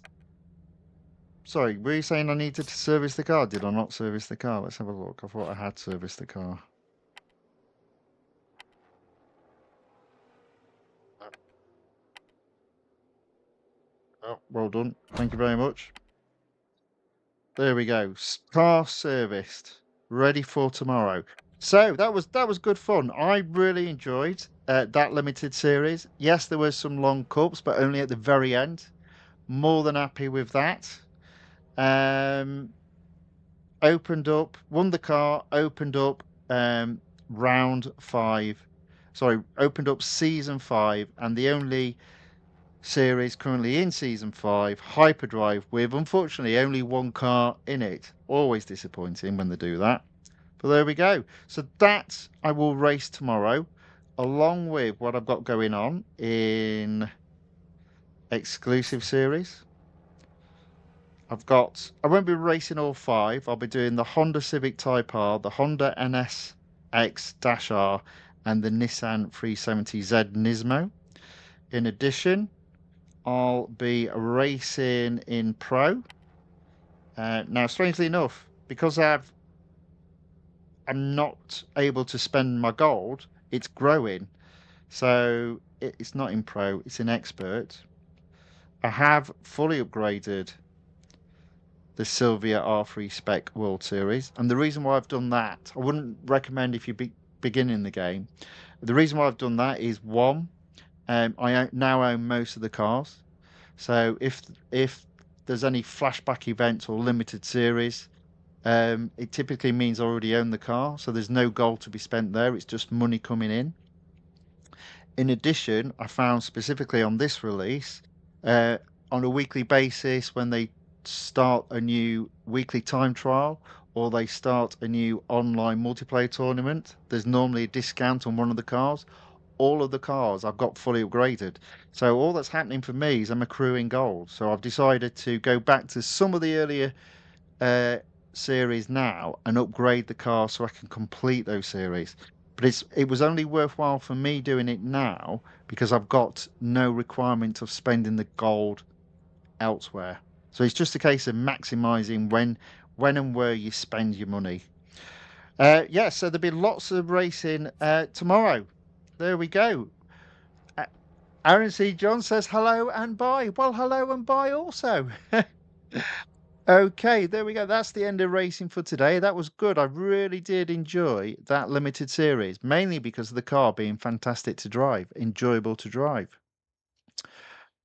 Sorry, were you saying I needed to service the car? Did I not service the car? Let's have a look. I thought I had serviced the car. Oh, well done. Thank you very much. There we go. Car serviced. Ready for tomorrow. So that was good fun. I really enjoyed that limited series. Yes, there were some long cups, but only at the very end. More than happy with that. Opened up, won the car, opened up round 5. Sorry, opened up season 5, and the only series currently in season 5, Hyperdrive, with unfortunately only one car in it. Always disappointing when they do that. But there we go. So that I will race tomorrow, along with what I've got going on in exclusive series. I won't be racing all 5. I'll be doing the Honda Civic Type R, the Honda NSX-R, and the Nissan 370Z Nismo. In addition, I'll be racing in Pro. Now, strangely enough, because I'm not able to spend my gold, it's growing. So it's not in Pro, it's in Expert. I have fully upgraded the Sylvia R3 Spec World Series. And the reason why I've done that, I wouldn't recommend if you beginning the game. The reason why I've done that is one, I now own most of the cars. So if there's any flashback events or limited series, it typically means I already own the car. So there's no gold to be spent there. It's just money coming in. In addition, I found specifically on this release, on a weekly basis, when they start a new weekly time trial or they start a new online multiplayer tournament, there's normally a discount on one of the cars. All of the cars I've got fully upgraded. So all that's happening for me is I'm accruing gold. So I've decided to go back to some of the earlier series now and upgrade the car so I can complete those series. But it was only worthwhile for me doing it now because I've got no requirement of spending the gold elsewhere. So it's just a case of maximising when and where you spend your money. Yeah, so there'll be lots of racing tomorrow. There we go. A- Aaron C. John says hello and bye. Well, hello and bye also. Okay, there we go. That's the end of racing for today. That was good. I really did enjoy that limited series, mainly because of the car being fantastic to drive, enjoyable to drive.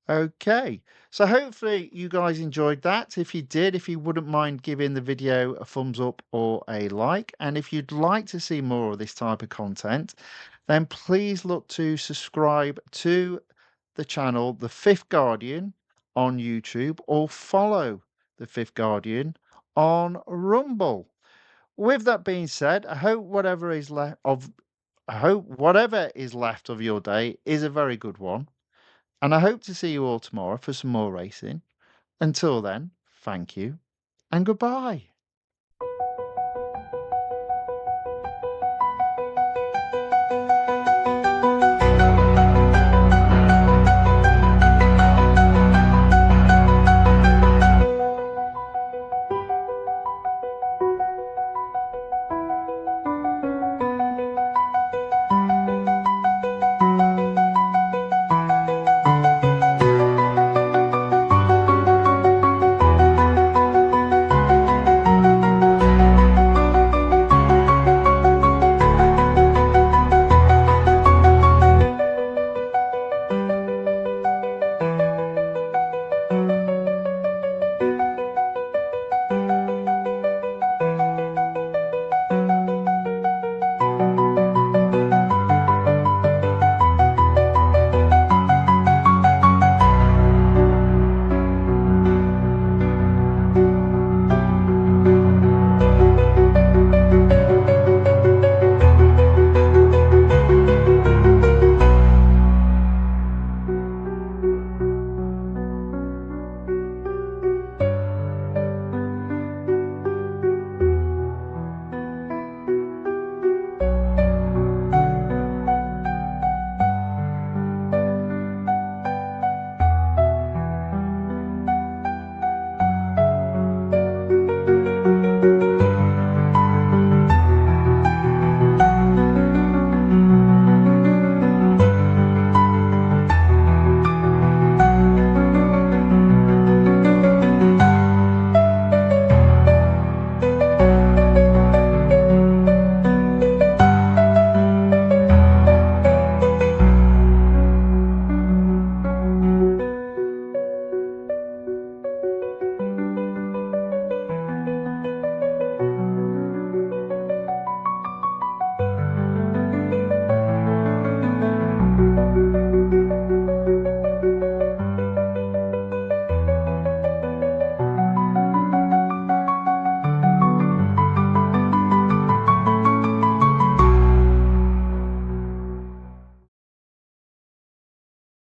Okay, so hopefully you guys enjoyed that. If you did, if you wouldn't mind giving the video a thumbs up or a like, and if you'd like to see more of this type of content, then please look to subscribe to the channel The Fifth Guardian on YouTube or follow The Fifth Guardian on Rumble. With that being said, I hope whatever is left of your day is a very good one. And I hope to see you all tomorrow for some more racing. Until then, thank you and goodbye.